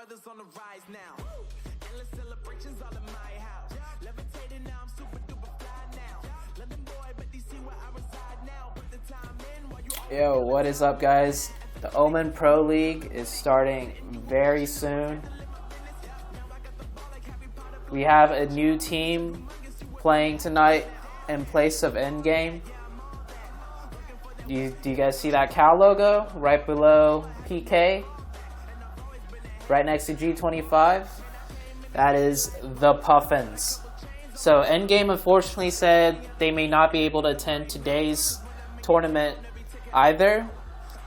brothers on the rise now. Endless celebrations all in my house. Levitating now, I'm super duper fly now. London boy, but DC where I reside now. Put the time in while you. Yo, what is up, guys? The Omen Pro League is starting very soon. We have a new team playing tonight in place of Endgame. Do you guys see that cow logo right below PK? Right next to G25? That is the Puffins. So Endgame unfortunately said they may not be able to attend today's tournament either.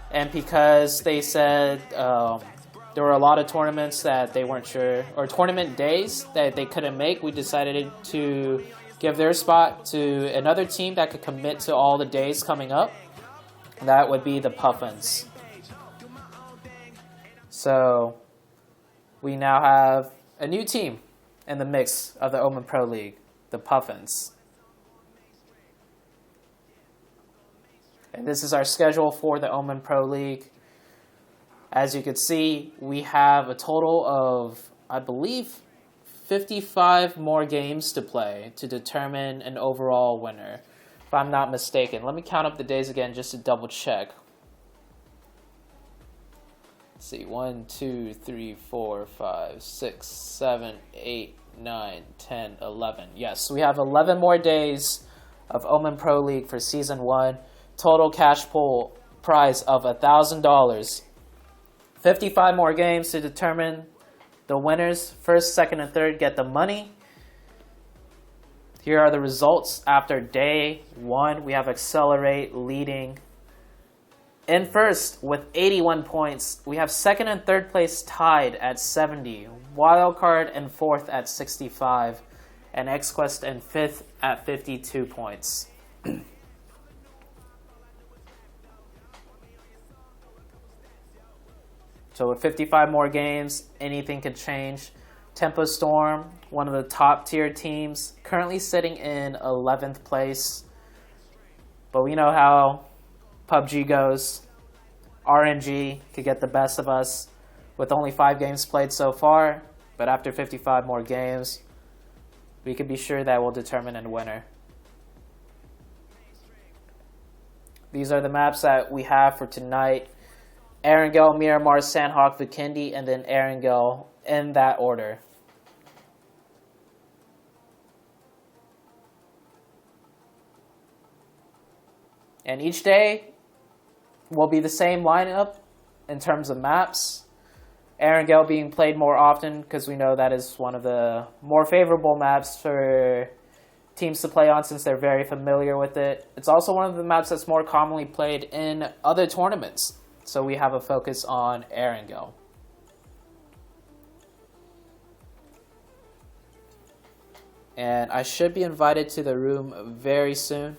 And because they said there were a lot of tournaments that they weren't sure, or tournament days that they couldn't make, we decided to give their spot to another team that could commit to all the days coming up. That would be the Puffins. So we now have a new team in the mix of the Omen Pro League, the Puffins. And this is our schedule for the Omen Pro League. As you can see, we have a total of, I believe, 55 more games to play to determine an overall winner, if I'm not mistaken. Let me count up the days again just to double check. Let's see, 1, 2, 3, 4, 5, 6, 7, 8, 9, 10, 11. Yes, we have 11 more days of Omen Pro League for Season 1. Total cash pool prize of $1,000. 55 more games to determine the winners. First, second, and third get the money. Here are the results after day 1. We have Accelerate leading in first with 81 points. We have second and third place tied at 70. Wildcard in fourth at 65. And XQuest in fifth at 52 points. So with 55 more games, anything could change. Tempo Storm, one of the top tier teams, currently sitting in 11th place. But we know how PUBG goes. RNG could get the best of us with only 5 games played so far. But after 55 more games, we can be sure that we'll determine a winner. These are the maps that we have for tonight. Erangel, Miramar, Sandhawk, Vikendi, and then Erangel in that order. And each day will be the same lineup in terms of maps. Erangel being played more often because we know that is one of the more favorable maps for teams to play on since they're very familiar with it. It's also one of the maps that's more commonly played in other tournaments. So we have a focus on Erangel. And I should be invited to the room very soon.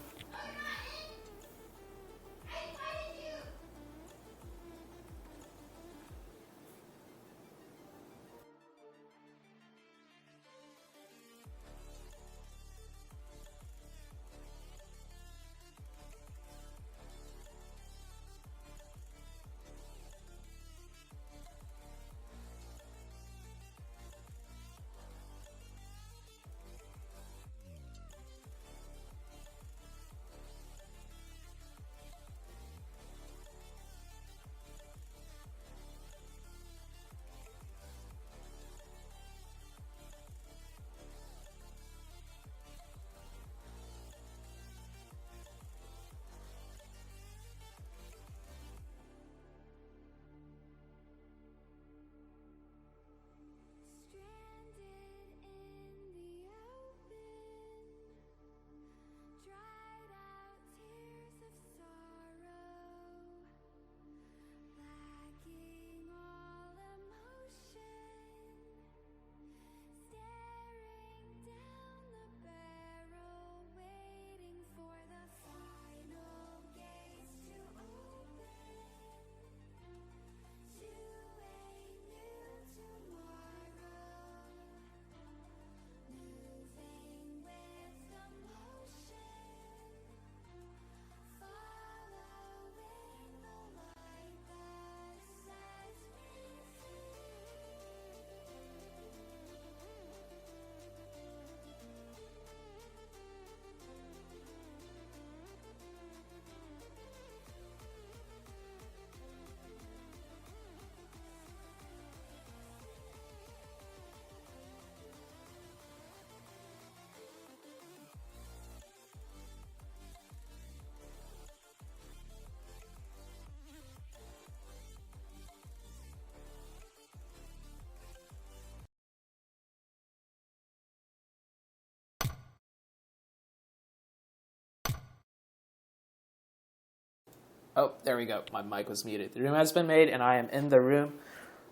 Oh, there we go. My mic was muted. The room has been made, and I am in the room.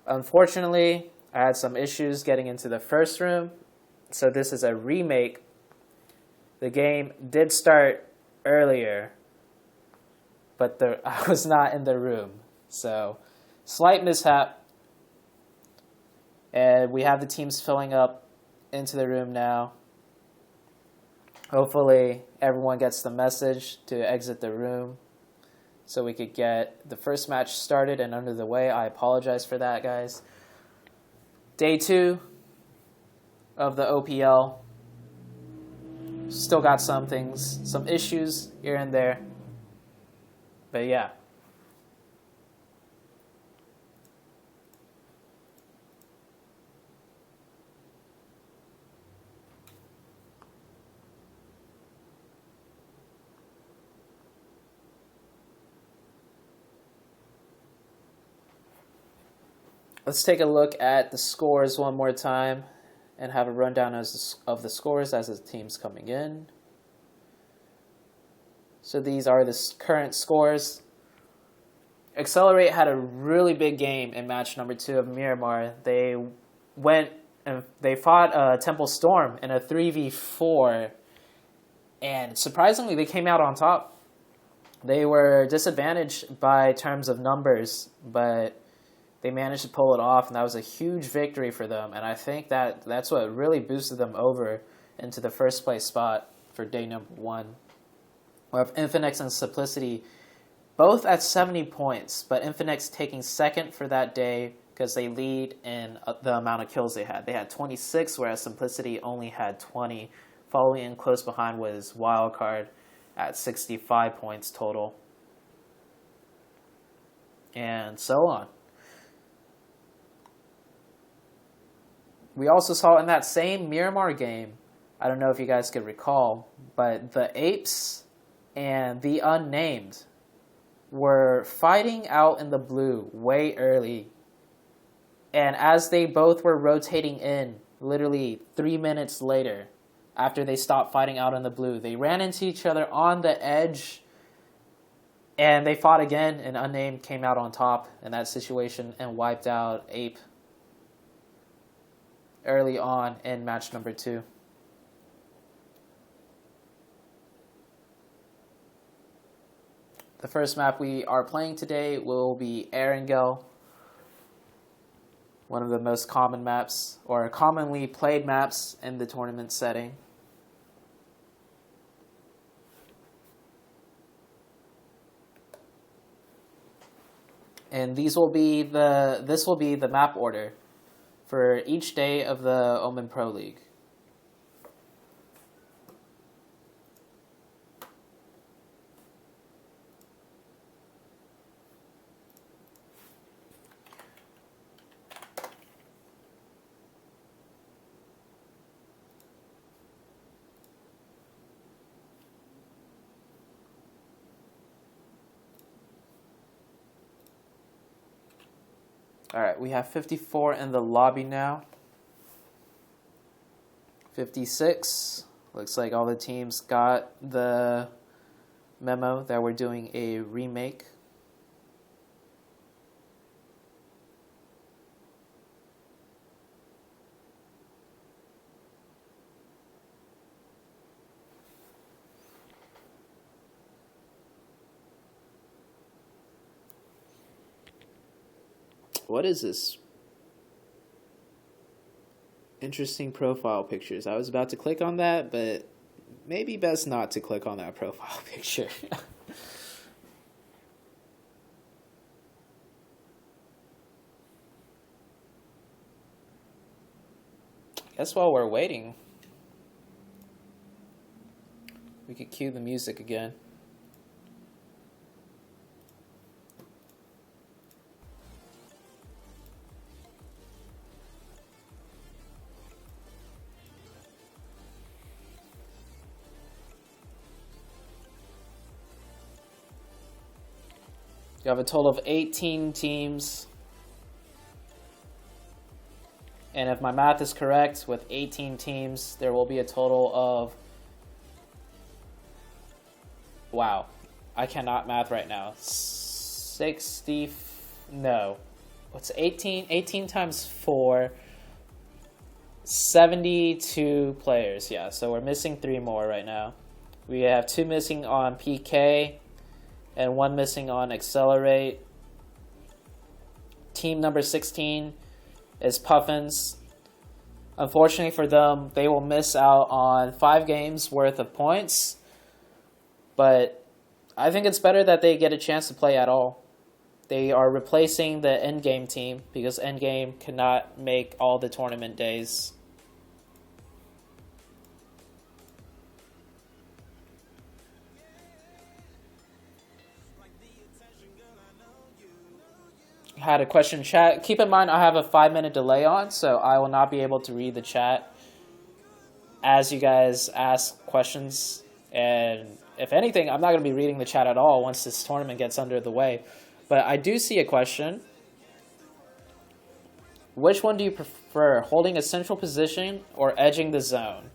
Unfortunately, I had some issues getting into the first room, so this is a remake. The game did start earlier, but I was not in the room, so slight mishap. And we have the teams filling up into the room now. Hopefully, everyone gets the message to exit the room so we could get the first match started and under the way. I apologize for that, guys. Day 2 of the OPL. Still got some issues here and there. But yeah. Let's take a look at the scores one more time and have a rundown of the scores as the team's coming in. So these are the current scores. Accelerate had a really big game in match number 2 of Miramar. They went and they fought Temple Storm in a 3v4, and surprisingly they came out on top. They were disadvantaged by terms of numbers, but they managed to pull it off, and that was a huge victory for them. And I think that's what really boosted them over into the first place spot for day number 1. We have Infinix and Simplicity both at 70 points, but Infinix taking second for that day because they lead in the amount of kills they had. They had 26, whereas Simplicity only had 20. Following in close behind was Wildcard at 65 points total. And so on. We also saw in that same Miramar game, I don't know if you guys could recall, but the Apes and the Unnamed were fighting out in the blue way early. And as they both were rotating in, literally 3 minutes later, after they stopped fighting out in the blue, they ran into each other on the edge, and they fought again, and Unnamed came out on top in that situation and wiped out Ape early on in match number 2. The first map we are playing today will be Erangel, one of the most common maps, or commonly played maps in the tournament setting. And this will be the map order for each day of the Omen Pro League. Alright, we have 54 in the lobby now. 56. Looks like all the teams got the memo that we're doing a remake. What is this? Interesting profile pictures. I was about to click on that, but maybe best not to click on that profile picture. Guess while we're waiting, we could cue the music again. You have a total of 18 teams. And if my math is correct, with 18 teams, there will be a total of, wow, I cannot math right now. 60, no. What's 18? 18 times 4. 72 players, yeah. So we're missing 3 more right now. We have 2 missing on PK and 1 missing on Accelerate. Team number 16 is Puffins. Unfortunately for them, they will miss out on 5 games worth of points. But I think it's better that they get a chance to play at all. They are replacing the endgame team because endgame cannot make all the tournament days. Had a question in chat. Keep in mind I have a 5-minute delay on, so I will not be able to read the chat as you guys ask questions. And if anything, I'm not going to be reading the chat at all once this tournament gets under the way. But I do see a question. Which one do you prefer, holding a central position or edging the zone?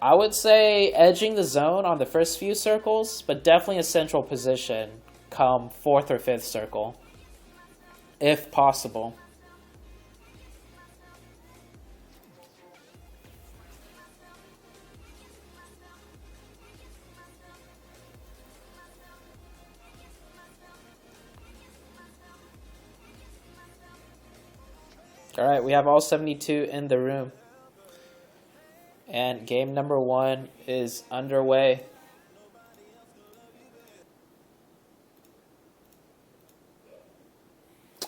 I would say edging the zone on the first few circles, but definitely a central position come 4th or 5th circle, if possible. Alright, we have all 72 in the room. And game number 1 is underway.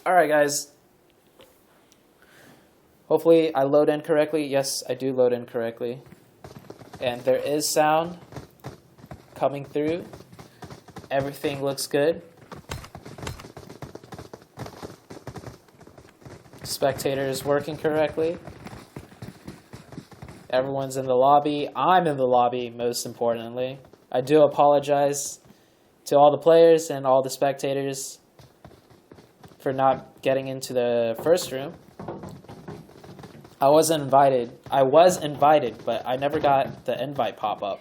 Alright guys. Hopefully I load in correctly. Yes, I do load in correctly. And there is sound coming through. Everything looks good. Spectators working correctly. Everyone's in the lobby. I'm in the lobby, most importantly. I do apologize to all the players and all the spectators for not getting into the first room. I was invited, but I never got the invite pop-up.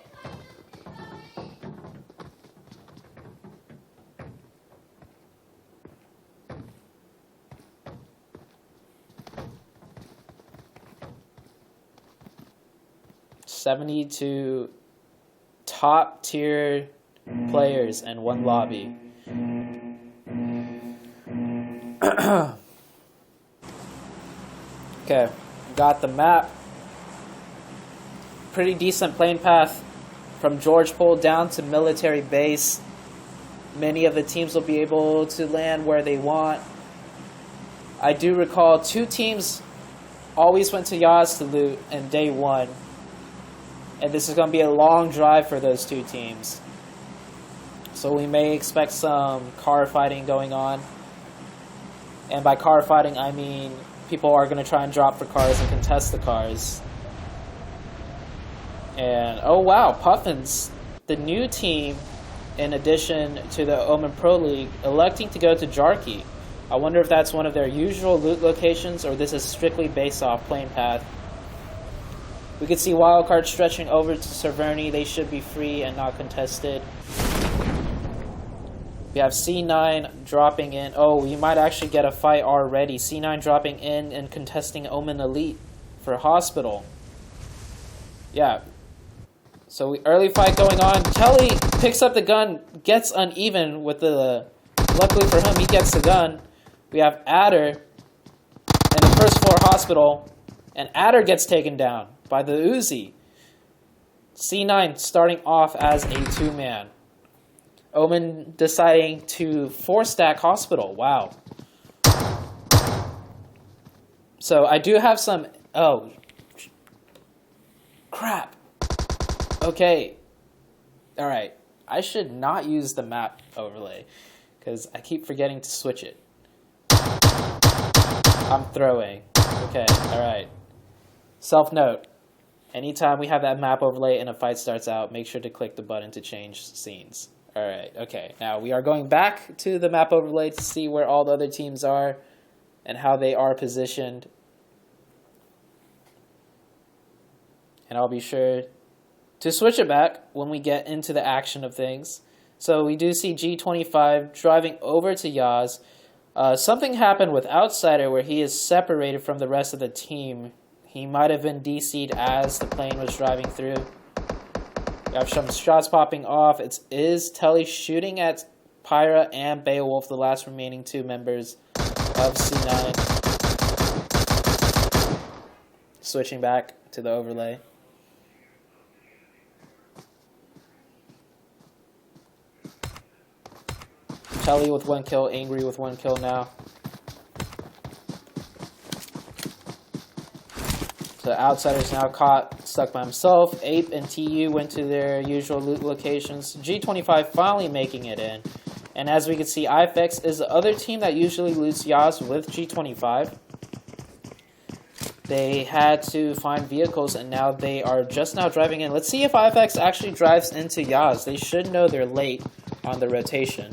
"72 top tier players in one lobby." Okay, got the map. Pretty decent plane path from George Pole down to military base. Many of the teams will be able to land where they want. I do recall 2 teams always went to Yaz to loot in day 1. And this is going to be a long drive for those 2 teams. So we may expect some car fighting going on. And by car fighting, I mean people are going to try and drop for cars and contest the cars. And, oh wow, Puffins, the new team, in addition to the Omen Pro League, electing to go to Jarkey. I wonder if that's one of their usual loot locations or this is strictly based off plane path. We can see wildcard stretching over to Cerverni. They should be free and not contested. We have C9 dropping in. Oh, we might actually get a fight already. C9 dropping in and contesting Omen Elite for Hospital. Yeah. So early fight going on. Telly picks up the gun, gets uneven with the... Luckily for him, he gets the gun. We have Adder in the first floor Hospital. And Adder gets taken down by the Uzi. C9 starting off as a 2-man. Omen deciding to 4-stack Hospital. Wow. So I do have some... Oh. Crap. Okay. Alright. I should not use the map overlay, because I keep forgetting to switch it. I'm throwing. Okay, alright. Self-note. Anytime we have that map overlay and a fight starts out, make sure to click the button to change scenes. Alright, okay. Now we are going back to the map overlay to see where all the other teams are and how they are positioned. And I'll be sure to switch it back when we get into the action of things. So we do see G25 driving over to Yaz. Something happened with Outsider where he is separated from the rest of the team. He might have been DC'd as the plane was driving through. We have some shots popping off. It is Telly shooting at Pyra and Beowulf, the last remaining 2 members of C9. Switching back to the overlay. Telly with 1 kill, Angry with 1 kill now. So Outsider's now caught, stuck by himself. Ape and TU went to their usual loot locations. G25 finally making it in. And as we can see, IFX is the other team that usually loots Yaz with G25. They had to find vehicles and now they are just now driving in. Let's see if IFX actually drives into Yaz. They should know they're late on the rotation.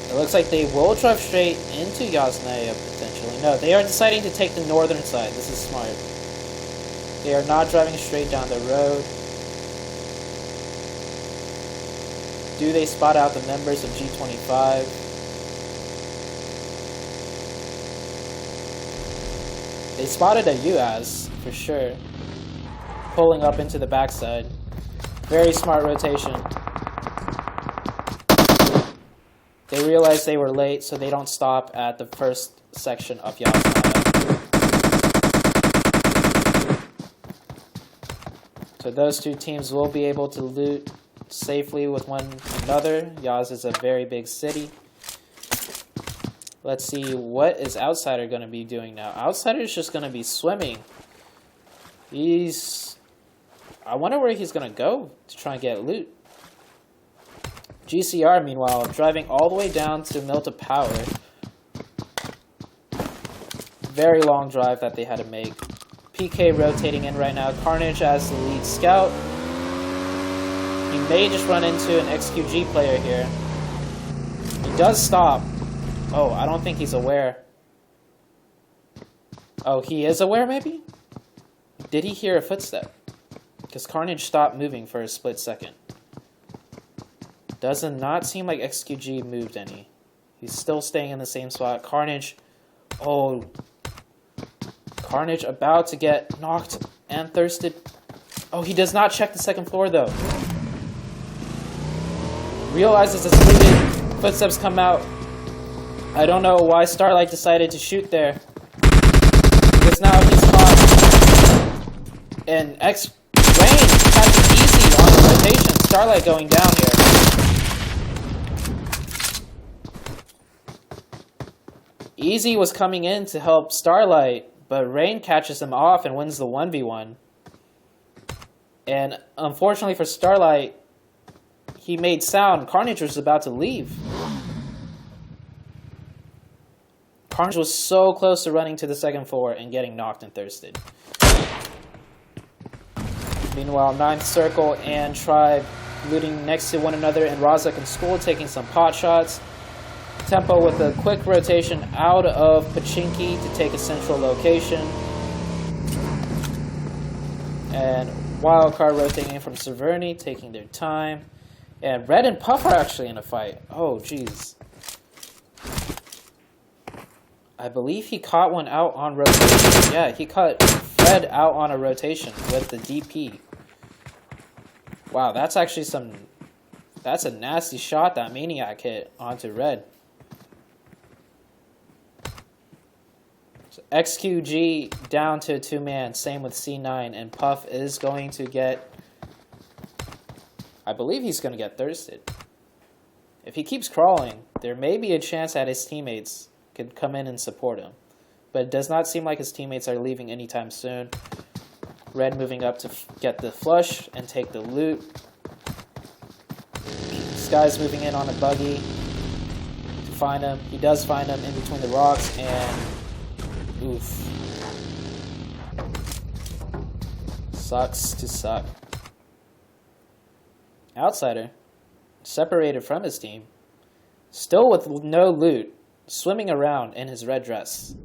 It looks like they will drive straight into Yasnaya potentially. No, they are deciding to take the northern side. This is smart. They are not driving straight down the road. Do they spot out the members of G25? They spotted a UAS for sure. Pulling up into the backside. Very smart rotation. They realized they were late, so they don't stop at the first section of Yasnaya. So those 2 teams will be able to loot safely with one another. Yaz is a very big city. Let's see, what is Outsider going to be doing now? Outsider is just going to be swimming. I wonder where he's going to go to try and get loot. GCR, meanwhile, driving all the way down to Milta Power. Very long drive that they had to make. PK rotating in right now. Carnage as the lead scout. He may just run into an XQG player here. He does stop. Oh, I don't think he's aware. Oh, he is aware maybe? Did he hear a footstep? Because Carnage stopped moving for a split second. Does not seem like XQG moved any. He's still staying in the same spot. Carnage. Oh. Carnage about to get knocked and thirsted. Oh, he does not check the second floor though. Realizes it's looted. Footsteps come out. I don't know why Starlight decided to shoot there. Because now he's caught. And Rain catches easy on the rotation. Starlight going down here. Easy was coming in to help Starlight, but Rain catches him off and wins the 1v1. And unfortunately for Starlight, he made sound. Carnage was about to leave. Carnage was so close to running to the second floor and getting knocked and thirsted. Meanwhile, 9th Circle and Tribe looting next to one another, and Razak and School taking some pot shots. Tempo with a quick rotation out of Pachinki to take a central location. And Wildcard rotating in from Severny, taking their time. And Red and Puff are actually in a fight. Oh, jeez. I believe he caught one out on rotation. Yeah, he caught Fred out on a rotation with the DP. Wow, that's actually that's a nasty shot that Maniac hit onto Red. So XQG down to a 2-man, same with C9, and Puff is going to get, I believe he's going to get thirsted. If he keeps crawling, there may be a chance that his teammates could come in and support him. But it does not seem like his teammates are leaving anytime soon. Red moving up to get the flush and take the loot. Sky's moving in on a buggy to find him. He does find him in between the rocks, and oof. Sucks to suck. Outsider, separated from his team, still with no loot, swimming around in his red dress.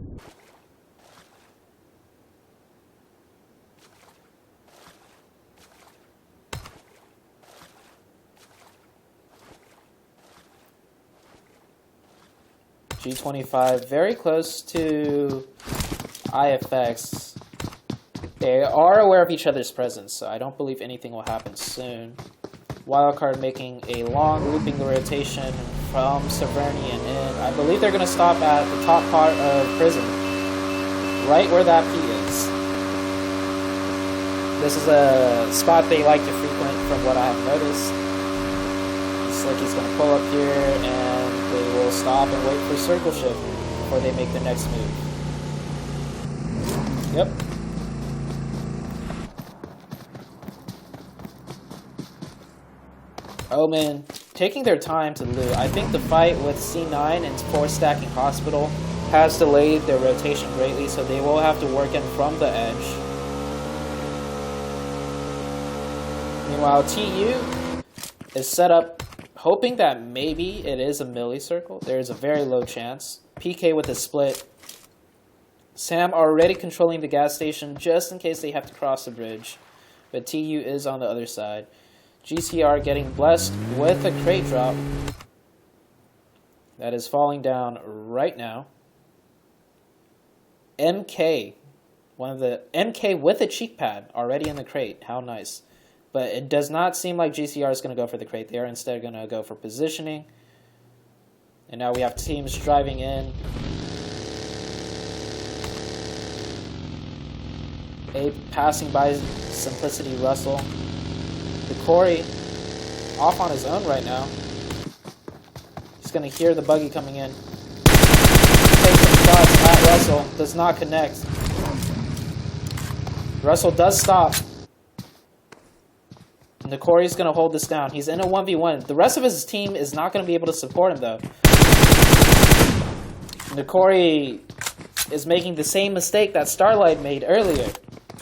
G25 very close to IFX. They are aware of each other's presence, so I don't believe anything will happen soon. Wildcard making a long looping rotation from Severny and in. I believe they're going to stop at the top part of prison, right where that P is. This is a spot they like to frequent from what I have noticed. It's like he's going to pull up here and they will stop and wait for circle shift before they make the next move. Yep. Omen taking their time to loot. I think the fight with C9 and 4 stacking hospital has delayed their rotation greatly, so they will have to work in from the edge. Meanwhile, TU is set up hoping that maybe it is a melee circle. There is a very low chance. PK with a split. Sam already controlling the gas station just in case they have to cross the bridge. But TU is on the other side. GCR getting blessed with a crate drop. That is falling down right now. MK. One of the MK with a cheek pad already in the crate. How nice. But it does not seem like GCR is going to go for the crate. They are instead going to go for positioning. And now we have teams driving in. Ape passing by Simplicity Russell. The Corey off on his own right now. He's going to hear the buggy coming in. Take some shots at Russell. Does not connect. Russell does stop. And the Corey's going to hold this down. He's in a 1v1. The rest of his team is not going to be able to support him though. And the Corey is making the same mistake that Starlight made earlier.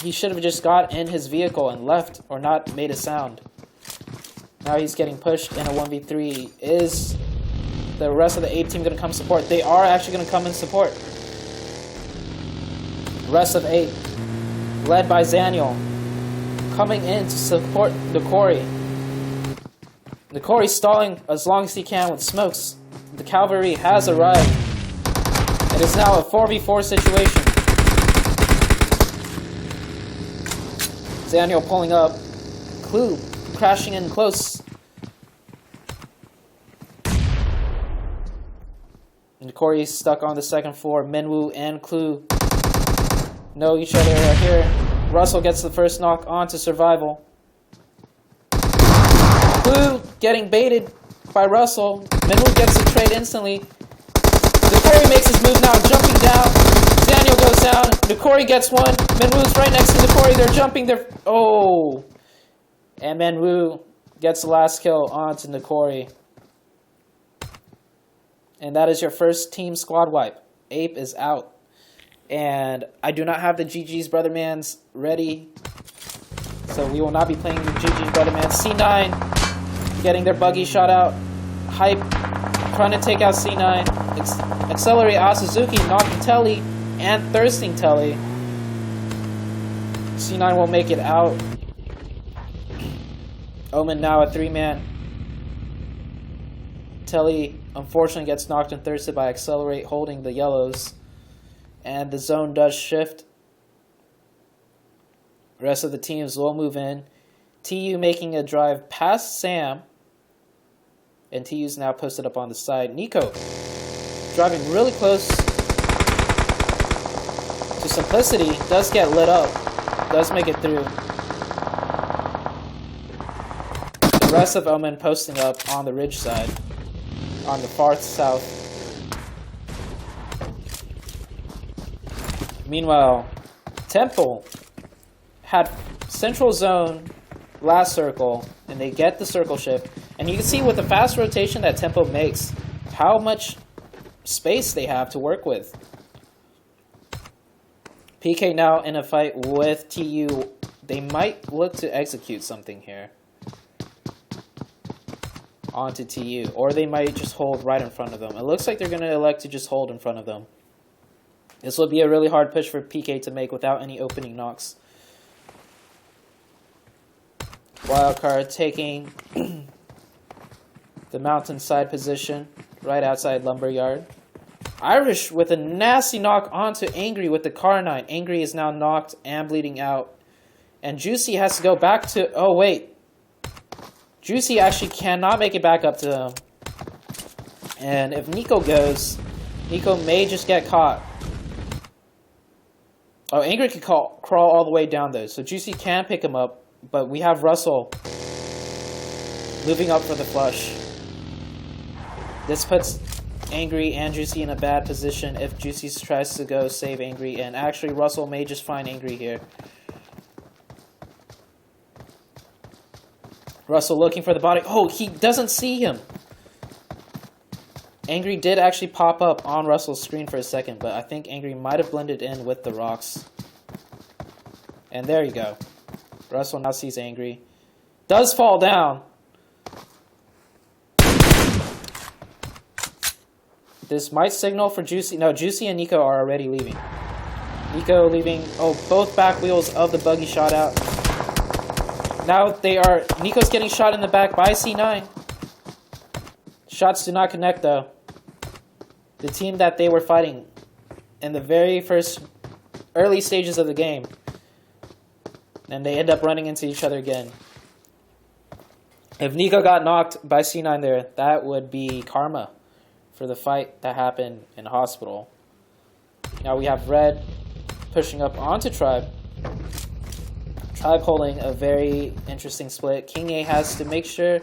He should have just got in his vehicle and left or not made a sound. Now he's getting pushed in a 1v3. Is the rest of the Ape team going to come support? They are actually going to come and support. Rest of Ape, led by Zaniel, coming in to support the Corey. The Corey stalling as long as he can with smokes. The cavalry has arrived. It is now a 4v4 situation. Daniel pulling up. Clue crashing in close. And Corey stuck on the second floor. Minwoo and Clue know each other right here. Russell gets the first knock onto survival. Clue getting baited by Russell. Minwoo gets the trade instantly. The Corey makes his move now, jumping down. Daniel goes down. The Corey gets one. Minwoo's right next to the Corey. They're jumping. Oh. And Minwoo gets the last kill onto the Corey. And that is your first team squad wipe. Ape is out. And I do not have the GG's Brothermans ready. So we will not be playing the GG's Brothermans. C9 getting their buggy shot out. Hype trying to take out C9. Accelerate Asuzuki, knocking Telly and thirsting Telly. C9 will make it out. Omen now a 3-man. Telly unfortunately gets knocked and thirsted by Accelerate holding the yellows. And the zone does shift. The rest of the teams will move in. TU making a drive past Sam. And TU's now posted up on the side. Nico driving really close to Simplicity. Does get lit up. Does make it through. The rest of Omen posting up on the ridge side. On the far south. Meanwhile, Temple had central zone last circle, and they get the circle shift. And you can see with the fast rotation that Tempo makes, how much space they have to work with. PK now in a fight with TU. They might look to execute something here onto TU, or they might just hold right in front of them. It looks like they're going to elect to just hold in front of them. This will be a really hard push for PK to make without any opening knocks. Wildcard taking the mountainside position right outside Lumberyard. Irish with a nasty knock onto Angry with the car 9. Angry is now knocked and bleeding out. And Juicy has to go back to... Oh, wait. Juicy actually cannot make it back up to him. And if Nico goes, Nico may just get caught. Oh, Angry can crawl all the way down though. So Juicy can pick him up. But we have Russell moving up for the flush. This puts Angry and Juicy in a bad position if Juicy tries to go save Angry. And actually, Russell may just find Angry here. Russell looking for the body. Oh, he doesn't see him. Angry did actually pop up on Russell's screen for a second, but I think Angry might have blended in with the rocks. And there you go. Russell now sees Angry. Does fall down. This might signal for Juicy. No, Juicy and Nico are already leaving. Nico leaving. Oh, both back wheels of the buggy shot out. Now they are... Nico's getting shot in the back by C9. Shots do not connect though. The team that they were fighting in the very first early stages of the game. And they end up running into each other again. If Nico got knocked by C9 there, that would be karma for the fight that happened in hospital. Now we have Red pushing up onto Tribe. Tribe holding a very interesting split. King A has to make sure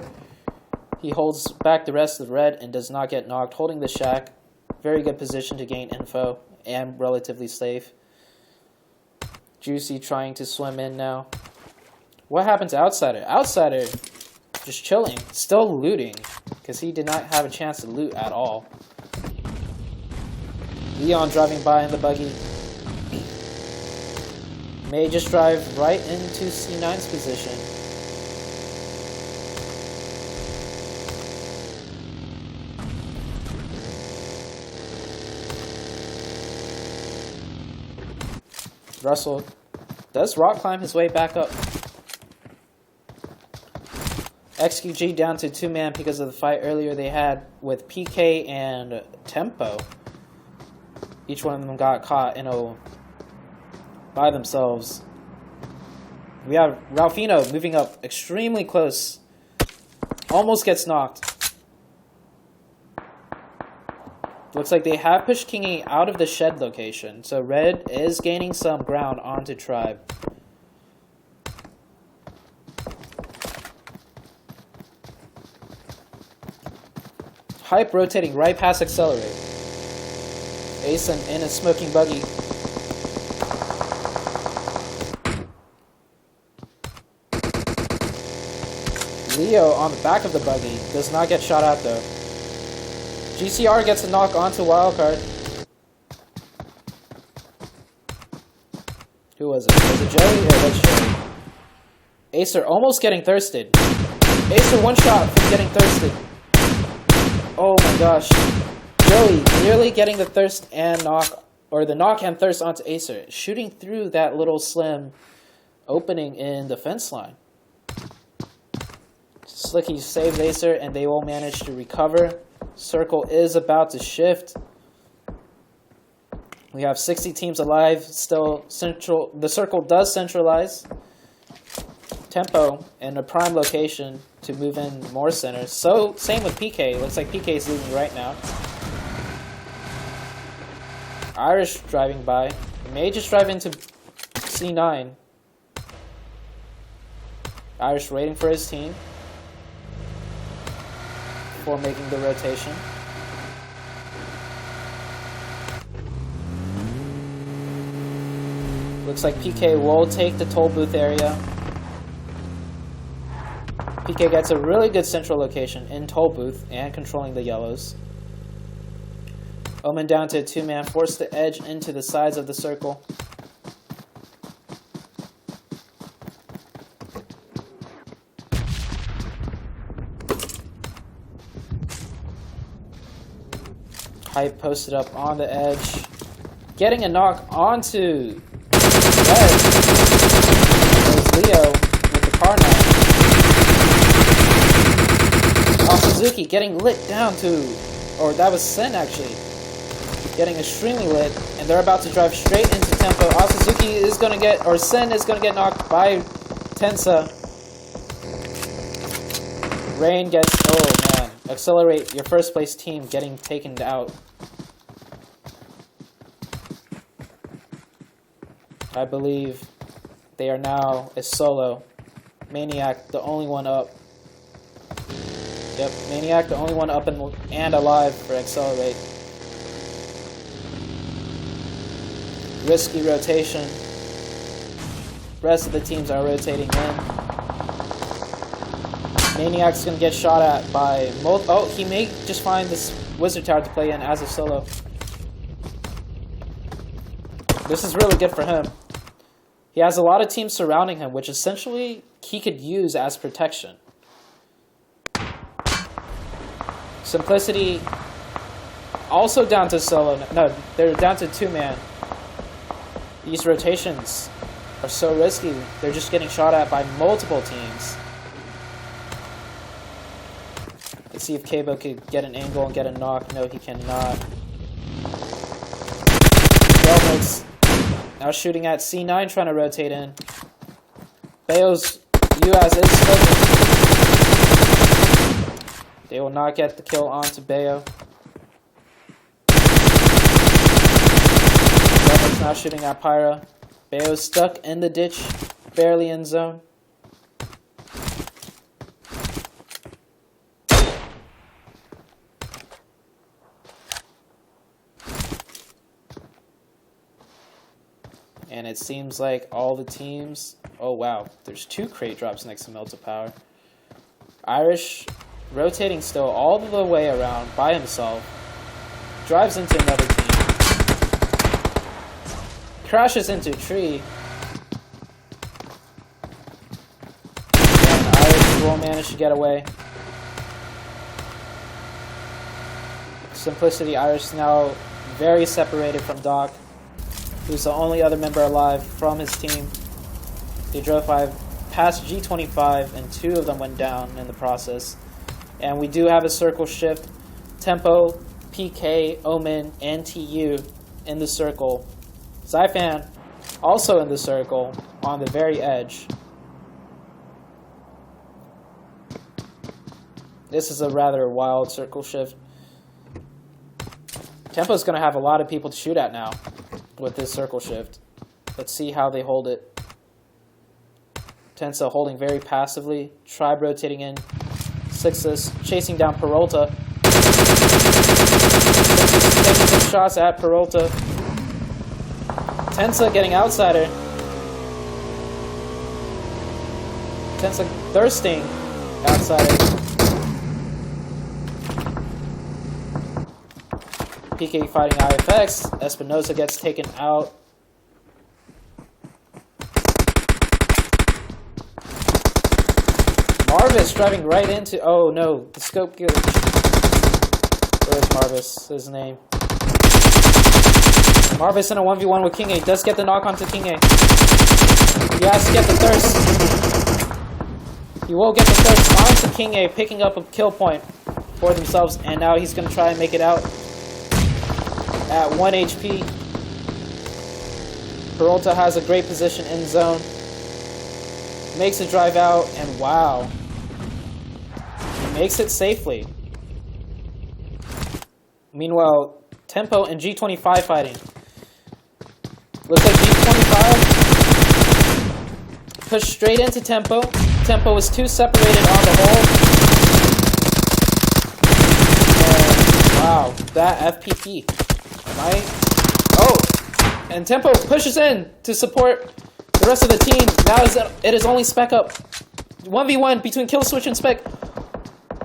he holds back the rest of Red and does not get knocked. Holding the shack. Very good position to gain info and relatively safe. Juicy trying to swim in now. What happened to Outsider? Outsider just chilling. Still looting. Because he did not have a chance to loot at all. Leon driving by in the buggy. May just drive right into C9's position. Russell does rock climb his way back up. XQG down to 2-man because of the fight earlier they had with PK and Tempo. Each one of them got caught in a... by themselves. We have Ralphino moving up extremely close. Almost gets knocked. Looks like they have pushed Kingy out of the shed location. So Red is gaining some ground onto Tribe. Hype rotating right past Accelerate. Asen in a smoking buggy. Leo on the back of the buggy does not get shot at though. GCR gets a knock onto Wildcard. Who was it? Was it Joey or was it Joey? Acer almost getting thirsted. Acer one shot from getting thirsted. Oh my gosh. Joey nearly getting the thirst and knock, or the knock and thirst onto Acer. Shooting through that little slim opening in the fence line. Slicky saves Acer and they will manage to recover. Circle is about to shift. We have 60 teams alive. Still central. The circle does centralize. Tempo in a prime location to move in more centers. So same with PK. Looks like PK is leading right now. Irish driving by. May just drive into C9. Irish waiting for his team before making the rotation. Looks like PK will take the toll booth area. PK gets a really good central location in toll booth and controlling the yellows. Omen down to a 2-man, forced to edge into the sides of the circle. Hype posted up on the edge. Getting a knock onto Red. There's Leo with the car now. Oh, Suzuki getting lit down to... Or that was Sen actually. getting extremely lit, and they're about to drive straight into Tempo. Suzuki is going to get, or Sen is going to get knocked by Tensa. Rain gets, oh man, Accelerate, your first place team getting taken out. I believe they are now a solo. Maniac, the only one up. Yep, Maniac, the only one up and alive for Accelerate. Risky rotation. Rest of the teams are rotating in. Maniac's gonna get shot at by oh, he may just find this Wizard Tower to play in as a solo. This is really good for him. He has a lot of teams surrounding him, which essentially he could use as protection. Simplicity also down to solo. No, they're down to 2-man. These rotations are so risky. They're just getting shot at by multiple teams. Let's see if Kabo could get an angle and get a knock. No, he cannot. Delmix now shooting at C9, trying to rotate in. Bayo's US is smoking. They will not get the kill onto Bayo. Delmix now shooting at Pyra. Bayo's stuck in the ditch, barely in zone. And it seems like all the teams... Oh, wow. There's 2 crate drops next to Melted Power. Irish rotating still all the way around by himself. Drives into another team. Crashes into a tree. And Irish will manage to get away. Simplicity Irish now very separated from Doc, who's the only other member alive from his team. They drove past G25, and 2 of them went down in the process. And we do have a circle shift. Tempo, PK, Omen, and TU in the circle. Zyfan also in the circle on the very edge. This is a rather wild circle shift. Tempo's going to have a lot of people to shoot at now with this circle shift. Let's see how they hold it. Tensa holding very passively. Tribe rotating in. Sixes chasing down Peralta. Sixes taking some shots at Peralta. Tensa getting outsider. Tensa thirsting outsider. PK fighting IFX. Espinosa gets taken out. Marvis driving right into... Oh no, the scope glitch. Where's Marvis? His name. Marvis in a 1v1 with King A. Does get the knock onto King A. He has to get the thirst. He will get the thirst onto King A, picking up a kill point for themselves. And now he's going to try and make it out at 1 HP. Peralta has a great position in zone. Makes a drive out, and wow. He makes it safely. Meanwhile, Tempo and G25 fighting. Looks like G25 pushed straight into Tempo. Tempo was too separated on the hole. And wow, that FPP. Oh! And Tempo pushes in to support the rest of the team. Now it is only Spec up. 1v1 between Killswitch and Spec.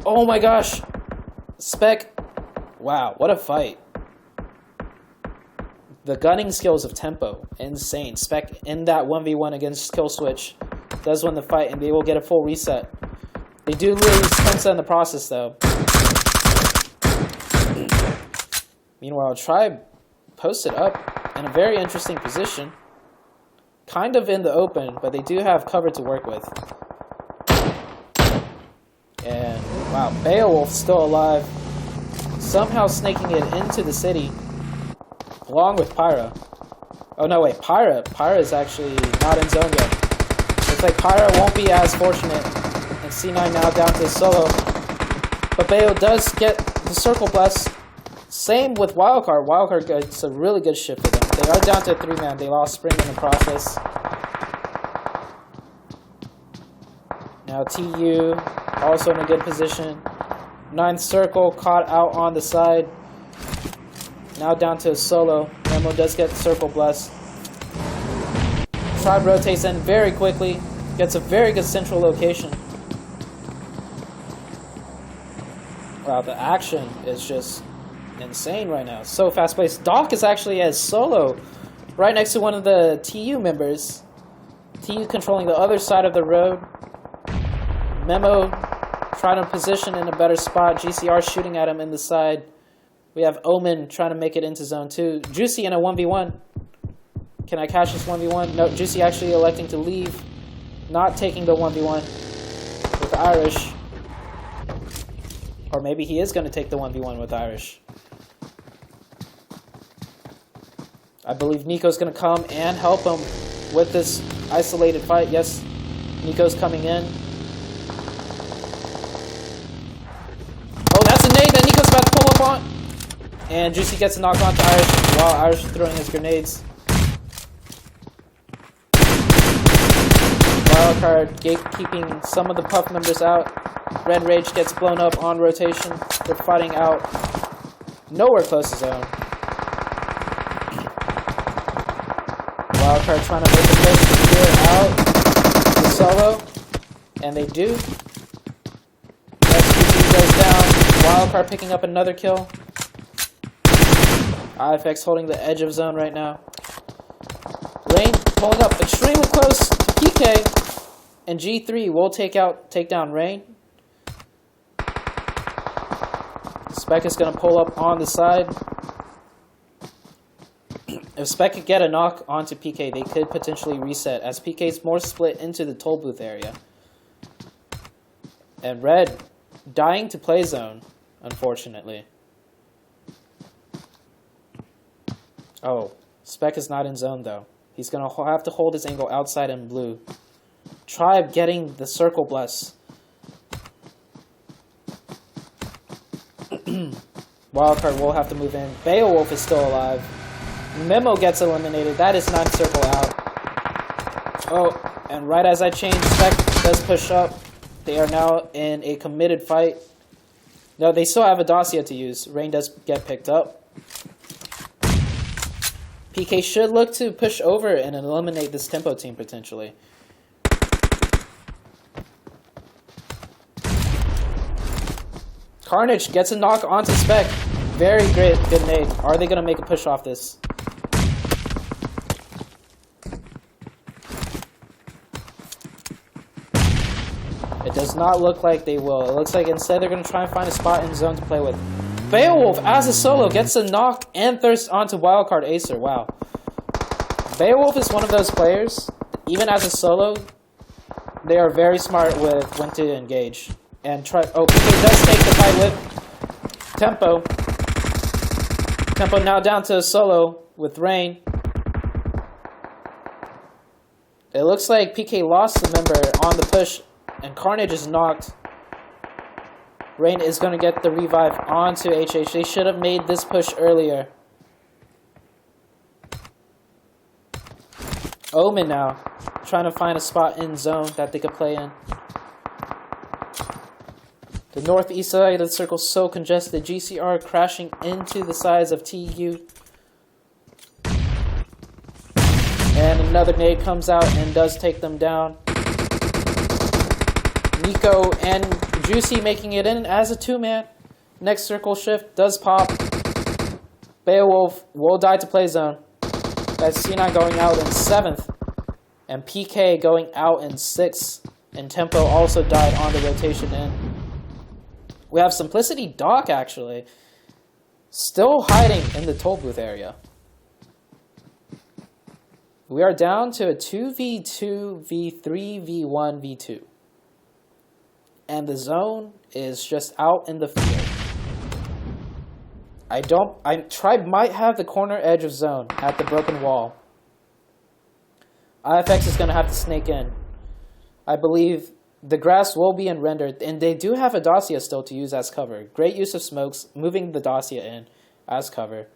Oh my gosh. Spec. Wow, what a fight. The gunning skills of Tempo, insane. Spec in that 1v1 against Killswitch does win the fight, and they will get a full reset. They do lose Tensa in the process, though. Meanwhile, Tribe posted up in a very interesting position. Kind of in the open, but they do have cover to work with. And, wow, Beowulf still alive. Somehow snaking it into the city. along with Pyra. Oh no, wait, Pyra. Pyra is actually not in zone yet. Looks like Pyra won't be as fortunate. And C9 now down to solo. But Bayo does get the circle blast. Same with Wildcard. Wildcard gets a really good shift for them. They are down to a 3-man. They lost Spring in the process. Now TU also in a good position. 9th circle caught out on the side. Now down to a solo. Memo does get circle blessed. Tribe rotates in very quickly. Gets a very good central location. Wow, the action is just insane right now. So fast paced. Doc is actually as solo right next to one of the TU members. TU controlling the other side of the road. Memo trying to position in a better spot. GCR shooting at him in the side. We have Omen trying to make it into zone 2. Juicy in a 1v1. Can I catch this 1v1? No, Juicy actually electing to leave. Not taking the 1v1 with Irish. Or maybe he is going to take the 1v1 with Irish. I believe Nico's going to come and help him with this isolated fight. Yes, Nico's coming in. Oh, that's a nade that Nico's about to pull up on. And Juicy gets a knock on to Irish while Irish is throwing his grenades. Wildcard gatekeeping some of the Puff members out. Red Rage gets blown up on rotation. They're fighting out nowhere close to zone. Wildcard trying to make a push to clear out the solo. And they do. SQG goes down. Wildcard picking up another kill. IFX holding the edge of zone right now. Rain pulling up extremely close to PK. And G3 will take down Rain. Spec is going to pull up on the side. If Spec could get a knock onto PK, they could potentially reset, as PK is more split into the toll booth area. And Red dying to play zone, unfortunately. Oh, Spec is not in zone though. He's going to have to hold his angle outside in blue. Tribe getting the circle bless. Wildcard will have to move in. Beowulf is still alive. Memo gets eliminated. That is 9th circle out. Oh, and right as I change, Spec does push up. They are now in a committed fight. No, they still have a Dacia to use. Rain does get picked up. PK should look to push over and eliminate this tempo team potentially. Carnage gets a knock onto Spec. Very great, good nade. Are they going to make a push off this? It does not look like they will. It looks like instead they're going to try and find a spot in zone to play with. Beowulf, as a solo, gets a knock and thirst onto Wildcard Acer. Wow. Beowulf is one of those players, even as a solo, they are very smart with when to engage. And try. Oh, PK does take the fight with Tempo. Tempo now down to a solo with Rain. It looks like PK lost the member on the push, and Carnage is knocked. Rain is going to get the revive onto HH. They should have made this push earlier. Omen now, trying to find a spot in zone that they could play in. The northeast side of the circle is so congested. GCR crashing into the sides of TU. And another nade comes out and does take them down. Nico and Juicy making it in as a 2-man. Next circle shift does pop. Beowulf will die to play zone. That's C9 going out in 7th. And PK going out in 6th. And Tempo also died on the rotation in. We have Simplicity Doc, actually, still hiding in the toll booth area. We are down to a 2v2, v3, v1, v2. And the zone is just out in the field. Tribe might have the corner edge of zone at the broken wall. IFX is going to have to snake in. I believe the grass will be in render, and they do have a Dacia still to use as cover. Great use of smokes, moving the Dacia in as cover.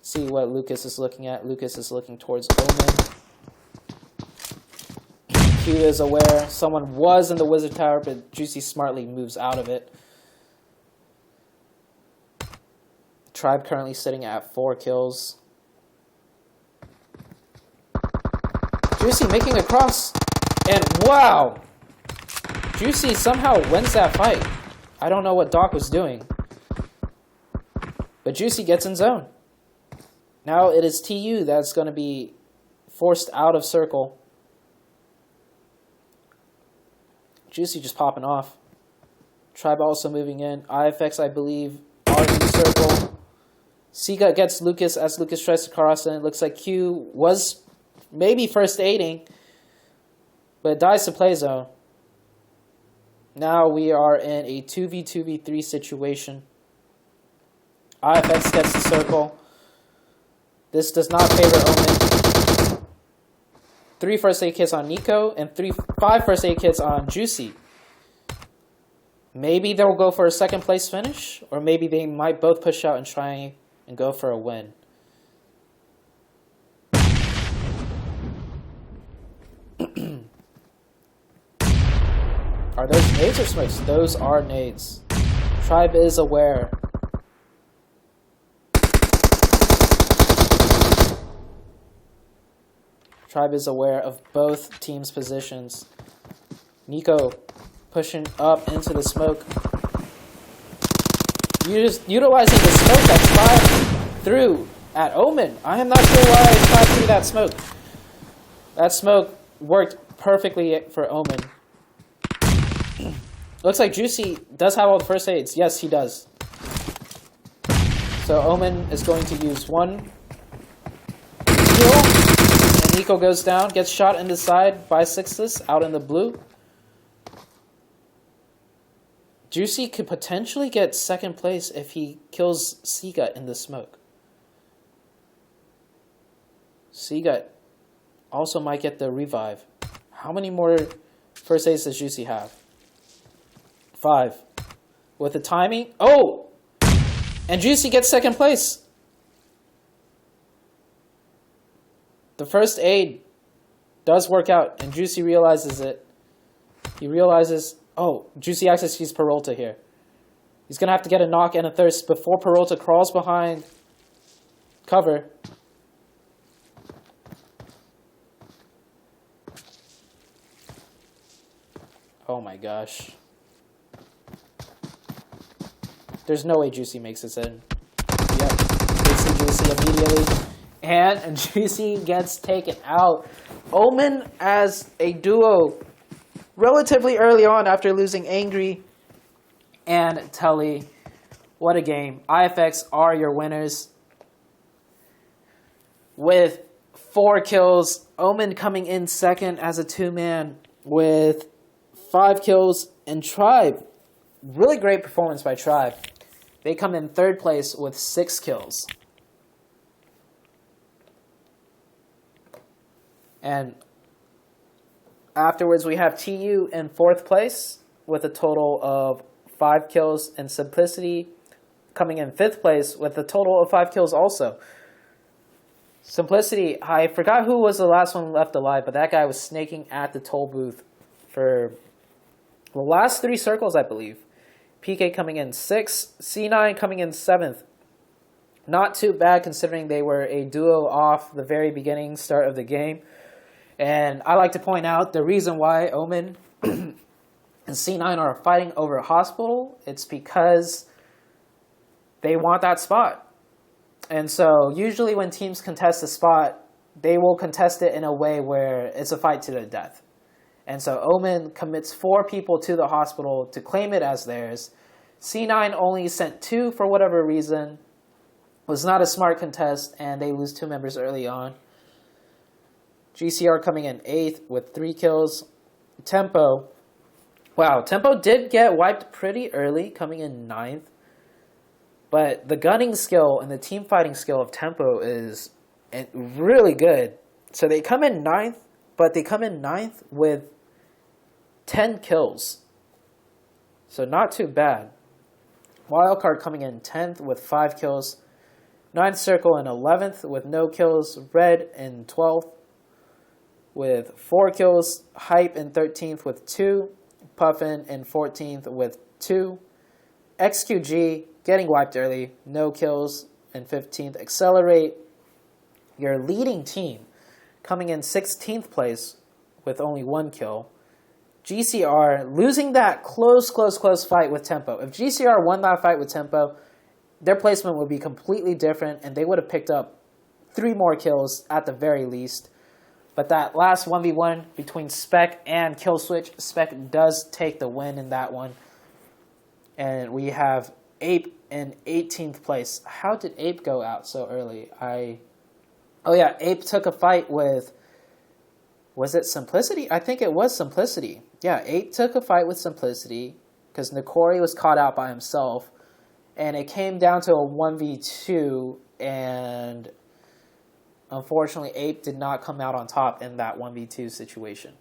See what Lucas is looking at. Lucas is looking towards Omen. Q is aware. Someone was in the wizard tower, but Juicy smartly moves out of it. Tribe currently sitting at 4 kills. Juicy making a cross. And wow! Juicy somehow wins that fight. I don't know what Doc was doing. But Juicy gets in zone. Now it is TU that's going to be forced out of circle. Juicy just popping off. Tribe also moving in. IFX, I believe, are in circle. Sega gets Lucas as Lucas tries to cross in. It looks like Q was maybe first aiding, but dies to play zone. Now we are in a 2v2v3 situation. IFX gets the circle. This does not favor Omen. 3 first aid kits on Nico and 5 first aid kits on Juicy. Maybe they'll go for a second place finish, or maybe they might both push out and try and go for a win. Are those nades or smokes? Those are nades. Tribe is aware. Tribe is aware of both teams' positions. Nico pushing up into the smoke. Utilizing the smoke that Tribe threw at Omen. I am not sure why Tribe threw that smoke. That smoke worked perfectly for Omen. Looks like Juicy does have all the first aids. Yes, he does. So Omen is going to use one heal. And Nico goes down, gets shot in the side by Sixtus out in the blue. Juicy could potentially get second place if he kills Sega in the smoke. Sega also might get the revive. How many more first aids does Juicy have? 5. With the timing. Oh! And Juicy gets second place. The first aid does work out, and Juicy realizes it. He realizes, oh, Juicy actually sees Peralta here. He's going to have to get a knock and a thirst before Peralta crawls behind cover. Oh my gosh. There's no way Juicy makes this in. Yep. They see Juicy immediately. And Juicy gets taken out. Omen as a duo relatively early on after losing Angry and Telly. What a game. IFX are your winners. With 4 kills. Omen coming in second as a 2-man with 5 kills. And Tribe. Really great performance by Tribe. They come in third place with 6 kills. And afterwards we have TU in 4th place with a total of 5 kills. And Simplicity coming in 5th place with a total of 5 kills also. Simplicity, I forgot who was the last one left alive, but that guy was snaking at the toll booth for the last 3 circles, I believe. PK coming in 6th, C9 coming in 7th. Not too bad considering they were a duo off the very beginning start of the game. And I like to point out the reason why Omen and C9 are fighting over a hospital. It's because they want that spot. And so usually when teams contest a spot, they will contest it in a way where it's a fight to the death. And so Omen commits 4 people to the hospital to claim it as theirs. C9 only sent 2 for whatever reason. Was not a smart contest, and they lose 2 members early on. GCR coming in 8th with 3 kills. Tempo. Wow, Tempo did get wiped pretty early, coming in 9th. But the gunning skill and the team fighting skill of Tempo is really good. So they come in 9th, but they come in 9th with 10 kills. So not too bad. Wildcard coming in 10th with 5 kills. 9th Circle in 11th with no kills. Red in 12th with 4 kills. Hype in 13th with 2. Puffin in 14th with 2. XQG getting wiped early, no kills in 15th. Accelerate, your leading team, coming in 16th place with only 1 kill. GCR losing that close fight with Tempo. If GCR won that fight with Tempo, their placement would be completely different and they would have picked up 3 more kills at the very least. But that last 1v1 between Spec and Killswitch, Spec does take the win in that one. And we have Ape in 18th place. How did Ape go out so early? Oh yeah, Ape took a fight with, was it Simplicity? I think it was Simplicity. Yeah, Ape took a fight with Simplicity because Nikori was caught out by himself. And it came down to a 1v2 and unfortunately Ape did not come out on top in that 1v2 situation.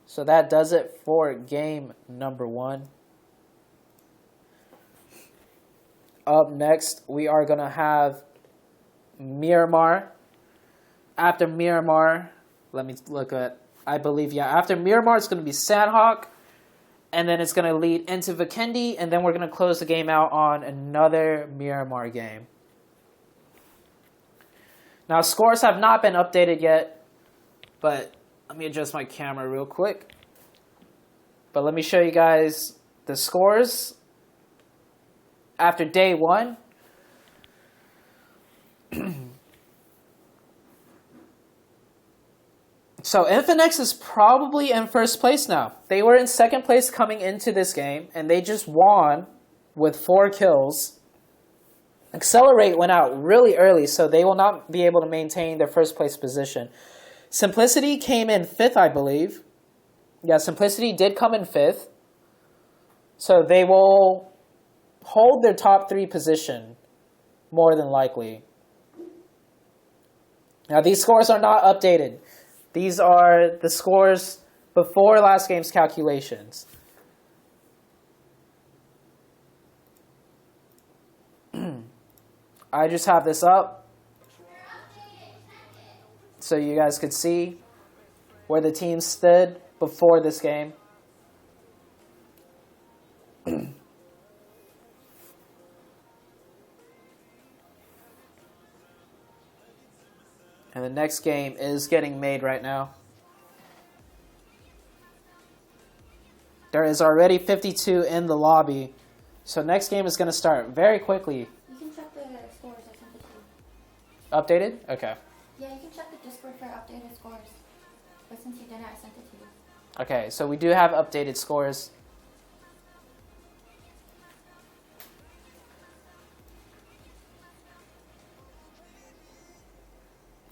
So that does it for game number 1. Up next, we are going to have Miramar. After Miramar, let me look at, I believe, yeah, after Miramar, it's going to be Sandhawk. And then it's going to lead into Vikendi. And then we're going to close the game out on another Miramar game. Now, scores have not been updated yet, but let me adjust my camera real quick. But let me show you guys the scores after day 1. So Infinix is probably in first place now. They were in second place coming into this game, and they just won with 4 kills. Accelerate went out really early, so they will not be able to maintain their first place position. Simplicity came in 5th, I believe. Yeah, Simplicity did come in 5th. So they will hold their top 3 position, more than likely. Now, these scores are not updated. These are the scores before last game's calculations. I just have this up so you guys could see where the team stood before this game. And the next game is getting made right now. There is already 52 in the lobby. So next game is going to start very quickly. You can check the scores I sent it to you. Updated? Okay. Yeah, you can check the Discord for updated scores. But since you didn't, I sent it to you. Okay, so we do have updated scores.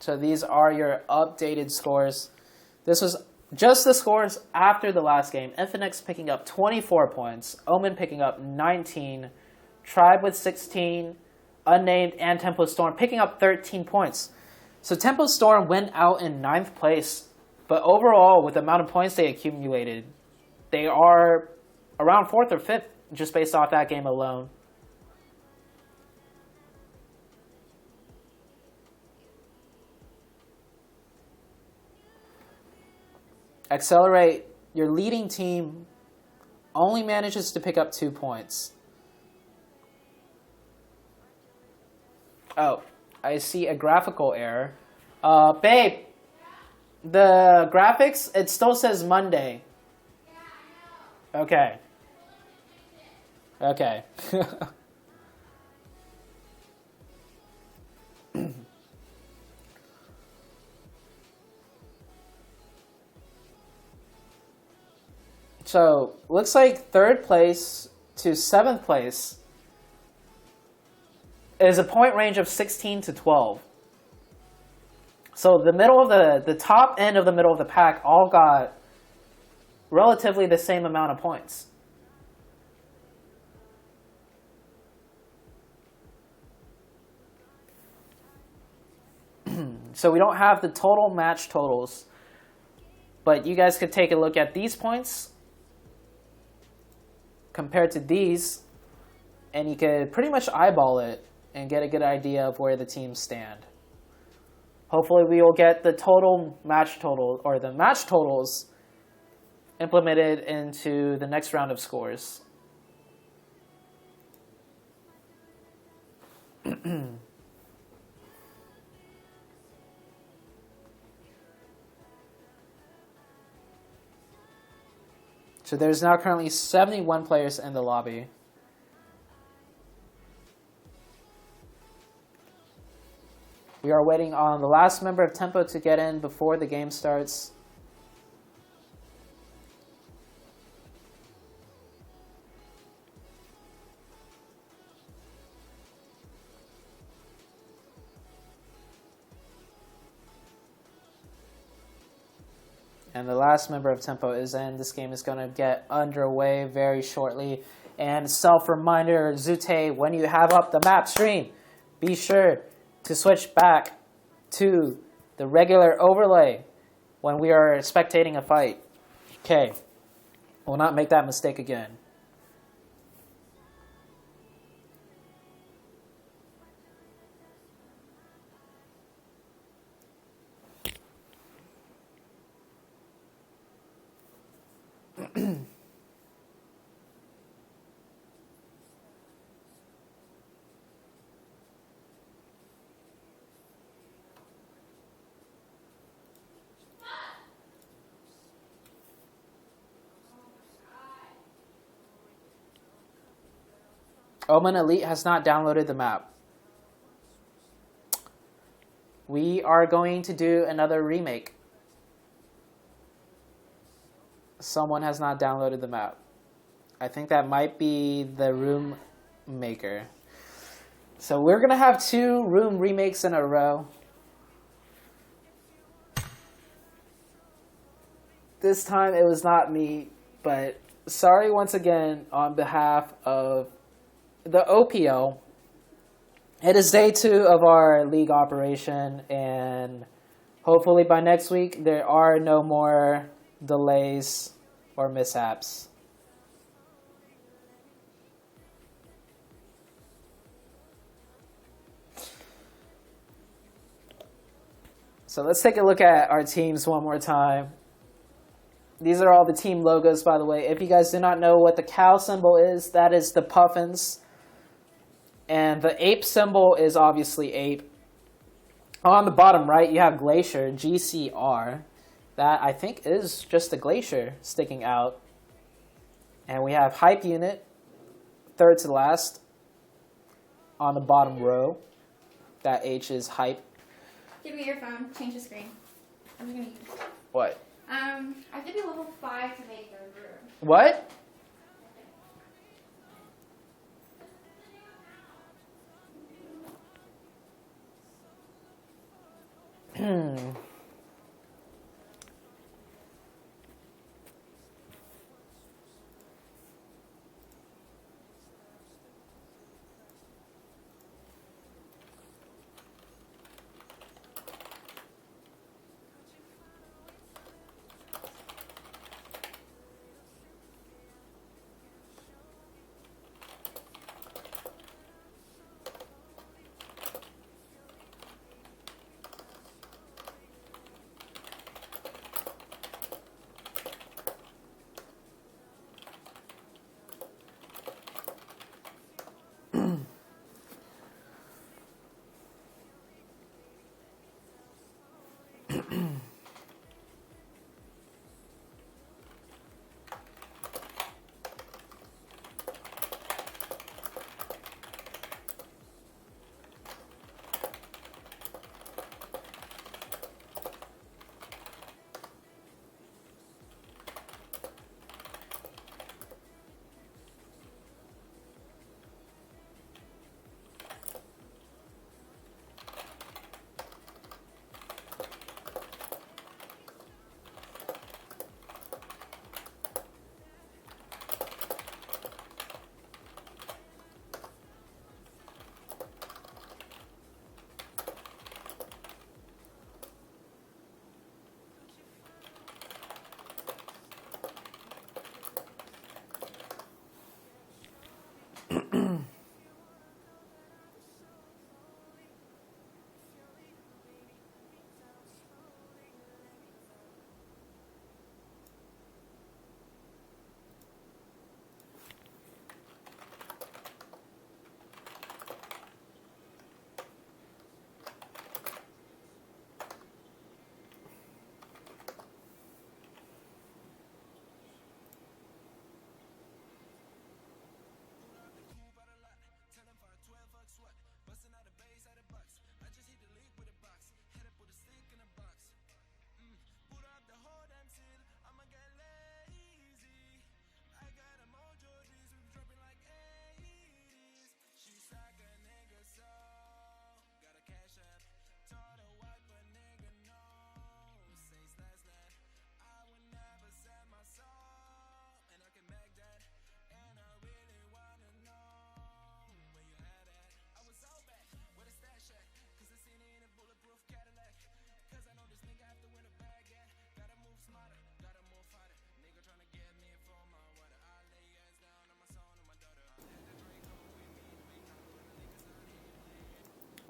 So these are your updated scores. This was just the scores after the last game. Infinix picking up 24 points. Omen picking up 19. Tribe with 16. Unnamed and Tempo Storm picking up 13 points. So Tempo Storm went out in 9th place. But overall, with the amount of points they accumulated, they are around 4th or 5th just based off that game alone. Accelerate, your leading team only manages to pick up 2 points. Oh, I see a graphical error. Babe, the graphics, it still says Monday. Okay. Okay. So, looks like 3rd place to 7th place is a point range of 16 to 12. So the middle of the top end of the middle of the pack all got relatively the same amount of points. So we don't have the total match totals, but you guys could take a look at these points compared to these, and you could pretty much eyeball it and get a good idea of where the teams stand. Hopefully we will get the total match total, or the match totals, implemented into the next round of scores. So there's now currently 71 players in the lobby. We are waiting on the last member of Tempo to get in before the game starts. And the last member of Tempo is in. This game is going to get underway very shortly. And self-reminder, ZooTay, when you have up the map stream, be sure to switch back to the regular overlay when we are spectating a fight. Okay, we'll not make that mistake again. Omen Elite has not downloaded the map. We are going to do another remake. Someone has not downloaded the map. I think that might be the room maker. So we're going to have 2 room remakes in a row. This time it was not me, but sorry once again on behalf of the OPL. It is day 2 of our league operation, and hopefully by next week there are no more delays or mishaps. So let's take a look at our teams one more time. These are all the team logos, by the way. If you guys do not know what the cow symbol is, that is the Puffins. And the ape symbol is obviously ape. On the bottom right, you have Glacier, GCR. That, I think, is just a glacier sticking out. And we have Hype Unit, third to last, on the bottom row. That H is Hype. Give me your phone. Change the screen. I'm just gonna use it. What? I have to be level 5 to make third room. What?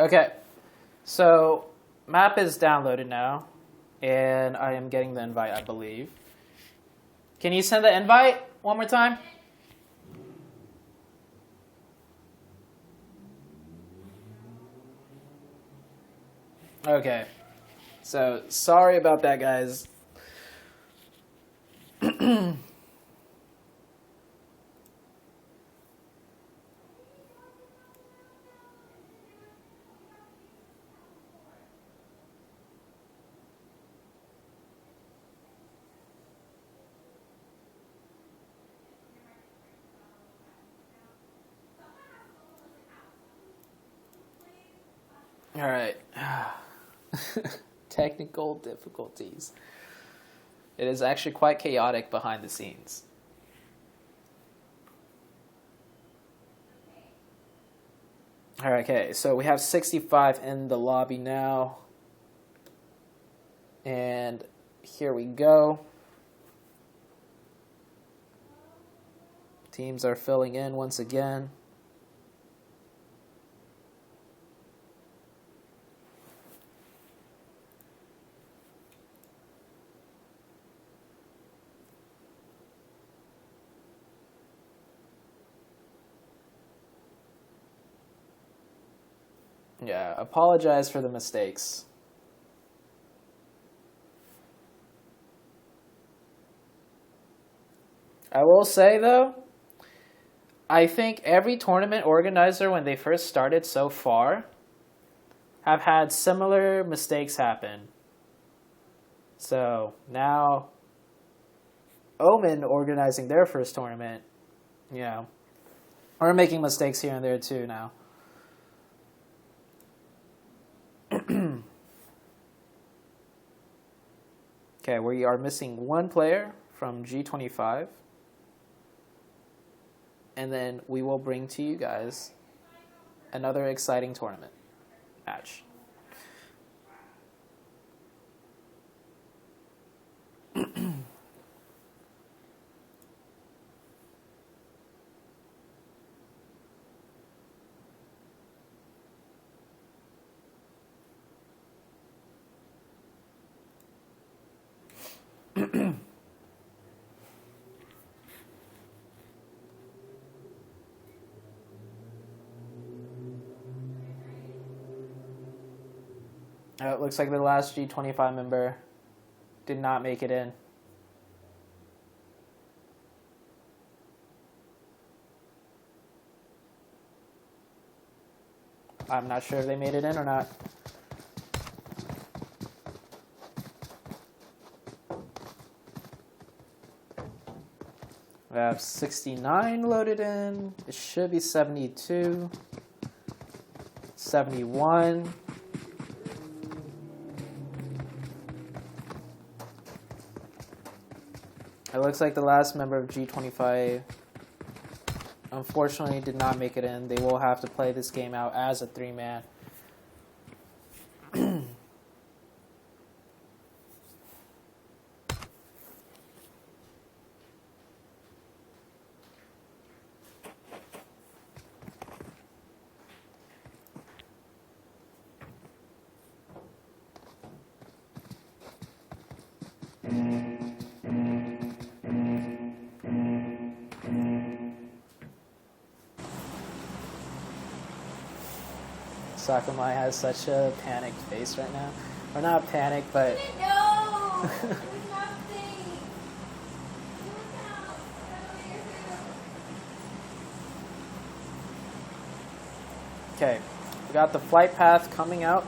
Okay, so map is downloaded now, and I am getting the invite, I believe. Can you send the invite one more time? Okay, so sorry about that, guys. All right. Technical difficulties. It is actually quite chaotic behind the scenes. All right, okay, so we have 65 in the lobby now. And here we go. Teams are filling in once again. Yeah, apologize for the mistakes. I will say, though, I think every tournament organizer, when they first started so far, have had similar mistakes happen. So now, Omen organizing their first tournament, yeah, we're making mistakes here and there too now. Okay, we are missing one player from G25. And then we will bring to you guys another exciting tournament match. It looks like the last G25 member did not make it in. I'm not sure if they made it in or not. We have 69 loaded in. It should be 72. 71. It looks like the last member of G25 unfortunately did not make it in. They will have to play this game out as a 3-man. Sakamai has such a panicked face right now. Or not panicked, but... No! There's nothing! Look out! Okay, we got the flight path coming out.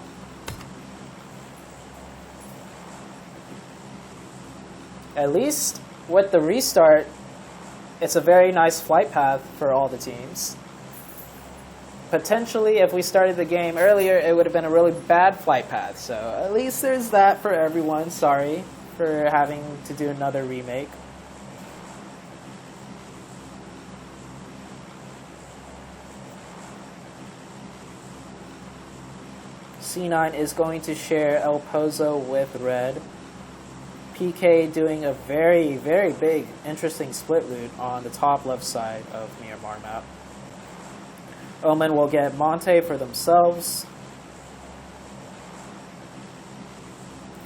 At least with the restart, it's a very nice flight path for all the teams. Potentially, if we started the game earlier, it would have been a really bad flight path. So at least there's that for everyone. Sorry for having to do another remake. C9 is going to share El Pozo with Red. PK doing a very, very big, interesting split loot on the top left side of Miramar map. Omen will get Monte for themselves.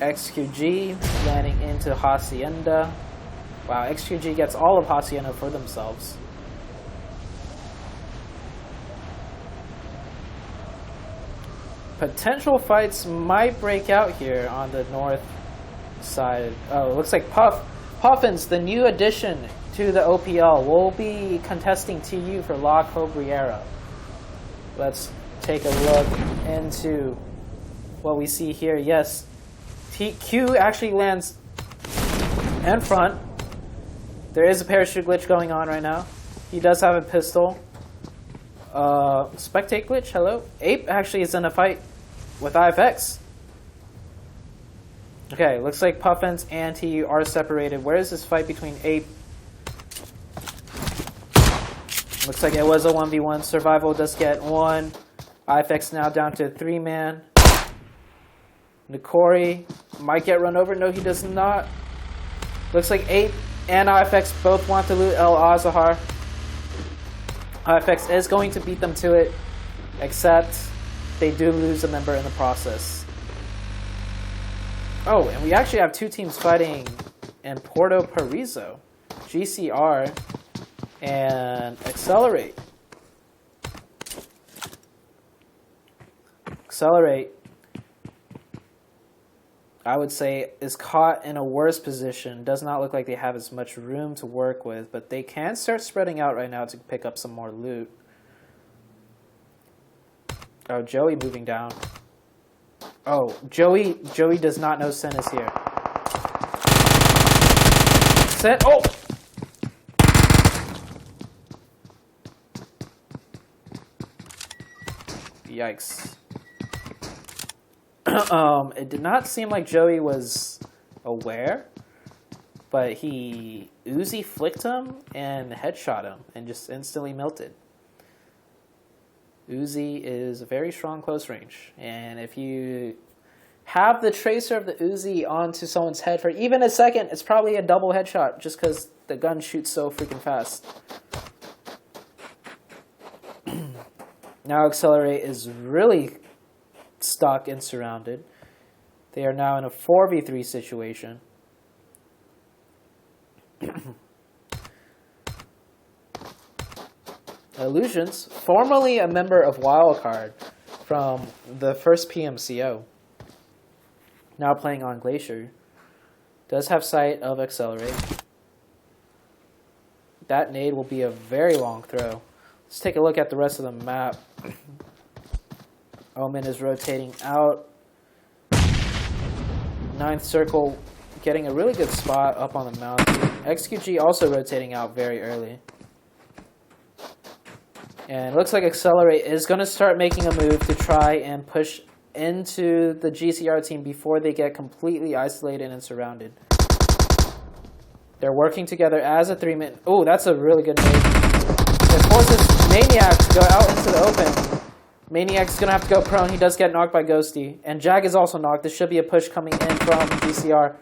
XQG landing into Hacienda. Wow, XQG gets all of Hacienda for themselves. Potential fights might break out here on the north side. Oh, it looks like Puffins, the new addition to the OPL, will be contesting TU for La Cobriera. Let's take a look into what we see here. Yes, Q actually lands in front. There is a parachute glitch going on right now. He does have a pistol. Spectate glitch, hello. Ape actually is in a fight with IFX. Okay, looks like Puffins and TU are separated. Where is this fight between Ape? Looks like it was a 1v1. Survival does get one. IFX now down to 3-man. Nikori might get run over. No, he does not. Looks like Ape and IFX both want to loot El Azahar. IFX is going to beat them to it, except they do lose a member in the process. Oh, and we actually have two teams fighting in Puerto Paraiso. GCR and Accelerate. Accelerate, I would say, is caught in a worse position. Does not look like they have as much room to work with, but they can start spreading out right now to pick up some more loot. Oh, Joey moving down. Oh, Joey does not know Sen is here. Sen, oh! Yikes. It did not seem like Joey was aware, but he Uzi flicked him and headshot him and just instantly melted. Uzi is a very strong close range, and if you have the tracer of the Uzi onto someone's head for even a second, it's probably a double headshot just because the gun shoots so freaking fast. Now Accelerate is really stuck and surrounded. They are now in a 4v3 situation. Illusions, formerly a member of Wildcard from the first PMCO, now playing on Glacier, does have sight of Accelerate. That nade will be a very long throw. Let's take a look at the rest of the map. Omen is rotating out. Ninth circle getting a really good spot up on the mountain. XQG also rotating out very early. And it looks like Accelerate is going to start making a move to try and push into the GCR team before they get completely isolated and surrounded. They're working together as a 3-man. Oh, that's a really good nade. It forces Maniac to go out into the open. Maniac's going to have to go prone. He does get knocked by Ghosty. And Jag is also knocked. This should be a push coming in from GCR.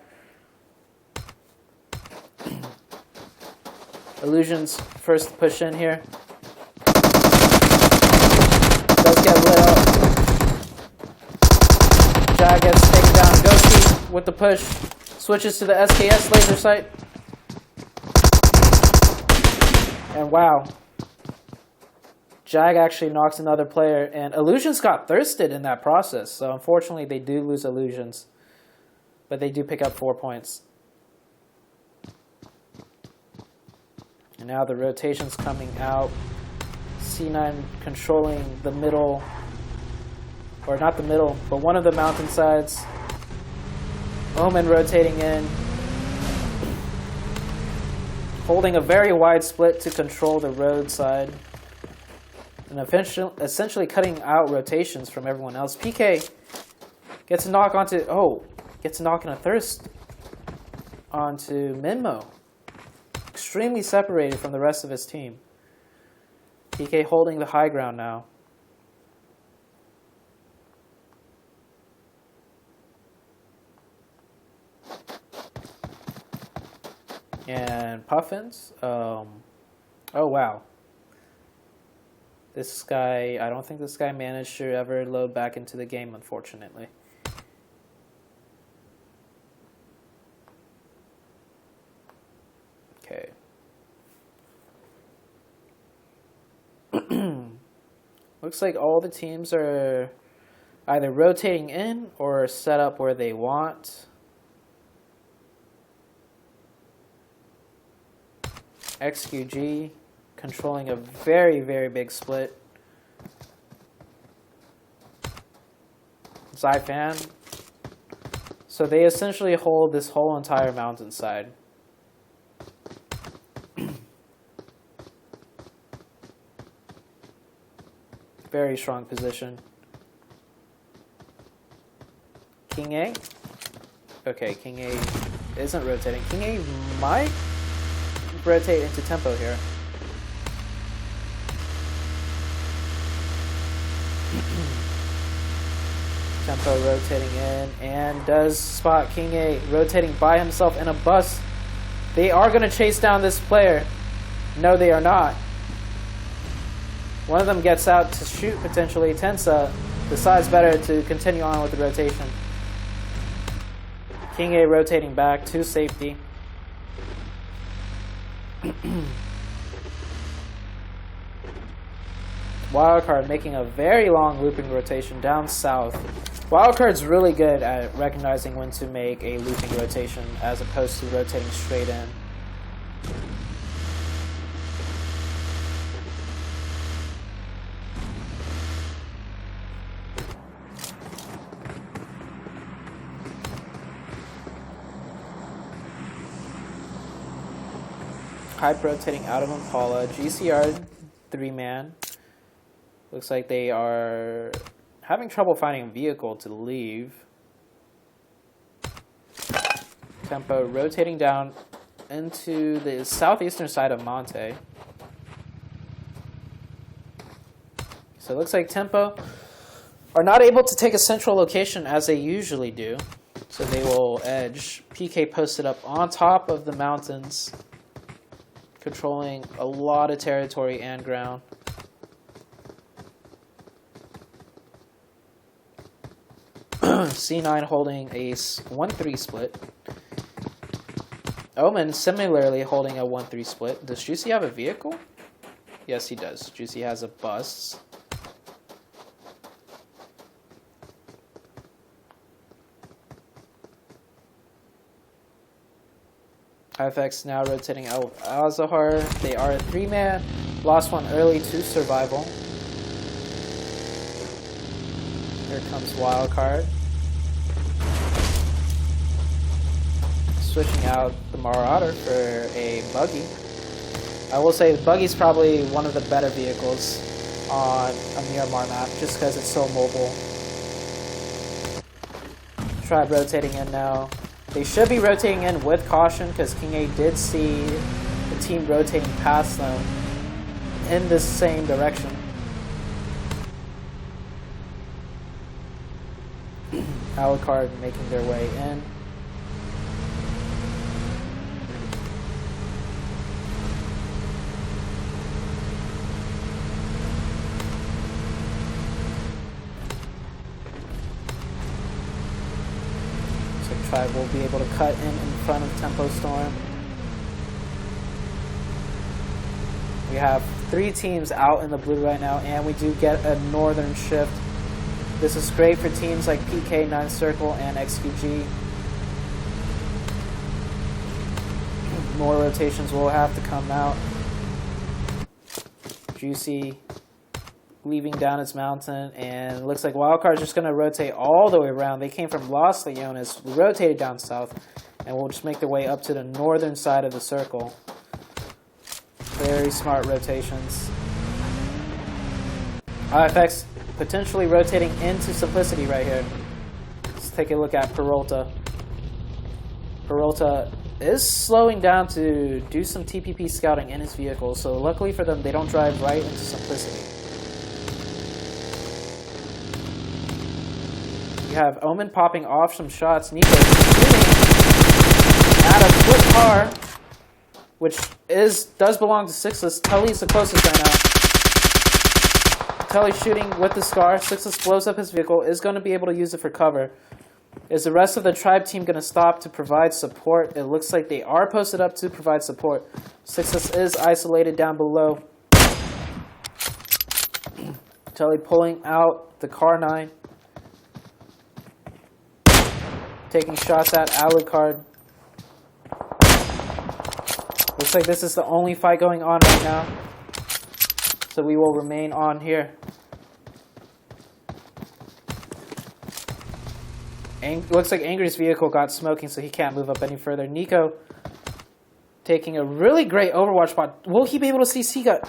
Illusions first push in here. Does get lit up. Jag gets taken down. Ghosty with the push. Switches to the SKS laser sight. And wow. Jag actually knocks another player, and Illusions got thirsted in that process, so unfortunately they do lose Illusions, but they do pick up 4 points. And now the rotation's coming out. C9 controlling the middle, or not the middle, but one of the mountainsides. Omen rotating in, holding a very wide split to control the roadside. And essentially cutting out rotations from everyone else. PK gets a knock onto... Oh, gets a knock and a thirst onto Minmo. Extremely separated from the rest of his team. PK holding the high ground now. And Puffins. Oh, wow. This guy, I don't think this guy managed to ever load back into the game, unfortunately. Looks like all the teams are either rotating in or set up where they want. XQG controlling a very, very big split. Zyfan. So they essentially hold this whole entire mountainside. Very strong position. King A. Okay, King A isn't rotating. King A might rotate into tempo here. Tempo rotating in and does spot King A rotating by himself in a bus. They are going to chase down this player. No, they are not. One of them gets out to shoot potentially. Tensa decides better to continue on with the rotation. King A rotating back to safety. Wildcard making a very long looping rotation down south. Wildcard's really good at recognizing when to make a looping rotation as opposed to rotating straight in. Hype rotating out of Impala. GCR 3-man. Looks like they are having trouble finding a vehicle to leave. Tempo rotating down into the southeastern side of Monte. So it looks like Tempo are not able to take a central location as they usually do. So they will edge. PK posted up on top of the mountains, controlling a lot of territory and ground. C9 holding a 1-3 split. Omen similarly holding a 1-3 split. Does Juicy have a vehicle? Yes, he does. Juicy has a bus. IFX now rotating out Al-Zahar. They are a 3-man. Lost one early to survival. Here comes Wildcard. Switching out the Marauder for a Buggy. I will say the Buggy's probably one of the better vehicles on a Miramar map just because it's so mobile. Tribe rotating in now. They should be rotating in with caution because King A did see the team rotating past them in the same direction. Alucard making their way in. Tribe will be able to cut in front of Tempo Storm. We have 3 teams out in the blue right now, and we do get a northern shift. This is great for teams like PK, 9 Circle, and XQG. More rotations will have to come out. Juicy leaving down its mountain, and it looks like Wildcard's just going to rotate all the way around. They came from Los Leones, rotated down south, and will just make their way up to the northern side of the circle. Very smart rotations. IFX potentially rotating into Simplicity right here. Let's take a look at Peralta. Peralta is slowing down to do some TPP scouting in his vehicle, so luckily for them, they don't drive right into Simplicity. You have Omen popping off some shots. Nico shooting at a quick car, which does belong to Sixless. Tully's the closest right now. Tully shooting with the Scar. Sixless blows up his vehicle. Is going to be able to use it for cover. Is the rest of the Tribe team going to stop to provide support? It looks like they are posted up to provide support. Sixless is isolated down below. Telly pulling out the car 9. Taking shots at Alucard. Looks like this is the only fight going on right now. So we will remain on here. Looks like Angry's vehicle got smoking, so he can't move up any further. Nico taking a really great Overwatch spot. Will he be able to see Seagut?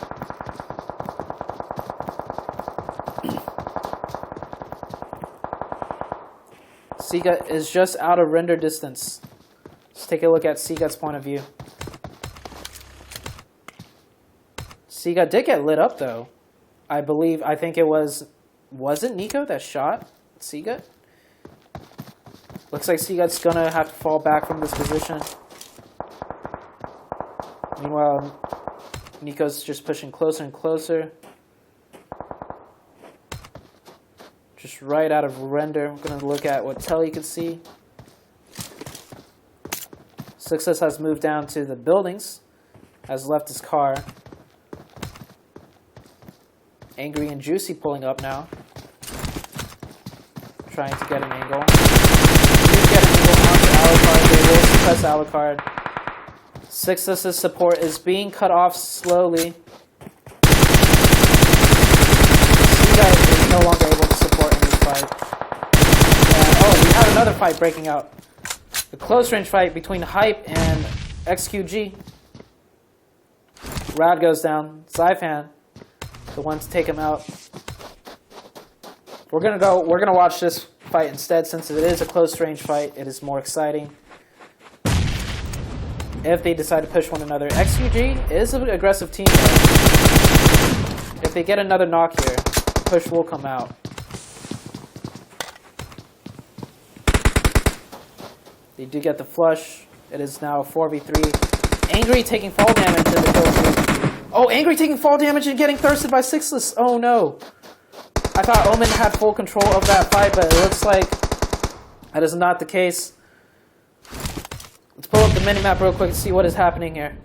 Seagut is just out of render distance. Let's take a look at Seagut's point of view. Seagut did get lit up though. I think it was it Nico that shot Seagut? Looks like Seagut's gonna have to fall back from this position. Meanwhile, Nico's just pushing closer and closer. Just right out of render. We're gonna look at what Telly can see. Success has moved down to the buildings, has left his car. Angry and Juicy pulling up now. Trying to get an angle. Get an angle onto Alucard. They will suppress Alucard. Success's support is being cut off slowly. Seagut is no longer able to support in this fight. And, we have another fight breaking out. A close range fight between Hype and XQG. Rad goes down. Zyfan, the one to take him out. We're gonna watch this fight instead, since it is a close range fight. It is more exciting. If they decide to push one another. XQG is an aggressive team though. If they get another knock here, push will come out. They do get the flush. It is now 4v3. Angry taking fall damage in the kill streak. Oh, Angry taking fall damage and getting thirsted by Sixless. Oh no. I thought Omen had full control of that fight, but it looks like that is not the case. Let's pull up the minimap real quick and see what is happening here.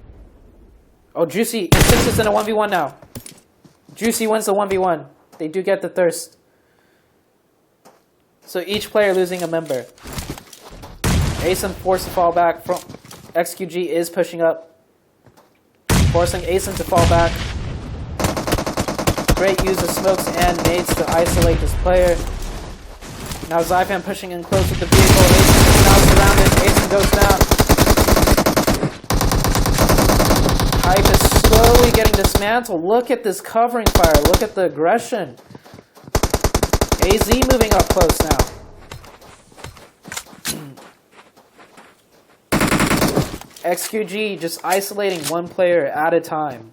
Oh, Juicy and Sixless in a 1v1 now. Juicy wins the 1v1. They do get the thirst. So each player losing a member. Asen forced to fall back. From XQG is pushing up, forcing Asen to fall back. Great use of smokes and nades to isolate this player. Now Zyfan pushing in close with the vehicle. Asen is now surrounded. Asen goes down. Hype is slowly getting dismantled. Look at this covering fire. Look at the aggression. AZ moving up close now. XQG just isolating one player at a time.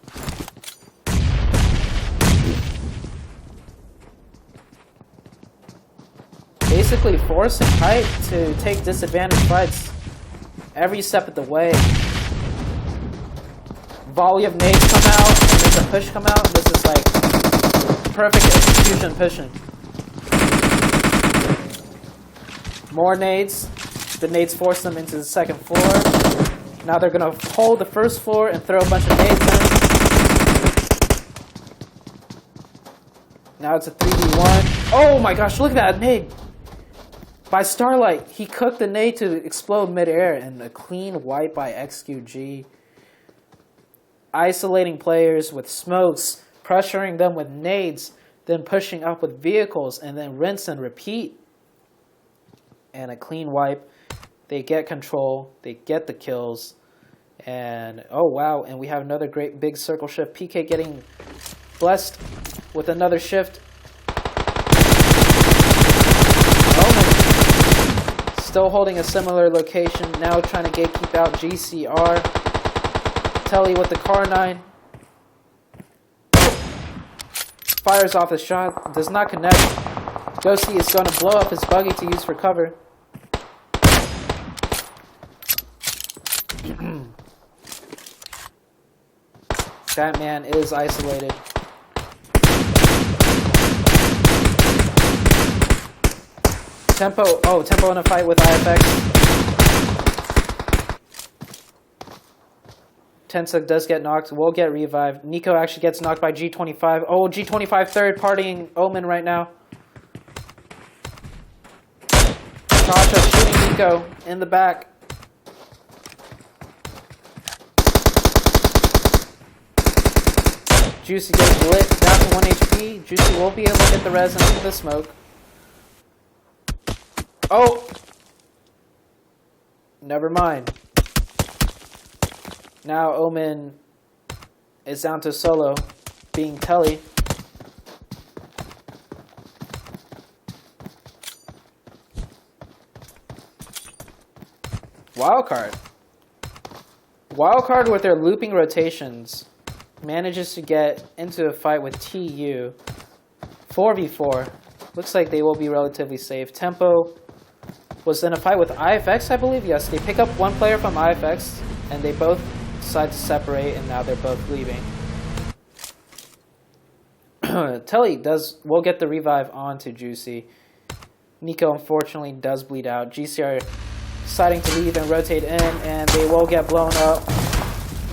Basically forcing Hype to take disadvantage fights every step of the way. Volley of nades come out, and there's a push come out. This is like perfect execution pushing. More nades. The nades force them into the second floor. Now they're going to hold the first floor and throw a bunch of nades in. Now it's a 3v1. Oh my gosh, look at that nade. By Starlight, he cooked the nade to explode midair, and a clean wipe by XQG. Isolating players with smokes, pressuring them with nades, then pushing up with vehicles, and then rinse and repeat. And a clean wipe. They get control, they get the kills, and oh wow, and we have another great big circle shift. PK getting blessed with another shift. Omen still holding a similar location, now trying to gatekeep out GCR. Telly with the car 9. Fires off the shot, does not connect. Ghosty is going to blow up his buggy to use for cover. That man is isolated. Tempo in a fight with IFX. Tensa does get knocked, will get revived. Nico actually gets knocked by G25. Oh, G25 third partying Omen right now. Tasha shooting Nico in the back. Juicy gets lit down to 1 HP. Juicy will be able to get the res into the smoke. Oh! Never mind. Now Omen is down to solo, being Telly. Wildcard. Wildcard with their looping rotations manages to get into a fight with TU. 4v4. Looks like they will be relatively safe. Tempo was in a fight with IFX, I believe. Yes, they pick up one player from IFX, and they both decide to separate, and now they're both leaving. Telly will get the revive onto Juicy. Nico, unfortunately, does bleed out. GC are deciding to leave and rotate in, and they will get blown up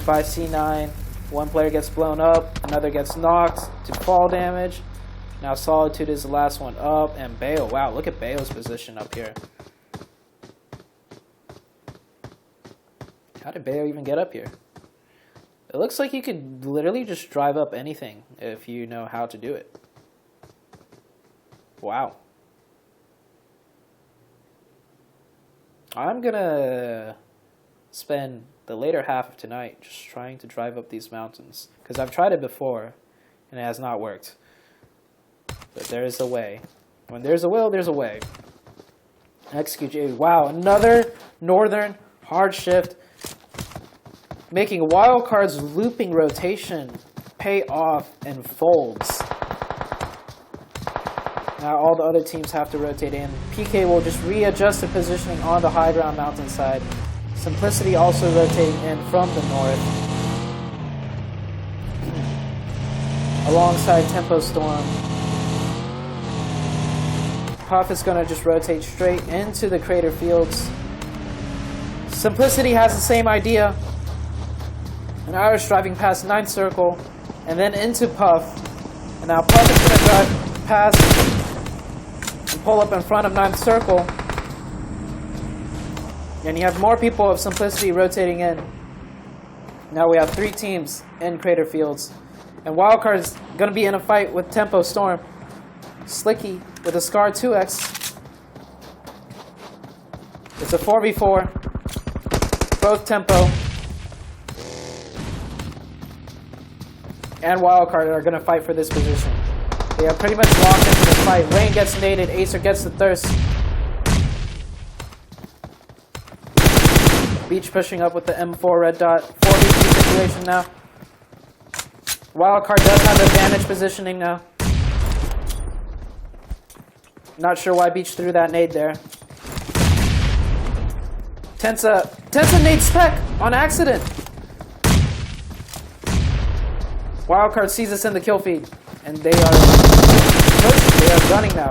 by C9. One player gets blown up, another gets knocked to fall damage. Now Solitude is the last one up, and Bayo. Wow, look at Bayo's position up here. How did Bayo even get up here? It looks like you could literally just drive up anything if you know how to do it. Wow. I'm gonna spend the later half of tonight just trying to drive up these mountains, because I've tried it before and it has not worked. But there is a way. When there's a will, there's a way. XQJ. Wow, another northern hard shift, making Wildcard's looping rotation pay off and folds. Now all the other teams have to rotate in. PK will just readjust the positioning on the high ground mountainside. Simplicity also rotating in from the north. Alongside Tempo Storm. Puff is going to just rotate straight into the crater fields. Simplicity has the same idea. And Irish driving past 9th circle and then into Puff. And now Puff is going to drive past and pull up in front of 9th circle. And you have more people of Simplicity rotating in. Now we have 3 teams in Crater Fields. And Wildcard is going to be in a fight with Tempo Storm. Slicky with a Scar 2X. It's a 4v4. Both Tempo and Wildcard are going to fight for this position. They are pretty much locked into this fight. Rain gets naded. Acer gets the thirst. Beach pushing up with the M4 red dot. 4v2 situation now. Wildcard does have advantage positioning now. Not sure why Beach threw that nade there. Tensa nade spec on accident. Wildcard sees us in the kill feed, and they are gunning now.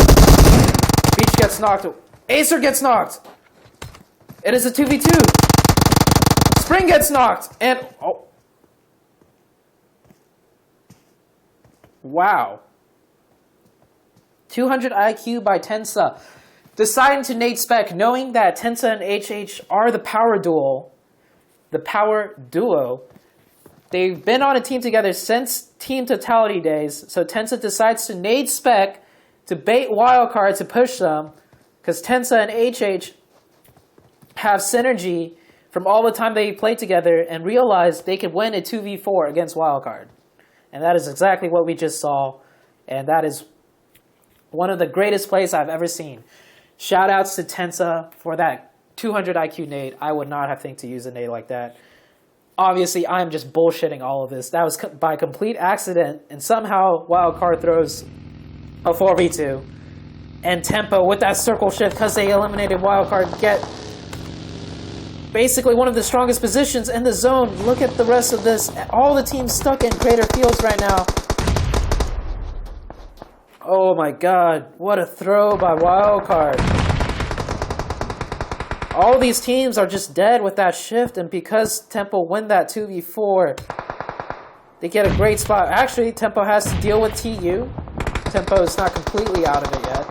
Beach gets knocked. Acer gets knocked. It is a 2v2. Spring gets knocked, and oh, wow. 200 IQ by Tensa, deciding to nade spec, knowing that Tensa and HH are the power duo. The power duo. They've been on a team together since Team Totality days, so Tensa decides to nade spec to bait Wildcard to push them, because Tensa and HH have synergy from all the time they played together and realized they could win a 2v4 against Wildcard. And that is exactly what we just saw, and that is one of the greatest plays I've ever seen. Shoutouts to Tensa for that 200 IQ nade. I would not have think to use a nade like that. Obviously, I'm just bullshitting all of this. That was by complete accident, and somehow Wildcard throws a 4v2. And Tempo, with that circle shift, because they eliminated Wildcard, get basically one of the strongest positions in the zone. Look at the rest of this. All the teams stuck in Crater Fields right now. Oh my god, what a throw by Wildcard. All these teams are just dead with that shift, and because Tempo win that 2v4, they get a great spot. Actually, Tempo has to deal with TU. Tempo is not completely out of it yet.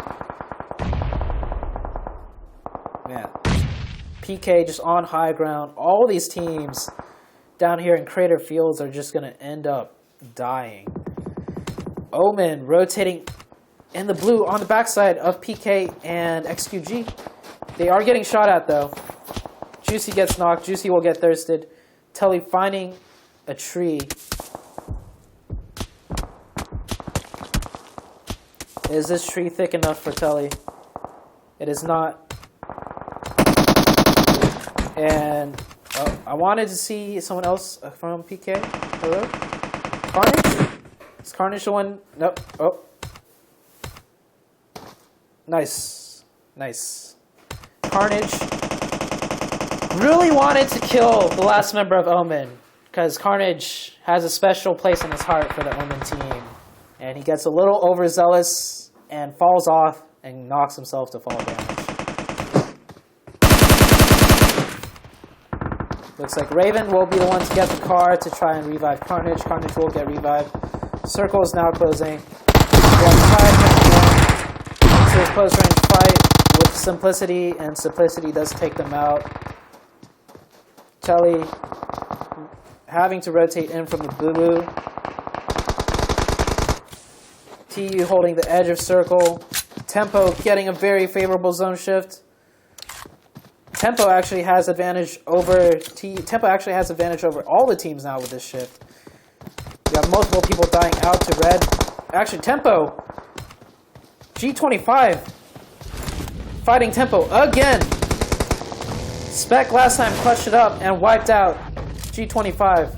Man, PK just on high ground. All these teams down here in Crater Fields are just going to end up dying. Omen rotating in the blue on the backside of PK and XQG. They are getting shot at though. Juicy gets knocked. Juicy will get thirsted. Telly finding a tree. Is this tree thick enough for Telly? It is not. And I wanted to see someone else from PK. Hello? Carnage? Is Carnage the one? Nope. Oh. Nice. Nice. Carnage really wanted to kill the last member of Omen because Carnage has a special place in his heart for the Omen team. And he gets a little overzealous and falls off and knocks himself to fall damage. Looks like Raven will be the one to get the car to try and revive Carnage. Carnage will get revived. Circle is now closing. We have Tide into a close range fight with Simplicity, and Simplicity does take them out. Telly having to rotate in from the blue. TU holding the edge of circle. Tempo getting a very favorable zone shift. Tempo actually has advantage over Tempo actually has advantage over all the teams now with this shift. We have multiple people dying out to red. Actually, Tempo G25 fighting Tempo again. Spec last time clutched it up and wiped out G25.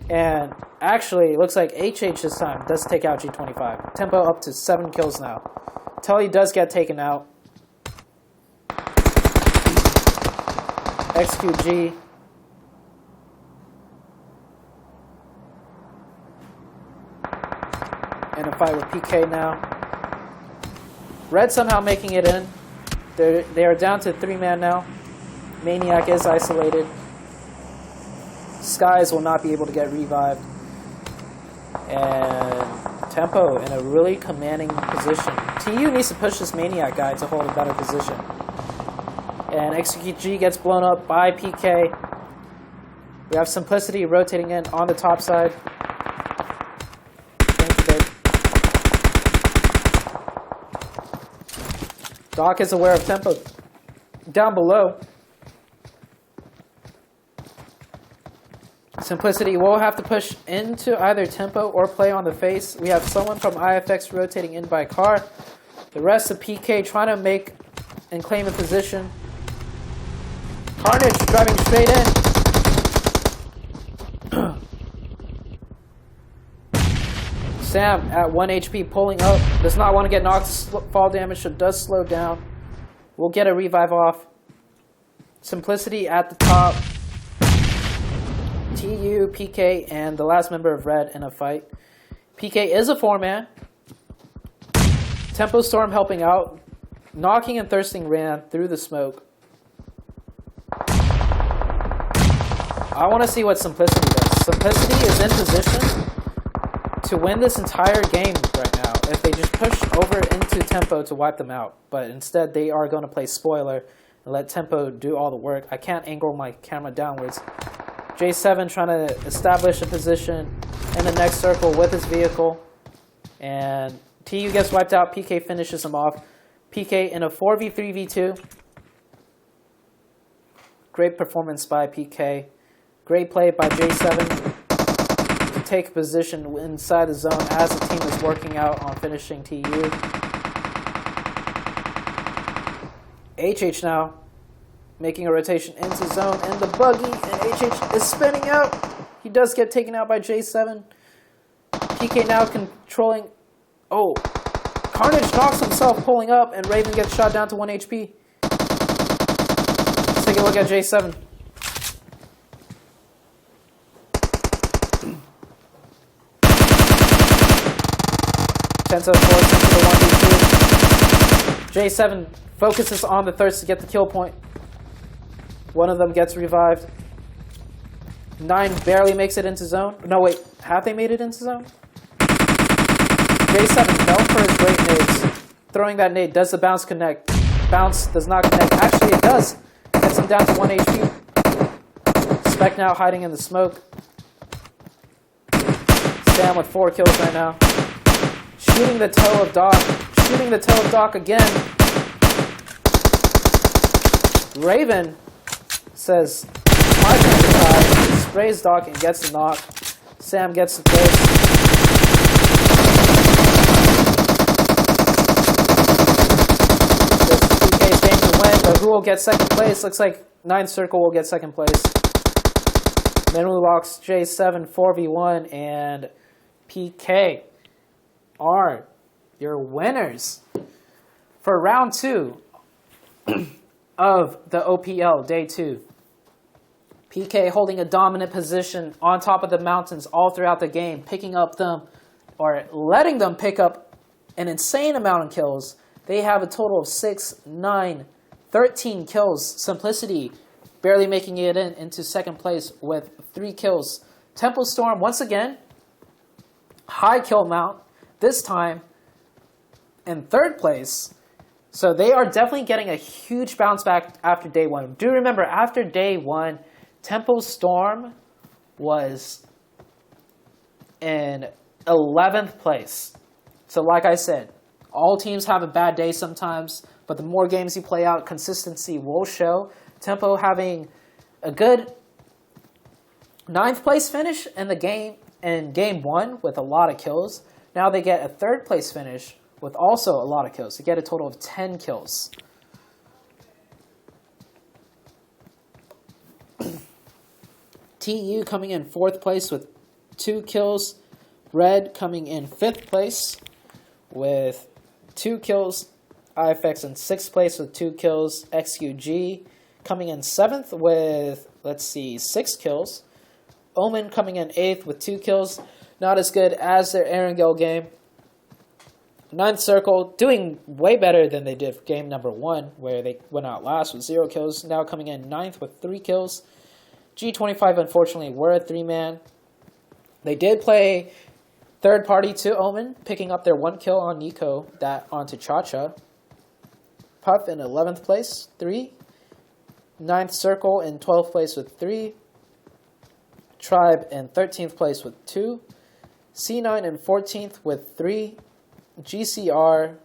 And actually, it looks like HH this time does take out G25. Tempo up to 7 kills now. Telly does get taken out. XQG. In a fight with PK now. Red somehow making it in. They are down to 3-man now. Maniac is isolated. Skies will not be able to get revived. And Tempo in a really commanding position. TU needs to push this Maniac guy to hold a better position. And XQG gets blown up by PK. We have Simplicity rotating in on the top side. Doc is aware of Tempo down below. Simplicity will have to push into either Tempo or play on the face. We have someone from IFX rotating in by car. The rest of PK trying to make and claim a position. Carnage driving straight in. Sam at 1 HP pulling up. Does not want to get knocked. Fall damage, so does slow down. We'll get a revive off. Simplicity at the top. TU, PK, and the last member of Red in a fight. PK is a 4-man. Tempo Storm helping out. Knocking and Thirsting ran through the smoke. I want to see what Simplicity does. Simplicity is in position to win this entire game right now if they just push over into Tempo to wipe them out. But instead, they are going to play spoiler and let Tempo do all the work. I can't angle my camera downwards. J7 trying to establish a position in the next circle with his vehicle. And TU gets wiped out. PK finishes him off. PK in a 4v3v2. Great performance by PK. Great play by J7 to take position inside the zone as the team is working out on finishing TU. HH now making a rotation into zone in the buggy, and HH is spinning out. He does get taken out by J7. PK now controlling. Oh, Carnage knocks himself pulling up, and Raven gets shot down to 1 HP. Let's take a look at J7. Tenso forced into the 1v2. J7 focuses on the thirst to get the kill point. One of them gets revived. 9 barely makes it into zone. No, wait. Have they made it into zone? J7 known for his great nades. Throwing that nade. Does the bounce connect? Bounce does not connect. Actually, it does. Gets him down to 1 HP. Spec now hiding in the smoke. Sam with 4 kills right now. Shooting the toe of Doc. Shooting the toe of Doc again. Raven says, my turn to try. Sprays Doc and gets the knock. Sam gets the place. This 2K's game to win, but who will get second place? Looks like 9 Circle will get second place. Menulocks, J7, 4v1, and PK are your winners for round 2 of the OPL Day 2. PK holding a dominant position on top of the mountains all throughout the game, picking up them, or letting them pick up an insane amount of kills. They have a total of 6, 9, 13 kills. Simplicity barely making it into second place with 3 kills. Temple Storm, once again, high kill amount, this time in third place. So they are definitely getting a huge bounce back after day 1. Do remember, after day 1, Temple Storm was in 11th place. So like I said, all teams have a bad day sometimes, but the more games you play out, consistency will show. Tempo having a good 9th place finish in the game in game 1 with a lot of kills. Now they get a 3rd place finish with also a lot of kills. They get a total of 10 kills. TU coming in 4th place with 2 kills. Red coming in 5th place with 2 kills. IFX in 6th place with 2 kills. XQG coming in 7th with, 6 kills. Omen coming in 8th with 2 kills. Not as good as their Erangel game. 9th Circle doing way better than they did for game number 1, where they went out last with 0 kills. Now coming in 9th with 3 kills. G25, unfortunately, were a 3-man. They did play third party to Omen, picking up their 1 kill on Nico, that onto Cha-Cha. Puff in 11th place, 3. 9th Circle in 12th place with 3. Tribe in 13th place with 2. C9 in 14th with 3. GCR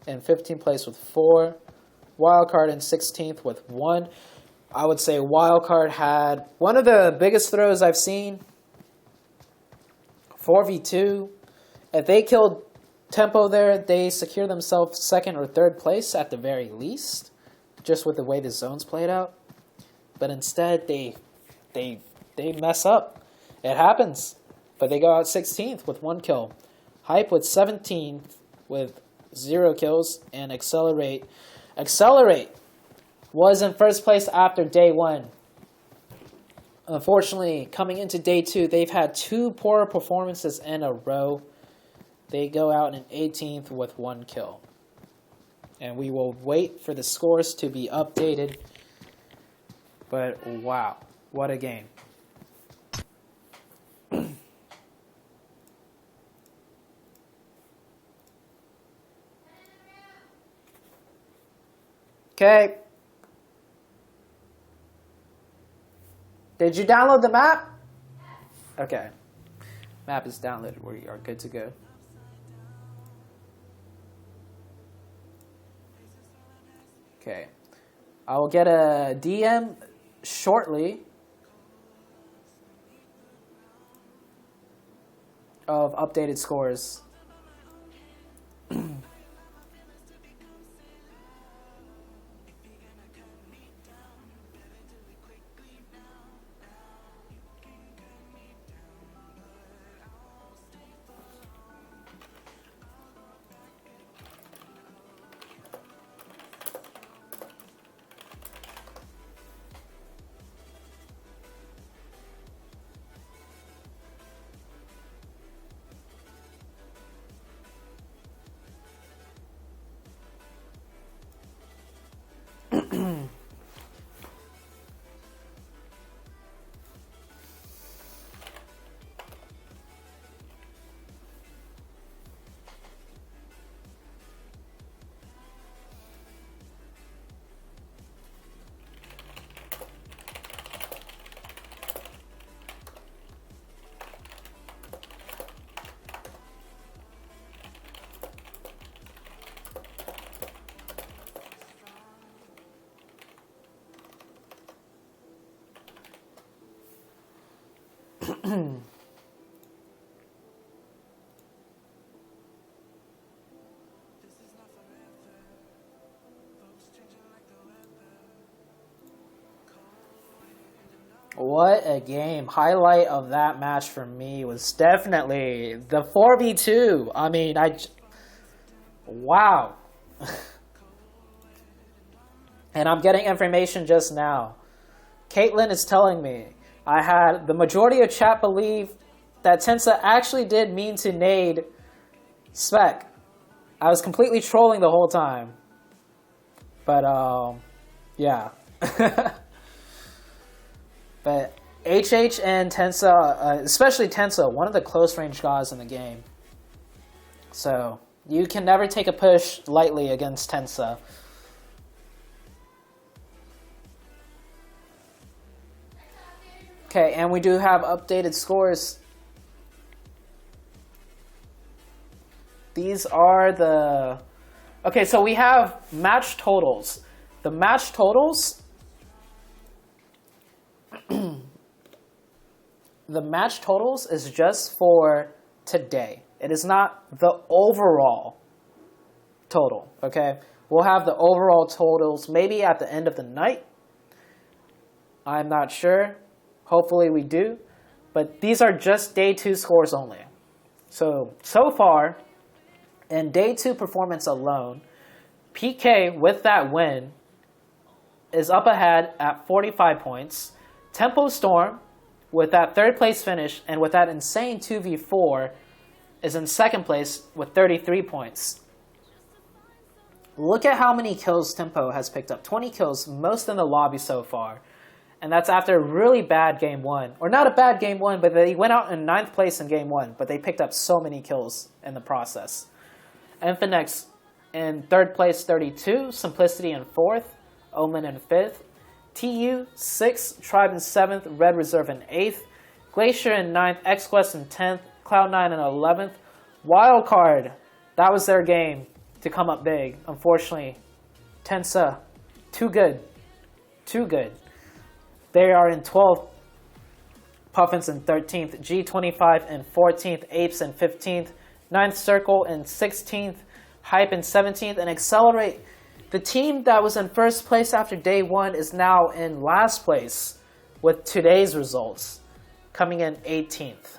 in 15th place with 4. Wildcard in 16th with 1. I would say Wildcard had one of the biggest throws I've seen. 4v2. If they killed Tempo there, they secure themselves 2nd or 3rd place at the very least, just with the way the zones played out. But instead, they mess up. It happens. But they go out 16th with 1 kill. Hype with 17th with 0 kills. And Accelerate was in 1st place after day 1. Unfortunately, coming into day 2, they've had 2 poor performances in a row. They go out in 18th with 1 kill. And we will wait for the scores to be updated. But wow, what a game. Okay. Did you download the map? Okay. Map is downloaded. We are good to go. Okay. I will get a DM shortly of updated scores. What a game. Highlight of that match for me was definitely the 4v2. I mean, wow. And I'm getting information just now. Caitlin is telling me I had the majority of chat believe that Tensa actually did mean to nade Spec. I was completely trolling the whole time. But, yeah. But HH and Tensa, especially Tensa, one of the close range gods in the game. So, you can never take a push lightly against Tensa. Okay, and we do have updated scores. These are the... Okay, so we have match totals. The match totals... The match totals is just for today. It is not the overall total, okay? We'll have the overall totals maybe at the end of the night. I'm not sure. Hopefully we do. But these are just day 2 scores only. So far, in day 2 performance alone, PK with that win is up ahead at 45 points. Tempo Storm with that 3rd place finish and with that insane 2v4 is in 2nd place with 33 points. Look at how many kills Tempo has picked up. 20 kills, most in the lobby so far. And that's after a really bad game 1. Or not a bad game 1, but they went out in 9th place in game 1. But they picked up so many kills in the process. Infinex in 3rd place, 32. Simplicity in 4th. Omen in 5th. TU 6th. Tribe in 7th. Red Reserve in 8th. Glacier in 9th. XQuest in 10th. Cloud9 in 11th. Wildcard. That was their game to come up big. Unfortunately, Tensa, too good. Too good. They are in 12th, Puffins in 13th, G25 in 14th, Apes in 15th, 9th Circle in 16th, Hype in 17th, and Accelerate. The team that was in 1st place after day 1 is now in last place with today's results, coming in 18th.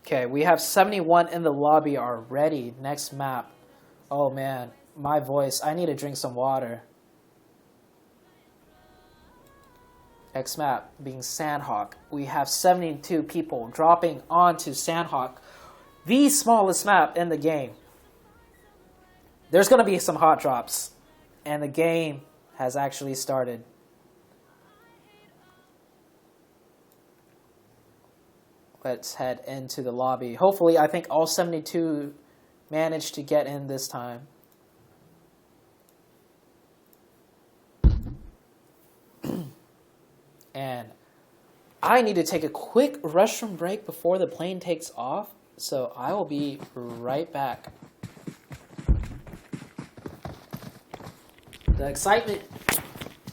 Okay, we have 71 in the lobby already. Next map. Oh man, my voice. I need to drink some water. Next map being Sandhawk. We have 72 people dropping onto Sandhawk, the smallest map in the game. There's going to be some hot drops, and the game has actually started. Let's head into the lobby. Hopefully, I think all 72 managed to get in this time. And I need to take a quick restroom break before the plane takes off, so I will be right back. The excitement.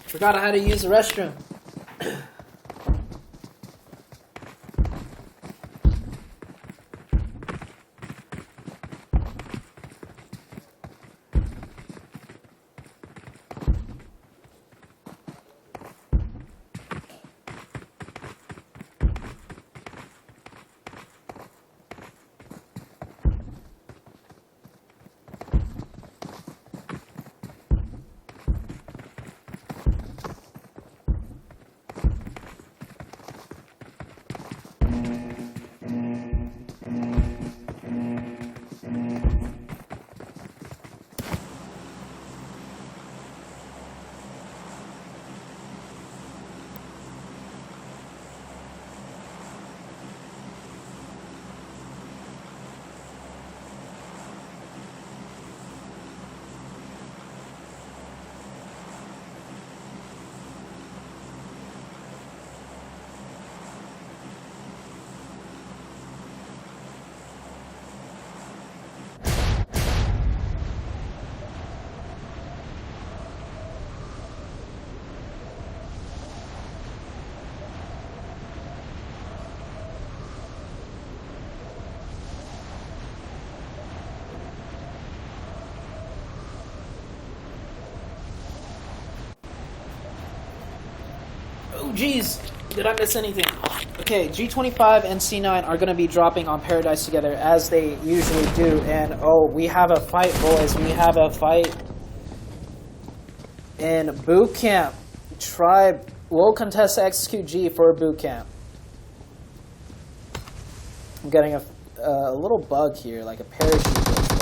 Forgot how to use the restroom. Oh, jeez. Did I miss anything? Okay, G25 and C9 are going to be dropping on Paradise together, as they usually do. And, oh, we have a fight, boys. We have a fight in boot camp. Tribe will contest XQG for boot camp. I'm getting a little bug here, like a parachute glitch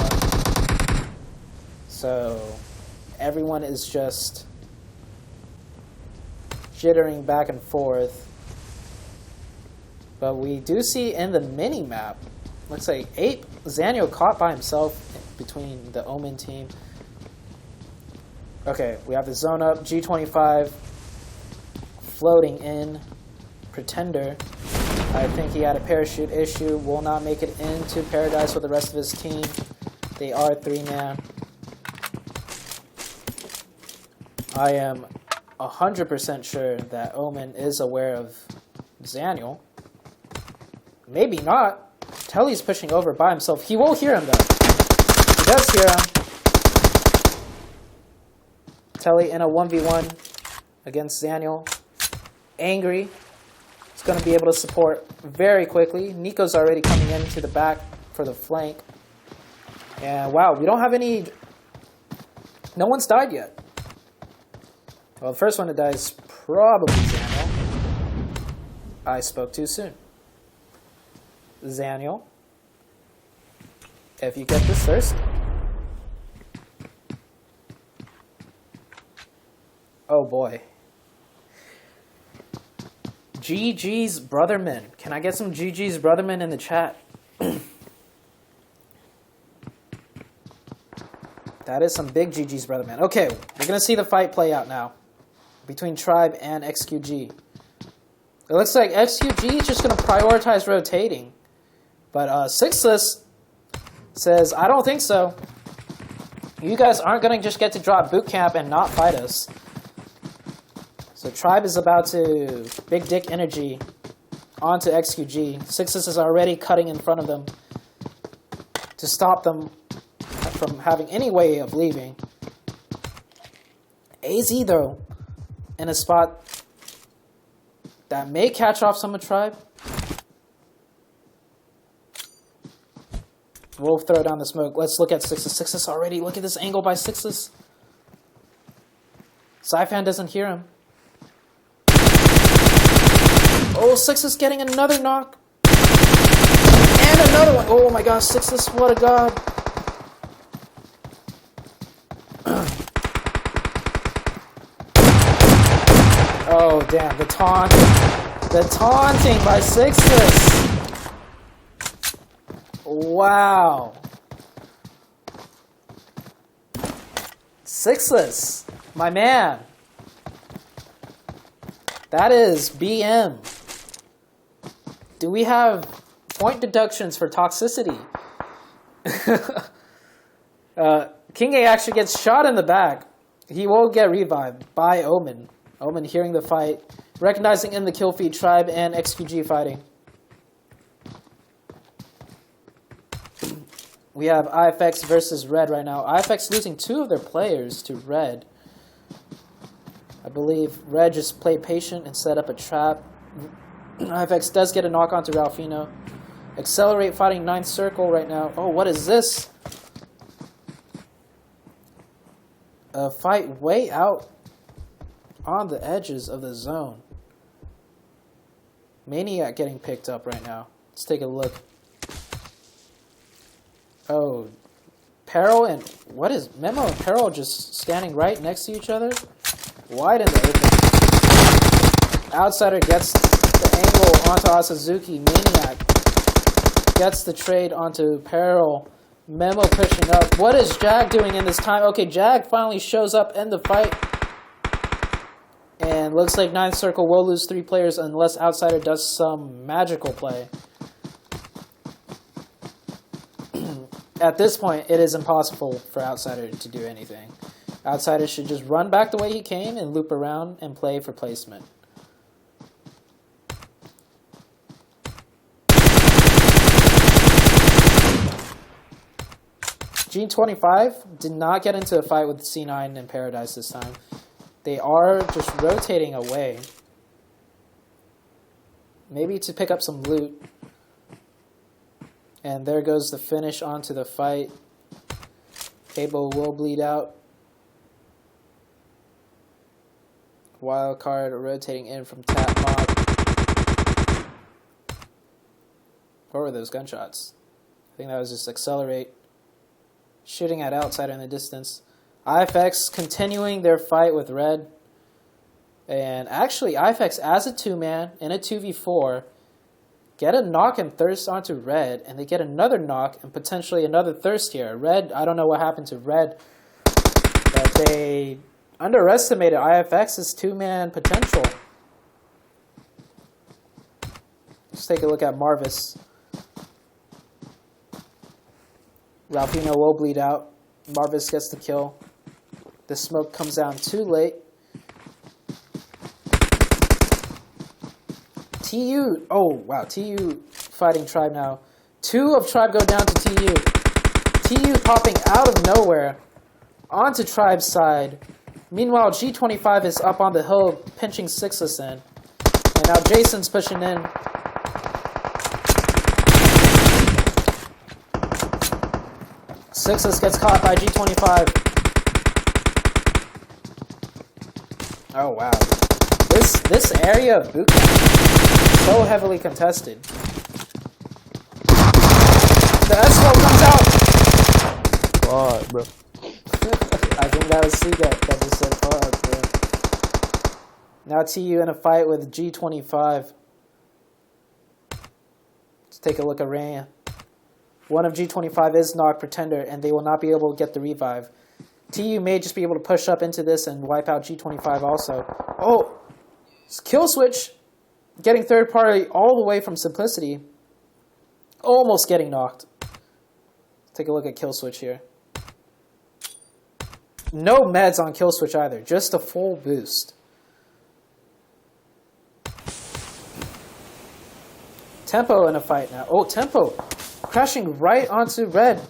bug. So everyone is just jittering back and forth. But we do see in the mini map, looks like Zaniel caught by himself between the Omen team. Okay, we have the zone up, G25 floating in, Pretender. I think he had a parachute issue, will not make it into Paradise with the rest of his team. They are 3-man. I am 100% sure that Omen is aware of Zaniel. Maybe not. Telly's pushing over by himself. He will hear him though. He does hear him. Telly in a 1v1 against Zaniel. Angry. He's going to be able to support very quickly. Nico's already coming into the back for the flank. And wow, we don't have any... No one's died yet. Well, the first one to die is probably Zaniel. I spoke too soon. Zaniel, if you get this first. Oh boy. GG's Brotherman. Can I get some GG's Brotherman in the chat? That is some big GG's Brotherman. Okay, we're going to see the fight play out now between Tribe and XQG. It looks like XQG is just going to prioritize rotating. But Sixless says, I don't think so. You guys aren't going to just get to drop boot camp and not fight us. So Tribe is about to big dick energy onto XQG. Sixless is already cutting in front of them to stop them from having any way of leaving. AZ, though, in a spot that may catch off some of Tribe. We'll throw down the smoke. Let's look at Sixless. Sixless already. Look at this angle by Sixless. Syfan doesn't hear him. Oh, Sixless getting another knock. And another one. Oh my gosh, Sixless, what a god. Oh, damn. The taunt. The taunting by Sixless. Wow. Sixless, my man. That is BM. Do we have point deductions for toxicity? King A actually gets shot in the back. He will get revived by Omen. Omen hearing the fight, recognizing in the kill feed Tribe and XQG fighting. We have IFX versus Red right now. IFX losing 2 of their players to Red. I believe Red just played patient and set up a trap. IFX does get a knock onto Ralphino. Accelerate fighting 9th circle right now. Oh, what is this? A fight way out on the edges of the zone. Maniac getting picked up right now. Let's take a look. Oh, Peril and what is Memo and Peril just standing right next to each other? Wide in the open. Outsider gets the angle onto Asazuki. Maniac gets the trade onto Peril. Memo pushing up. What is Jag doing in this time? Okay, Jag finally shows up in the fight. And looks like 9th circle will lose 3 players unless Outsider does some magical play. At this point, it is impossible for Outsider to do anything. Outsider should just run back the way he came and loop around and play for placement. G25 did not get into a fight with C9 in Paradise this time. They are just rotating away. maybe to pick up some loot. And there goes the finish onto the fight. Cable will bleed out. Wild card rotating in from tap mod. What were those gunshots? I think that was just Accelerate. Shooting at outsider in the distance. IFX continuing their fight with Red. And actually, IFX as a 2-man in a 2v4 get a knock and thirst onto Red, and they get another knock and potentially another thirst here. Red, I don't know what happened to Red, but they underestimated IFX's 2-man potential. Let's take a look at Marvis. Ralphino will bleed out. Marvis gets the kill. The smoke comes down too late. TU, oh wow, TU fighting Tribe now. 2 of Tribe go down to TU. TU popping out of nowhere onto Tribe's side. Meanwhile, G25 is up on the hill pinching Sixless in. And now Jason's pushing in. Sixless gets caught by G25. Oh wow. This area of boot camp is so heavily contested. The S-Flow comes out! Fuck, bro. I think that was Seagate that just said fuck, bro. Now TU in a fight with G25. Let's take a look at Rain. One of G25 is knocked Pretender, and they will not be able to get the revive. TU may just be able to push up into this and wipe out G25 also. Oh! Kill switch! Getting third party all the way from Simplicity. Almost getting knocked. Take a look at kill switch here. No meds on kill switch either, just a full boost. Tempo in a fight now. Oh, Tempo crashing right onto Red.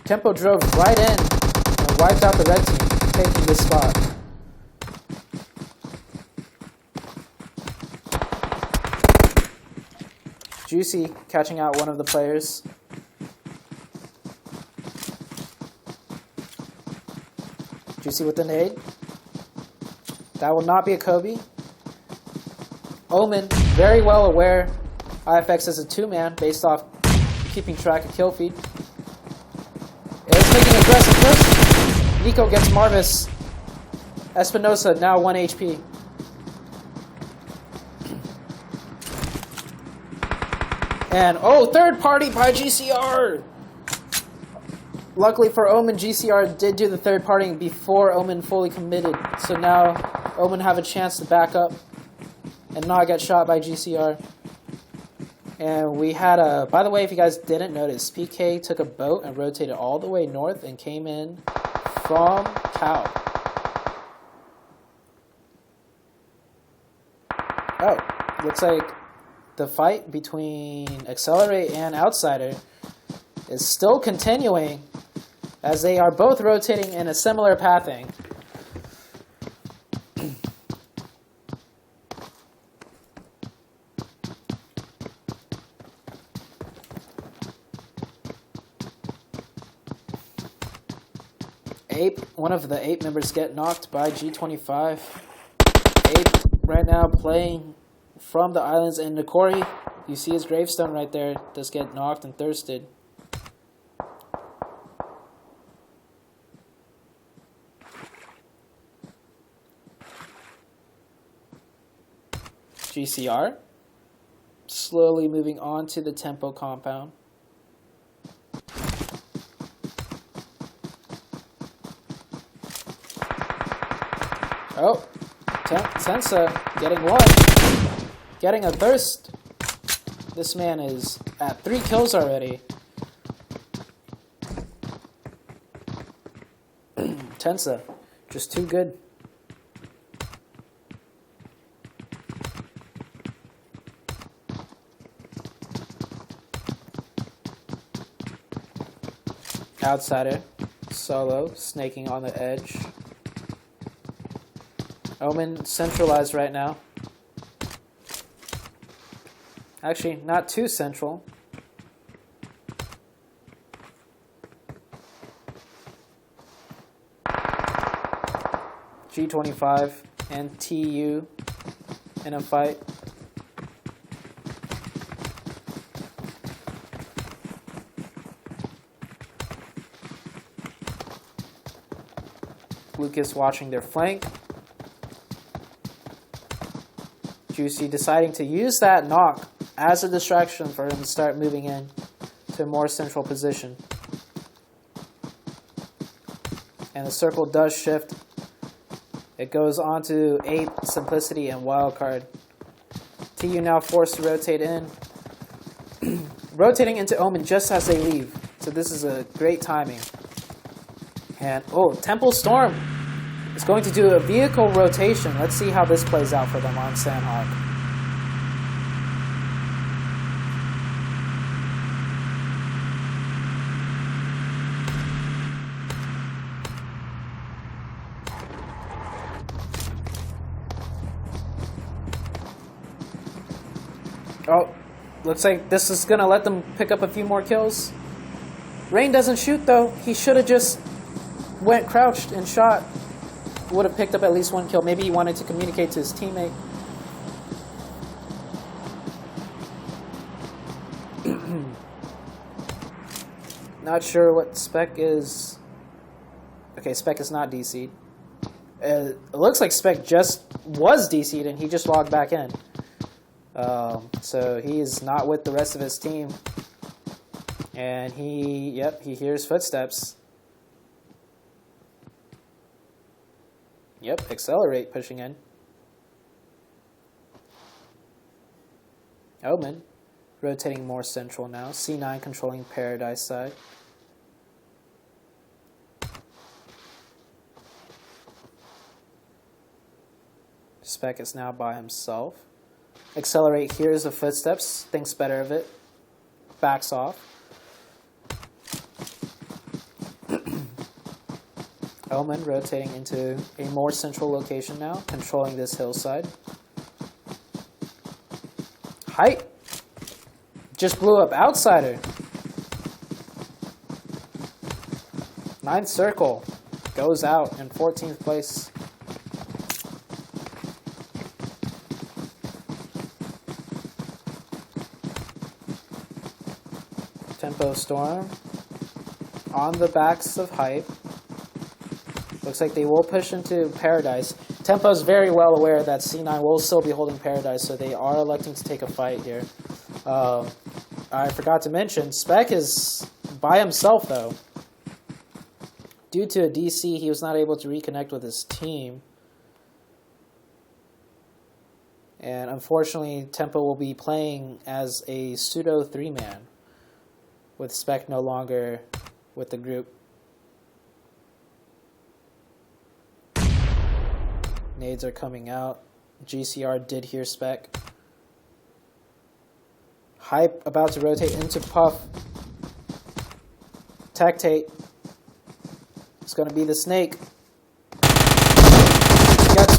Tempo drove right in and wiped out the Red team, taking this spot. Juicy catching out one of the players. Juicy with the nade. That will not be a Kobe. Omen, very well aware. IFX is a 2-man based off keeping track of kill feed. It's making aggressive push. Nico gets Marvis. Espinosa now 1 HP. And, oh, third party by GCR! Luckily for Omen, GCR did do the third partying before Omen fully committed. So now Omen have a chance to back up and not get shot by GCR. And we had a, by the way, if you guys didn't notice, PK took a boat and rotated all the way north and came in from Cow. Oh, looks like the fight between Accelerate and Outsider is still continuing as they are both rotating in a similar pathing. Ape, one of the 8 members get knocked by G25. Ape right now playing from the islands in Nikori. You see his gravestone right there, does get knocked and thirsted. GCR slowly moving on to the Tempo compound. Oh, Tensa getting one. Getting a thirst. This man is at 3 kills already. Tensa, just too good. Outsider, solo, snaking on the edge. Omen centralized right now. Actually, not too central. G25 and TU in a fight. Lucas watching their flank. Juicy deciding to use that knock as a distraction for him to start moving in to a more central position. And the circle does shift. It goes on to 8, Simplicity, and Wildcard. TU now forced to rotate in. Rotating into Omen just as they leave. So this is a great timing. And, oh, Temple Storm is going to do a vehicle rotation. Let's see how this plays out for them on Sandhawk. Oh, looks like this is going to let them pick up a few more kills. Rain doesn't shoot, though. He should have just went crouched and shot. Would have picked up at least one kill. Maybe he wanted to communicate to his teammate. Not sure what Spec is. Okay, Spec is not DC'd. It looks like Spec just was DC'd and he just logged back in. So he is not with the rest of his team. And he hears footsteps. Yep, Accelerate pushing in. Omen rotating more central now. C9 controlling Paradise side. Spec is now by himself. Accelerate hears the footsteps, thinks better of it, backs off. Omen rotating into a more central location now, controlling this hillside. Height just blew up Outsider. 9th circle goes out in 14th place. Tempo Storm on the backs of Hype. Looks like they will push into Paradise. Tempo's very well aware that C9 will still be holding Paradise, so they are electing to take a fight here. I forgot to mention, Spec is by himself, though. Due to a DC, he was not able to reconnect with his team. And unfortunately, Tempo will be playing as a pseudo 3-man, with Spec no longer with the group. Nades are coming out. GCR did hear Spec. Hype about to rotate into Puff. Tactate. It's going to be the Snake. Gets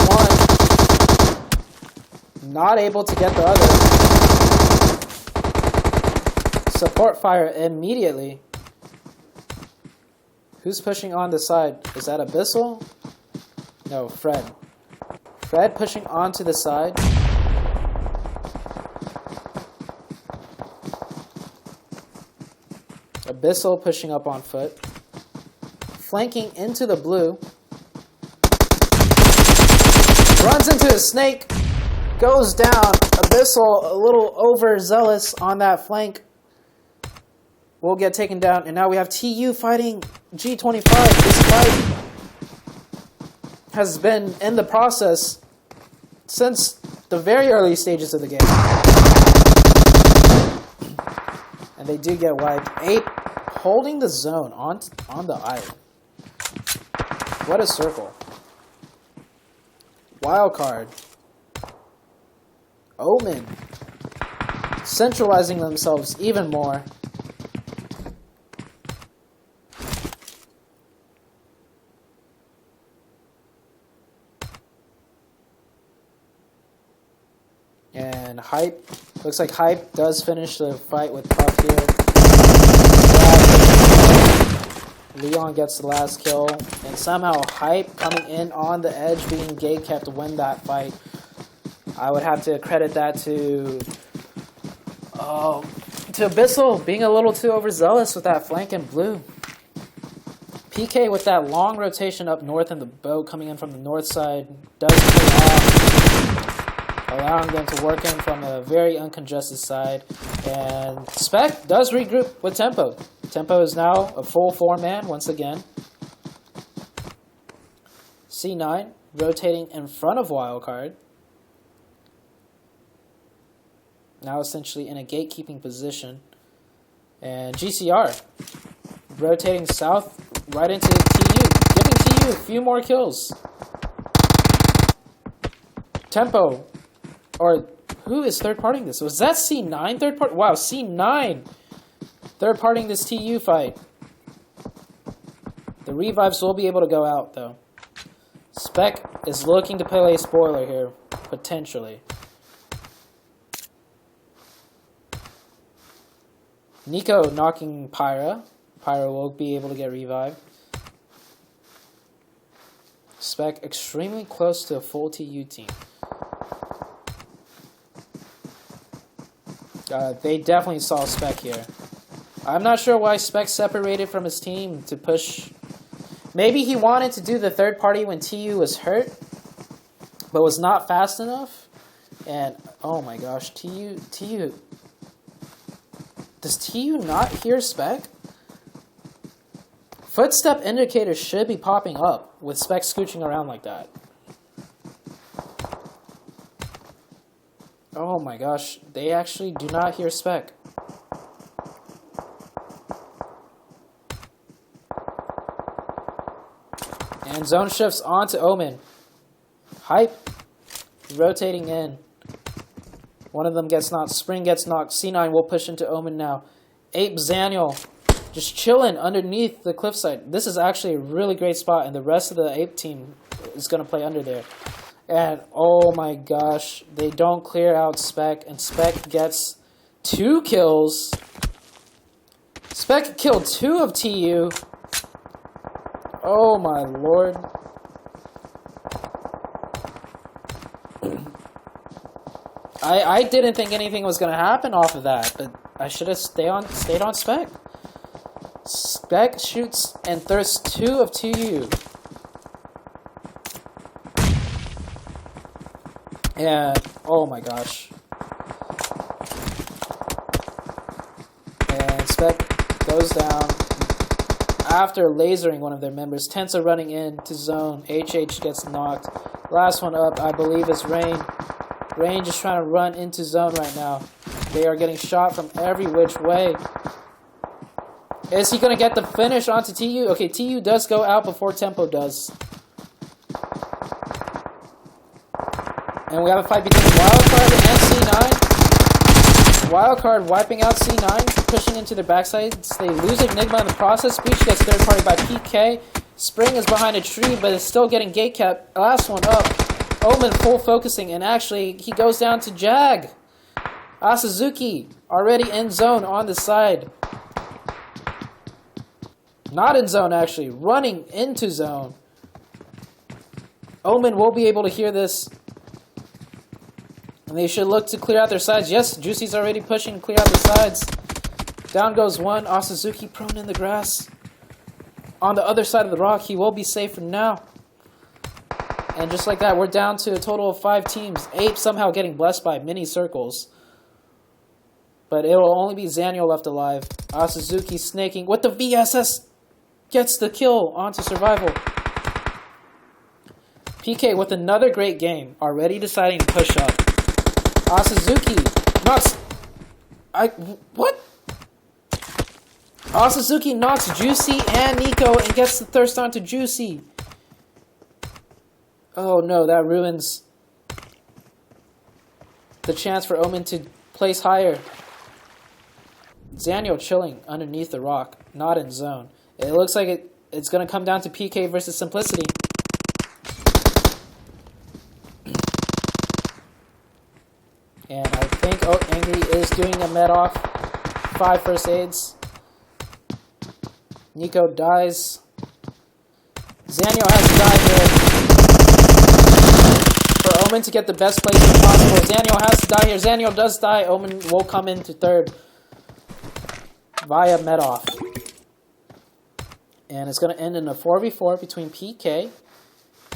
one. Not able to get the other. Support fire immediately. Who's pushing on the side? Is that Abyssal? No, Fred. Fred pushing onto the side. Abyssal pushing up on foot. Flanking into the blue. Runs into a Snake. Goes down. Abyssal a little overzealous on that flank. Will get taken down. And now we have TU fighting G25. This fight has been in the process since the very early stages of the game. And they do get wiped. Ape holding the zone on the island. What a circle. Wildcard. Omen. Centralizing themselves even more. And Hype Looks like Hype does finish the fight with Puff here. Leon gets the last kill, and somehow Hype coming in on the edge, being gate kept to win that fight. I would have to credit that to Abyssal being a little too overzealous with that flank in blue. PK with that long rotation up north, and the boat coming in from the north side does pay off, allowing them to work in from a very uncongested side. And Spec does regroup with Tempo. Tempo is now a full 4-man once again. C9 rotating in front of Wildcard. Now essentially in a gatekeeping position. And GCR rotating south right into TU, giving TU a few more kills. Tempo, or who is third-partying this? Was that C9 third-party? Wow, C9 third-partying this TU fight. The revives will be able to go out, though. Spec is looking to play a spoiler here, potentially. Nico knocking Pyra. Pyra will be able to get revived. Spec extremely close to a full TU team. They definitely saw Spec here. I'm not sure why Spec separated from his team to push. Maybe he wanted to do the third party when TU was hurt, but was not fast enough. And oh my gosh, TU. Does TU not hear Spec? Footstep indicators should be popping up with Spec scooching around like that. Oh my gosh, they actually do not hear Spec. And zone shifts onto Omen. Hype rotating in. One of them gets knocked. Spring gets knocked. C9 will push into Omen now. Ape Zaniel just chilling underneath the cliffside. This is actually a really great spot, and the rest of the Ape team is going to play under there. And oh my gosh, they don't clear out Spec, and Spec gets 2 kills. Spec killed 2 of TU. Oh my lord. I didn't think anything was going to happen off of that, but I should have stayed on Spec. Spec shoots and thirsts 2 of TU. And oh my gosh. And Spec goes down after lasering one of their members. Tensa running in to zone. HH gets knocked. Last one up, I believe, is Rain. Rain just trying to run into zone right now. They are getting shot from every which way. Is he going to get the finish onto TU? Okay, TU does go out before Tempo does. And we have a fight between Wildcard and C9. Wildcard wiping out C9, pushing into their backsides. They lose Enigma in the process. Breach gets third party by PK. Spring is behind a tree, but is still getting gate capped. Last one up. Omen full focusing, and actually he goes down to Jag. Asazuki already in zone on the side. Not in zone, actually. Running into zone. Omen will be able to hear this. And they should look to clear out their sides. Yes, Juicy's already pushing to clear out the sides. Down goes one. Asazuki prone in the grass. On the other side of the rock, he will be safe for now. And just like that, we're down to a total of 5 teams. Ape somehow getting blessed by mini circles. But it will only be Zaniel left alive. Asazuki snaking with the VSS. Gets the kill onto survival. PK with another great game. Already deciding to push up. Asazuki knocks... What? Asazuki knocks Juicy and Nico and gets the thirst onto Juicy. Oh no, that ruins the chance for Omen to place higher. Zaniel chilling underneath the rock, not in zone. It looks like it's going to come down to PK versus Simplicity. And I think just doing a med off. 5 first aids. Nico dies. Zaniel has to die here. For Omen to get the best placement possible. Zaniel has to die here. Zaniel does die. Omen will come into third. Via med off. And it's going to end in a 4v4 between PK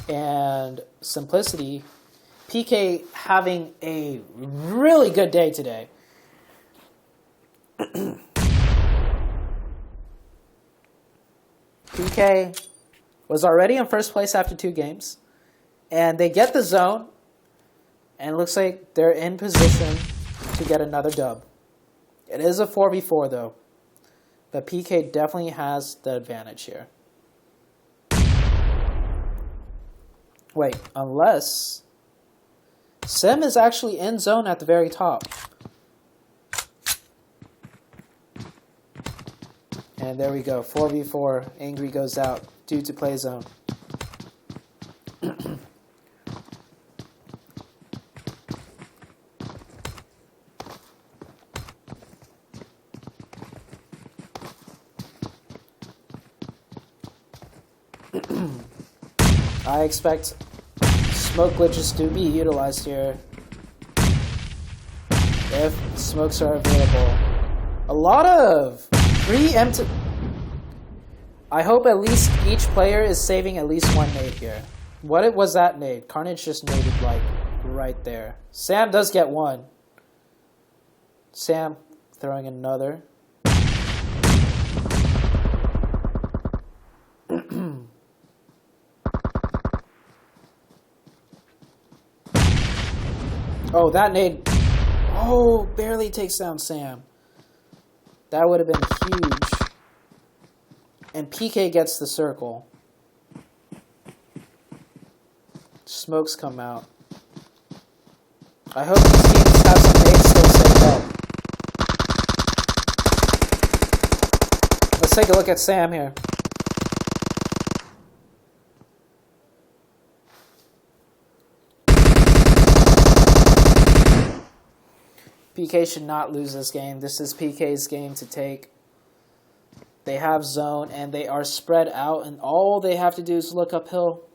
and Simplicity. PK having a really good day today. PK was already in first place after 2 games. And they get the zone. And it looks like they're in position to get another dub. It is a 4v4 though. But PK definitely has the advantage here. Wait, unless Sim is actually in zone at the very top. And there we go, 4v4, Angry goes out due to play zone. I expect smoke glitches to be utilized here if smokes are available. A lot of preemptive. I hope at least each player is saving at least 1 nade here. What was that nade? Carnage just naded like right there. Sam does get 1. Sam throwing another. Oh, that nade. Oh, barely takes down Sam. That would have been huge. And PK gets the circle. Smokes come out. I hope these teams have some nades still saved up. Let's take a look at Sam here. PK should not lose this game. This is PK's game to take. They have zone and they are spread out and all they have to do is look uphill.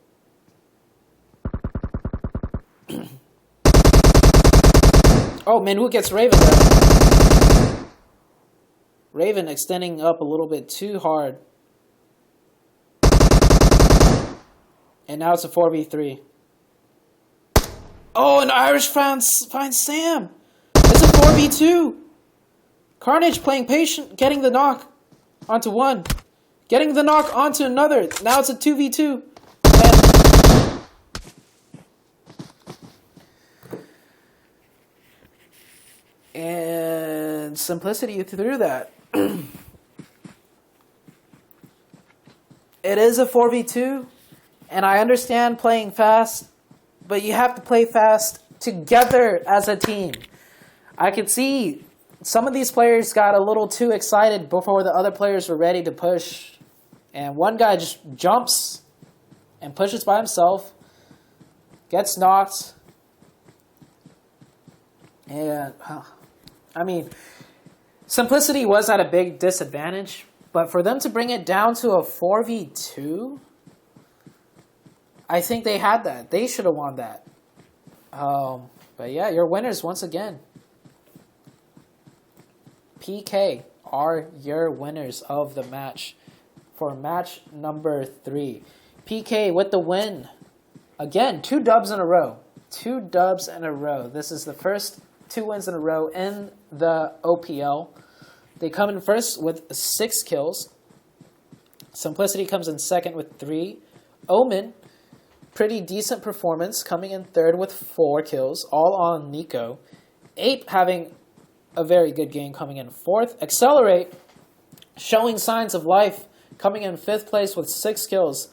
Oh, Minwoo gets Raven there. Raven extending up a little bit too hard. And now it's a 4v3. Oh, and Irish finds Sam. It's a 4v2. Carnage playing patient, getting the knock onto 1. Getting the knock onto another. Now it's a 2v2. And Simplicity threw that. It is a 4v2. And I understand playing fast. But you have to play fast together as a team. I could see some of these players got a little too excited before the other players were ready to push. And one guy just jumps and pushes by himself. Gets knocked. And, I mean, Simplicity was at a big disadvantage. But for them to bring it down to a 4v2, I think they had that. They should have won that. But yeah, your winners once again. PK are your winners of the match for match number 3. PK with the win. Again, 2 dubs in a row. 2 dubs in a row. This is the first 2 wins in a row in the OPL. They come in first with 6 kills. Simplicity comes in second with 3. Omen, pretty decent performance, coming in third with 4 kills, all on Nico. Ape having a very good game, coming in fourth. Accelerate, showing signs of life, coming in 5th place with 6 kills.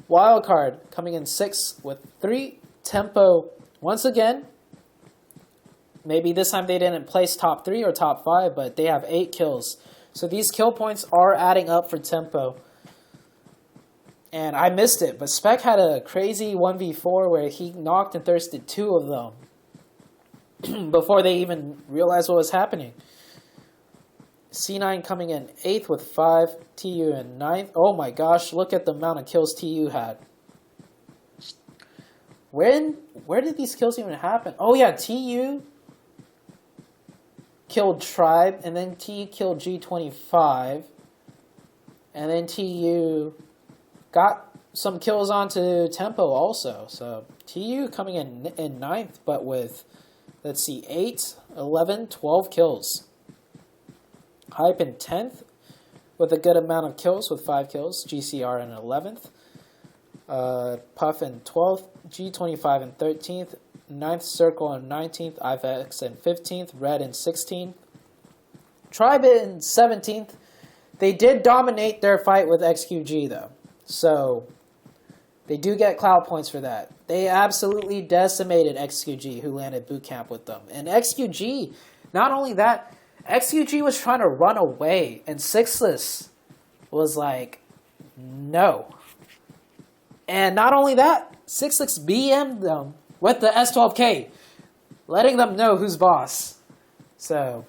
Wildcard coming in 6th with 3. Tempo, once again, maybe this time they didn't place top 3 or top 5, but they have 8 kills. So these kill points are adding up for Tempo. And I missed it, but Spec had a crazy 1v4 where he knocked and thirsted 2 of them. before they even realized what was happening. C9 coming in 8th with 5. TU in 9th. Oh my gosh, look at the amount of kills TU had. Where did these kills even happen? Oh yeah, TU killed Tribe, and then TU killed G25. And then TU got some kills onto Tempo also. So TU coming in 9th, but with, let's see, 8, 11, 12 kills. Hype in 10th with a good amount of kills with 5 kills. GCR in 11th. Puff in 12th. G25 in 13th. 9th Circle in 19th. IFX in 15th. Red in 16th. Tribe in 17th. They did dominate their fight with XQG though. So they do get cloud points for that. They absolutely decimated XQG, who landed boot camp with them. And XQG, not only that, XQG was trying to run away, and Sixless was like, no. And not only that, Sixless BM'd them with the S12K, letting them know who's boss. So,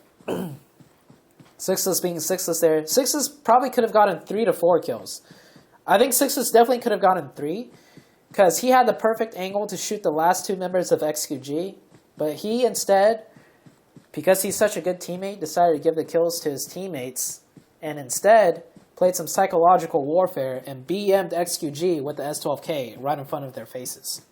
Sixless being Sixless there. Sixless probably could have gotten 3 to 4 kills. I think Sixless definitely could have gotten 3, because he had the perfect angle to shoot the last 2 members of XQG, but he instead, because he's such a good teammate, decided to give the kills to his teammates, and instead played some psychological warfare and BM'd XQG with the S12K right in front of their faces.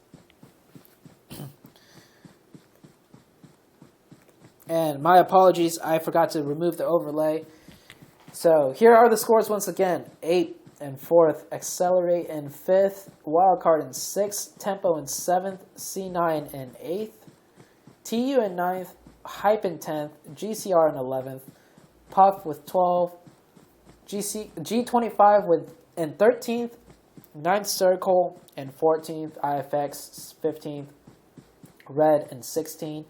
And my apologies, I forgot to remove the overlay. So here are the scores once again. 8 in 4th, Accelerate in 5th, Wildcard in 6th, Tempo in 7th, C9 in 8th, TU in 9th, Hype in 10th, GCR in 11th, Puff with 12, G25 in 13th, 9th Circle in 14th, IFX 15th, Red in 16th,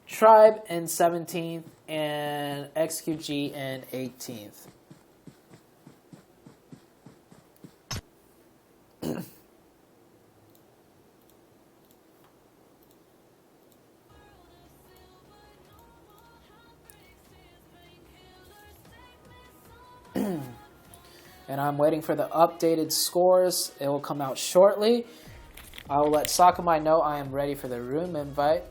Tribe in 17th, and XQG in 18th. And I'm waiting for the updated scores. It will come out shortly. I will let Sakamai know I am ready for the room invite.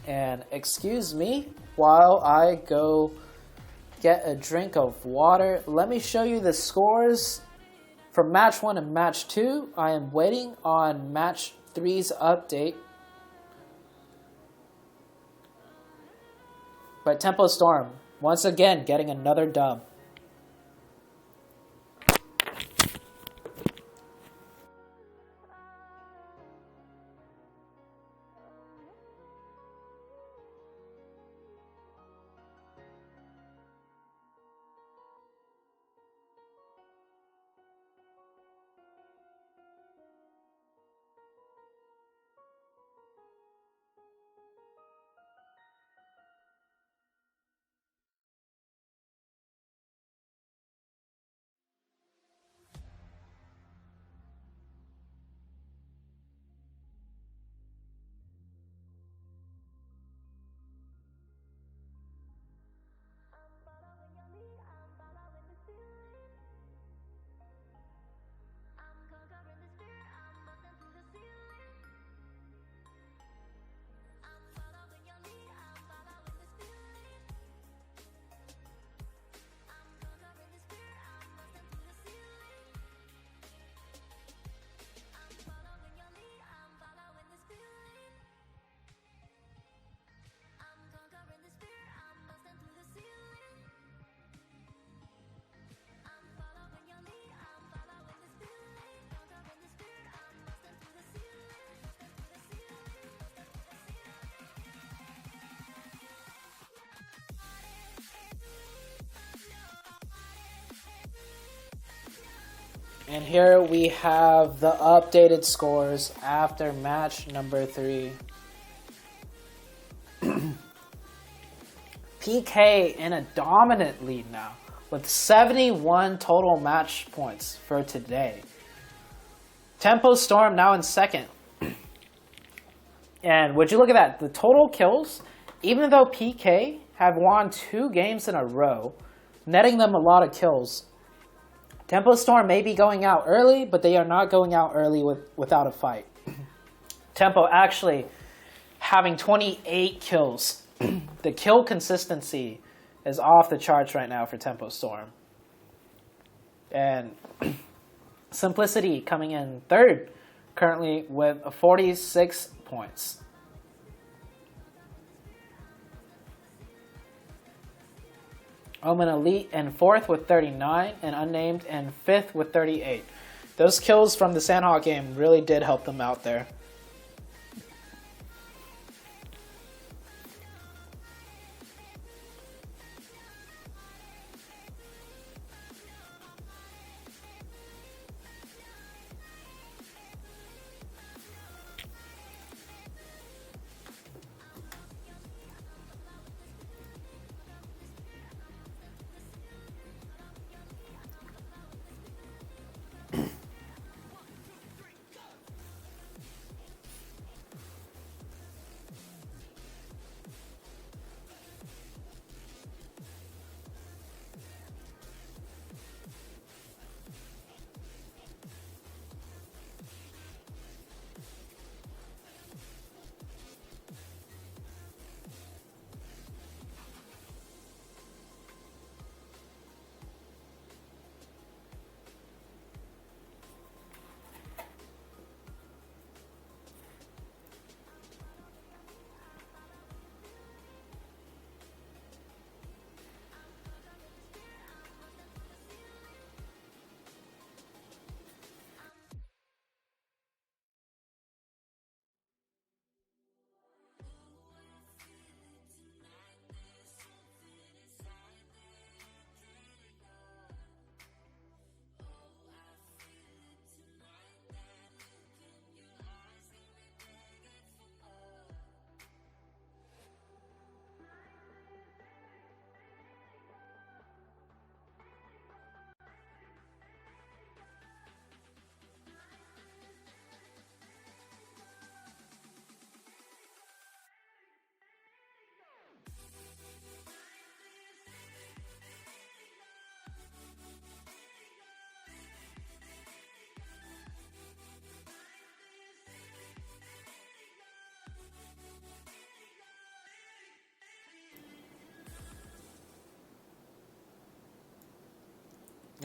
And excuse me while I go get a drink of water. Let me show you the scores for match 1 and match 2. I am waiting on match 3's update. But Tempo Storm, once again, getting another dub. And here we have the updated scores after match number 3. PK in a dominant lead now with 71 total match points for today. Tempo Storm now in second. And would you look at that? The total kills, even though PK have won 2 games in a row, netting them a lot of kills, Tempo Storm may be going out early, but they are not going out early without a fight. Tempo actually having 28 kills. The kill consistency is off the charts right now for Tempo Storm. And Simplicity coming in third, currently with 46 points. Omen Elite in 4th with 39, and Unnamed in 5th with 38. Those kills from the Sandhawk game really did help them out there.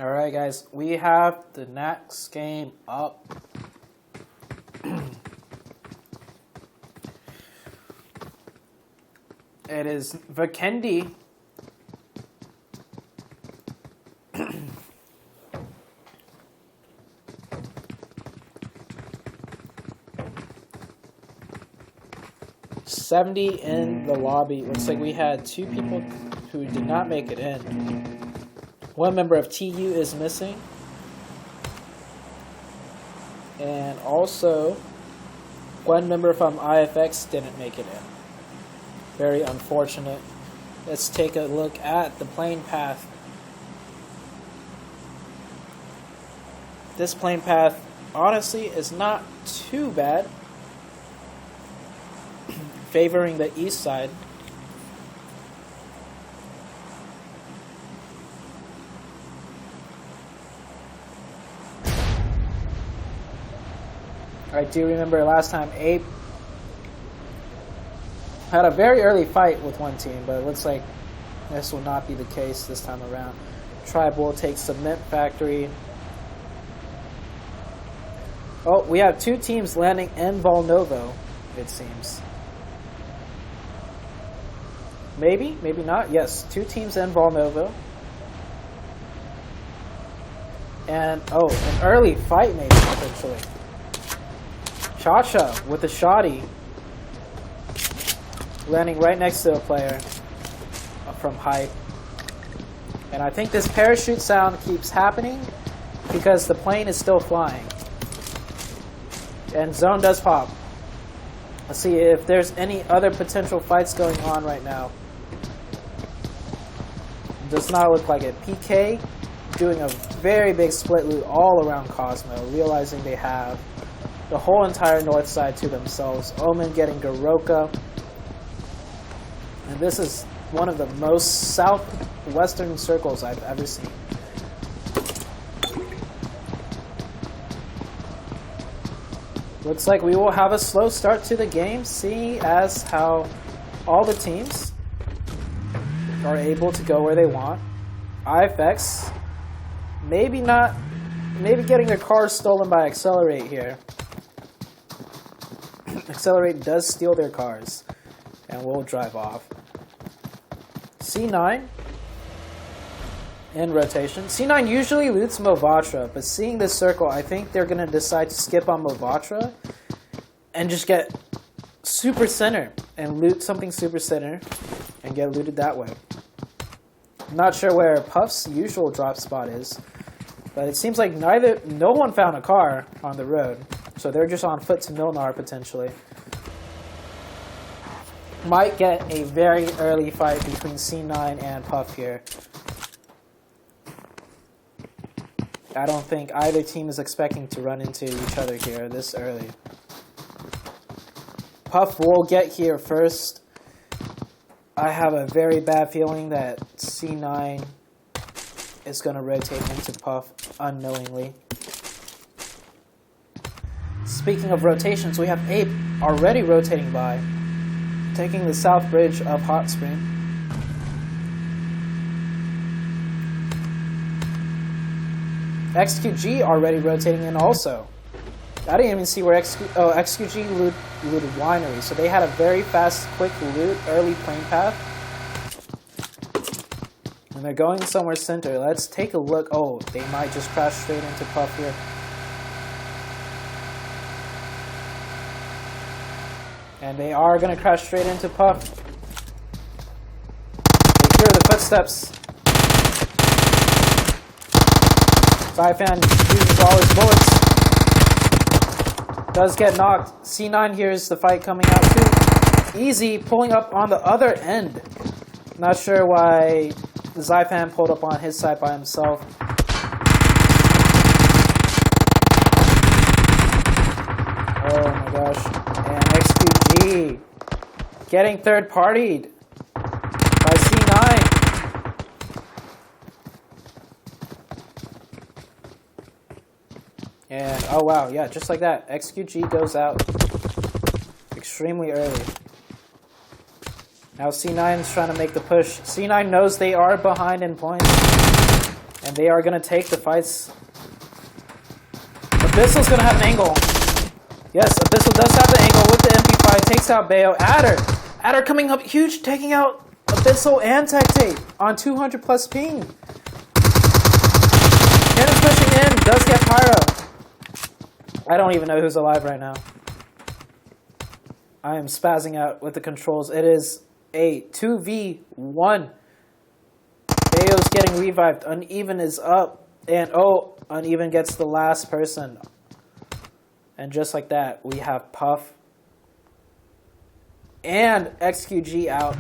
Alright guys, we have the next game up. It is Vikendi $70 in the lobby. Looks like we had 2 people who did not make it in. One member of TU is missing. And also, one member from IFX didn't make it in. Very unfortunate. Let's take a look at the plane path. This plane path, honestly, is not too bad. Favoring the east side. I do remember last time Ape had a very early fight with one team, but it looks like this will not be the case this time around. Tribe will take Cement Factory. Oh, we have 2 teams landing in Volnovo, it seems. Maybe, maybe not. Yes, 2 teams in Volnovo. And, oh, an early fight maybe, potentially. Cha-Cha with a shoddy. Landing right next to a player from Hype. And I think this parachute sound keeps happening because the plane is still flying. And zone does pop. Let's see if there's any other potential fights going on right now. Does not look like it. PK doing a very big split loot all around Cosmo, realizing they have the whole entire north side to themselves. Omen getting Garoka. And this is one of the most southwestern circles I've ever seen. Looks like we will have a slow start to the game, seeing as how all the teams are able to go where they want. IFX, maybe getting their car stolen by Accelerate here. Accelerate does steal their cars, and will drive off. C9 in rotation. C9 usually loots Movatra, but seeing this circle, I think they're going to decide to skip on Movatra and just get super center and loot something super center and get looted that way. I'm not sure where Puff's usual drop spot is, but it seems like no one found a car on the road, so they're just on foot to Milnar potentially. Might get a very early fight between C9 and Puff here. I don't think either team is expecting to run into each other here this early. Puff will get here first. I have a very bad feeling that C9 is going to rotate into Puff unknowingly. Speaking of rotations, we have Ape already rotating by, taking the south bridge of Hot Spring. XQG already rotating in also. I didn't even see where XQG looted Winery, so they had a very fast, quick loot, early plane path. And they're going somewhere center. Let's take a look. Oh, they might just crash straight into Puff here. And they are going to crash straight into Puff. They hear the footsteps. Zyfan uses all his bullets. Does get knocked. C9 hears the fight coming out too. Easy pulling up on the other end. Not sure why Zyfan pulled up on his side by himself. Oh my gosh. And XQG getting third partied by C9. And, oh wow, yeah, just like that, XQG goes out extremely early. Now C9 is trying to make the push. C9 knows they are behind in points, and they are going to take the fights. Abyssal's going to have an angle. Yes, Abyssal does have the angle with the MP5, takes out Bayo. Adder coming up huge, taking out Abyssal and Tectate on 200 plus ping. Cannon's pushing in, does get Pyro. I don't even know who's alive right now. I am spazzing out with the controls. It is a 2v1. Bayo's getting revived. Uneven is up. And oh, Uneven gets the last person. And just like that, we have Puff and XQG out.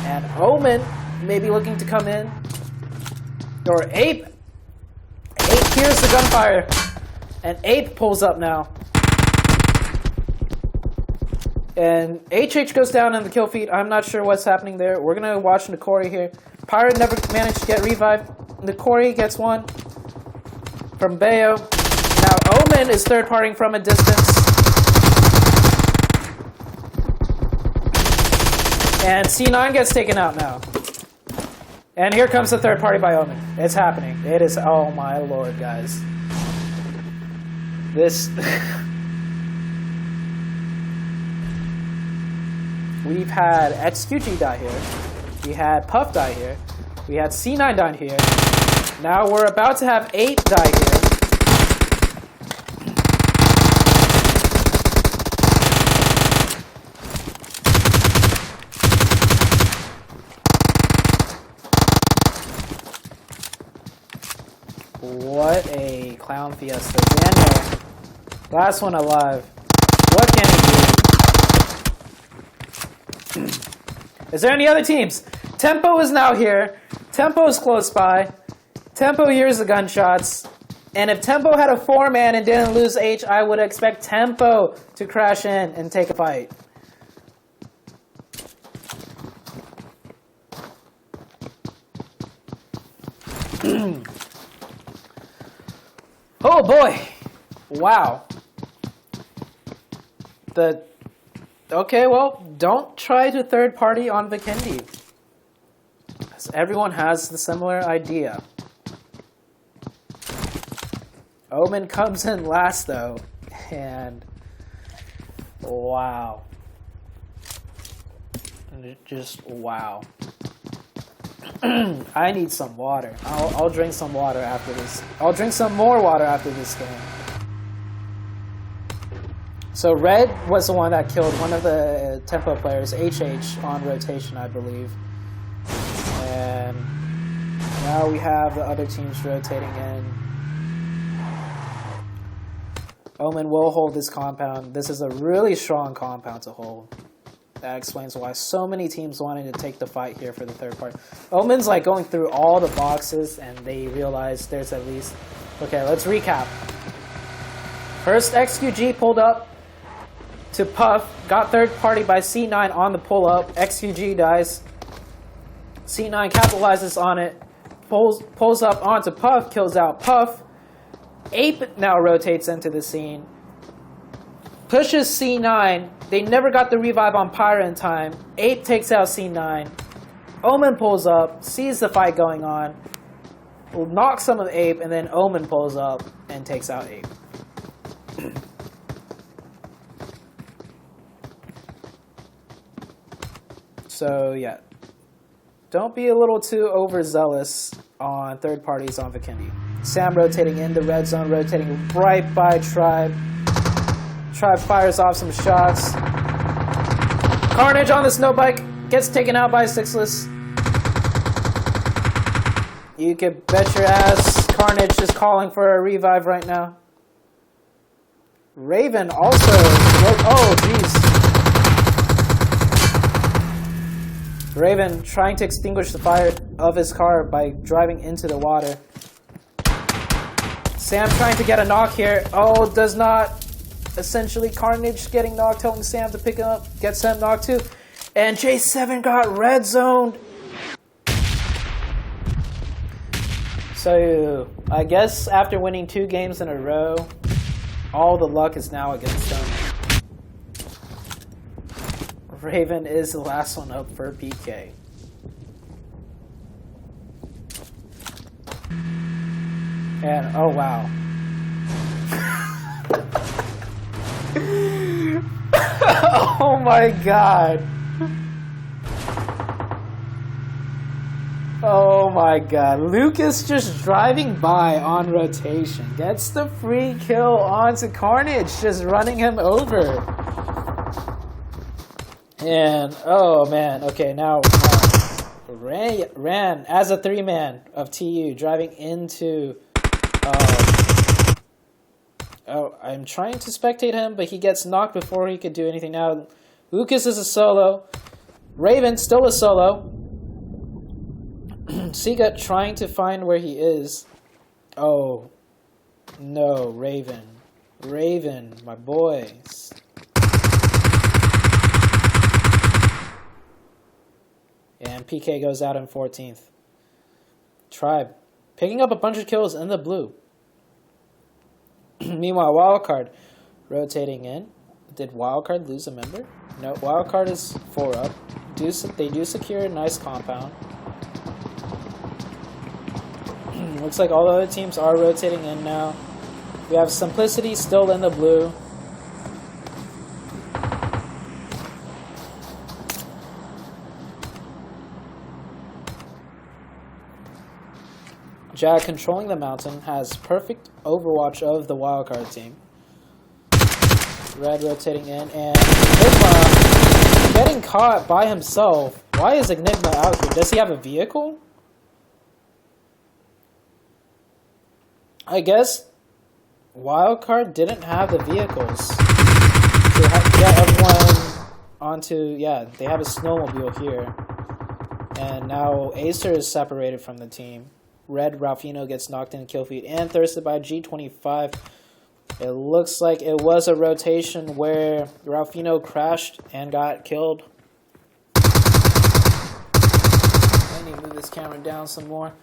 And Omen maybe looking to come in. Or Ape. Ape hears the gunfire. And Ape pulls up now. And HH goes down in the kill feed. I'm not sure what's happening there. We're going to watch Nikori here. Pyro never managed to get revived. Nikori gets one from Bayo. Now Omen is third partying from a distance. And C9 gets taken out now. And here comes the third party by Omen. It's happening. It is, oh my lord, guys. This... We've had XQG die here. We had Puff die here. We had C9 die here. Now we're about to have 8 die here. What a clown fiesta. Daniel, last one alive. What can he do? Is there any other teams? Tempo is now here. Tempo's close by. Tempo hears the gunshots. And if Tempo had a 4-man and didn't lose H, I would expect Tempo to crash in and take a fight. Oh boy. Wow. Okay, well, don't try to third party on Vikendi. Because everyone has the similar idea. Omen comes in last though, and wow. Just wow. I need some water. I'll drink some water after this. I'll drink some more water after this game. So Red was the one that killed one of the Tempo players, HH, on rotation, I believe. And now we have the other teams rotating in. Omen will hold this compound. This is a really strong compound to hold. That explains why so many teams wanted to take the fight here for the third party. Omen's like going through all the boxes and they realize there's at least... Okay, let's recap. First, XQG pulled up to Puff. Got third party by C9 on the pull up. XQG dies. C9 capitalizes on it. Pulls up onto Puff. Kills out Puff. Ape now rotates into the scene. Pushes C9. They never got the revive on Pyra in time. Ape takes out C9. Omen pulls up, sees the fight going on, knocks some of Ape, and then Omen pulls up and takes out Ape. So yeah, don't be a little too overzealous on third parties on Vikendi. Sam rotating in the red zone, rotating right by Tribe. Tribe fires off some shots. Carnage on the snow bike gets taken out by Sixless. You could bet your ass Carnage is calling for a revive right now. Raven also... Oh, jeez. Raven trying to extinguish the fire of his car by driving into the water. Sam trying to get a knock here. Oh, does not. Essentially, Carnage getting knocked, telling Sam to pick him up. Gets Sam knocked too. And J7 got red zoned. So, I guess after winning 2 games in a row, all the luck is now against him. Raven is the last one up for PK. And, oh wow. Oh my god. Oh my god. Lucas just driving by on rotation. Gets the free kill onto Carnage, just running him over. And, oh man, okay, now ran as a 3-man of TU, driving into... Oh, I'm trying to spectate him, but he gets knocked before he could do anything. Now, Lucas is a solo. Raven, still a solo. Sega trying to find where he is. Oh, no, Raven. Raven, my boys. And PK goes out in 14th. Tribe picking up a bunch of kills in the blue. Meanwhile, Wildcard rotating in. Did Wildcard lose a member? No, Wildcard is 4 up. They do secure a nice compound. Looks like all the other teams are rotating in now. We have Simplicity still in the blue. Jag controlling the mountain, has perfect overwatch of the wildcard team. Red rotating in, and Enigma getting caught by himself. Why is Enigma out here? Does he have a vehicle? I guess wildcard didn't have the vehicles to get everyone onto... Yeah, they have a snowmobile here. And now Acer is separated from the team. Red Ralphino gets knocked in kill feed and thirsted by G25. It looks like it was a rotation where Ralphino crashed and got killed. I need to move this camera down some more.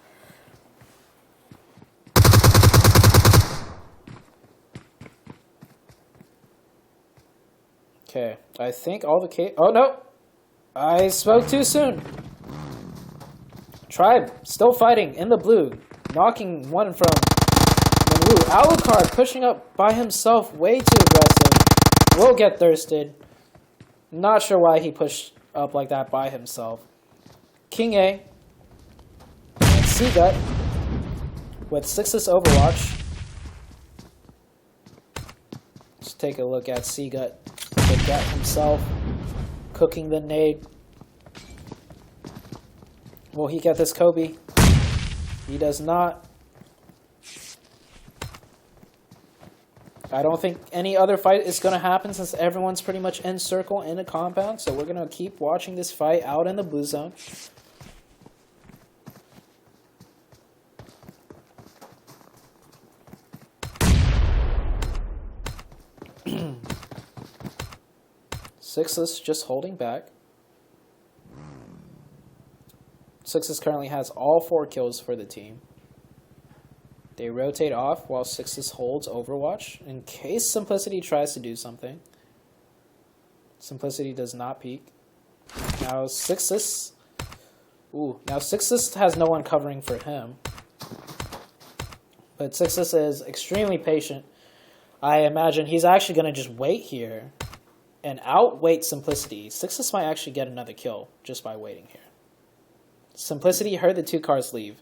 Okay, I think all the oh no! I spoke too soon. Tribe still fighting in the blue, knocking one from Manwoo. Alucard pushing up by himself, way too aggressive. Will get thirsted. Not sure why he pushed up like that by himself. King A and Seagut with 6th Overwatch. Let's take a look at Seagut. The gut himself cooking the nade. Will he get this Kobe? He does not. I don't think any other fight is going to happen since everyone's pretty much in circle in a compound. So we're going to keep watching this fight out in the blue zone. Sixes just holding back. Sixes currently has all 4 kills for the team. They rotate off while Sixes holds Overwatch in case Simplicity tries to do something. Simplicity does not peek. Now Sixes. Now Sixes has no one covering for him. But Sixes is extremely patient. I imagine he's actually going to just wait here and outwait Simplicity. Sixes might actually get another kill just by waiting here. Simplicity heard the 2 cars leave,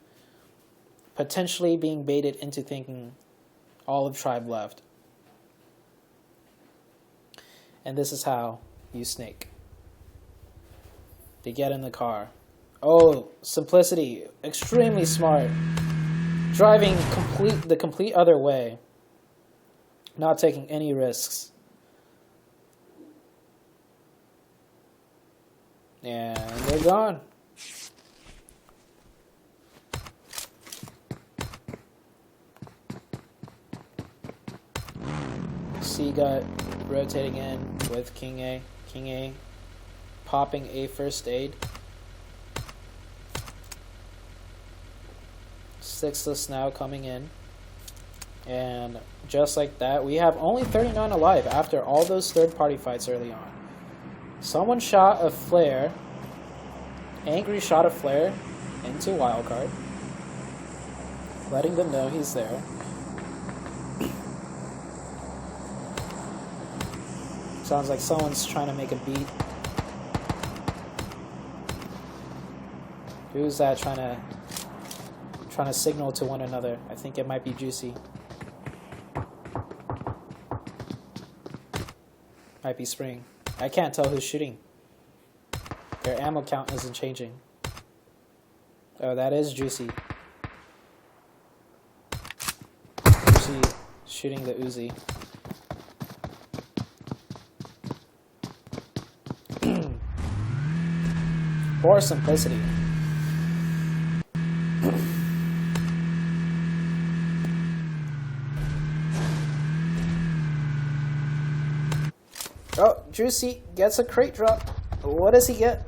potentially being baited into thinking all of Tribe left. And this is how you snake. They get in the car. Oh, Simplicity, extremely smart. Driving the complete other way. Not taking any risks. And they're gone. Seagut rotating in with King A. King A popping a first aid. Sixless now coming in. And just like that, we have only 39 alive after all those third-party fights early on. Someone shot a flare. Angry shot a flare into Wildcard, letting them know he's there. Sounds like someone's trying to make a beat. Who's that trying to signal to one another? I think it might be Juicy. Might be Spring. I can't tell who's shooting. Their ammo count isn't changing. Oh, that is Juicy. Juicy shooting the Uzi. For Simplicity. Oh, Juicy gets a crate drop. What does he get?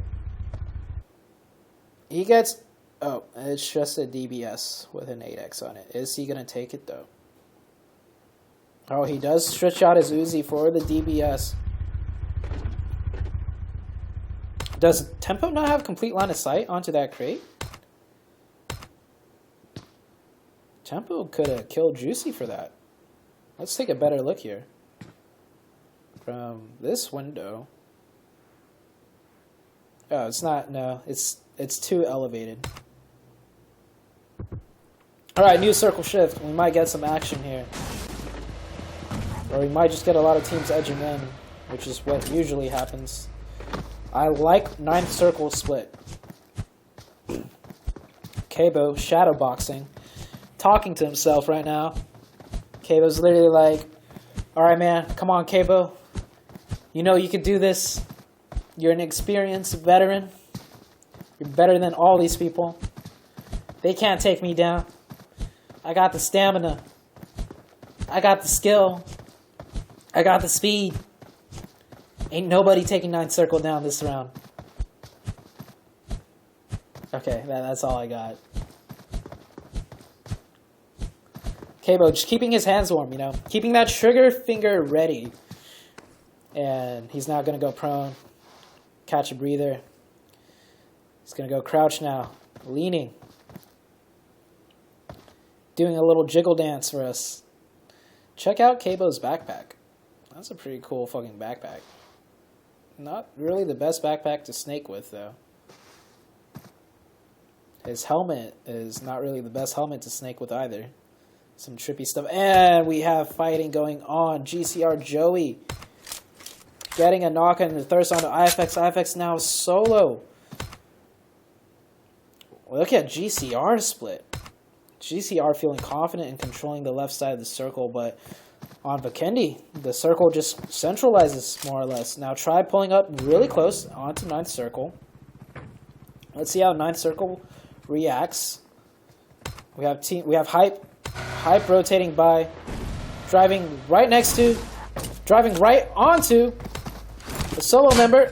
He gets... Oh, it's just a DBS with an 8X on it. Is he going to take it, though? Oh, he does stretch out his Uzi for the DBS. Does Tempo not have complete line of sight onto that crate? Tempo could have killed Juicy for that. Let's take a better look here. From this window. Oh, it's not. No, it's too elevated. All right, new circle shift. We might get some action here, or we might just get a lot of teams edging in, which is what usually happens. I like 9th circle split. Kabo shadowboxing, talking to himself right now. Kabo's literally like, "All right, man, come on, Kabo. You know you can do this. You're an experienced veteran. You're better than all these people. They can't take me down. I got the stamina. I got the skill. I got the speed. Ain't nobody taking 9th circle down this round. Okay, that's all I got. Kabo just keeping his hands warm, you know. Keeping that trigger finger ready. And he's now going to go prone. Catch a breather. He's going to go crouch now. Leaning. Doing a little jiggle dance for us. Check out Kabo's backpack. That's a pretty cool fucking backpack. Not really the best backpack to snake with, though. His helmet is not really the best helmet to snake with either. Some trippy stuff. And we have fighting going on. GCR Joey getting a knock and the thirst onto IFX. IFX now solo. Look at GCR split. GCR feeling confident in controlling the left side of the circle, but on Vikendi, the circle just centralizes more or less. Now try pulling up really close onto 9th circle. Let's see how 9th circle reacts. We have Hype rotating by, driving right onto the solo member,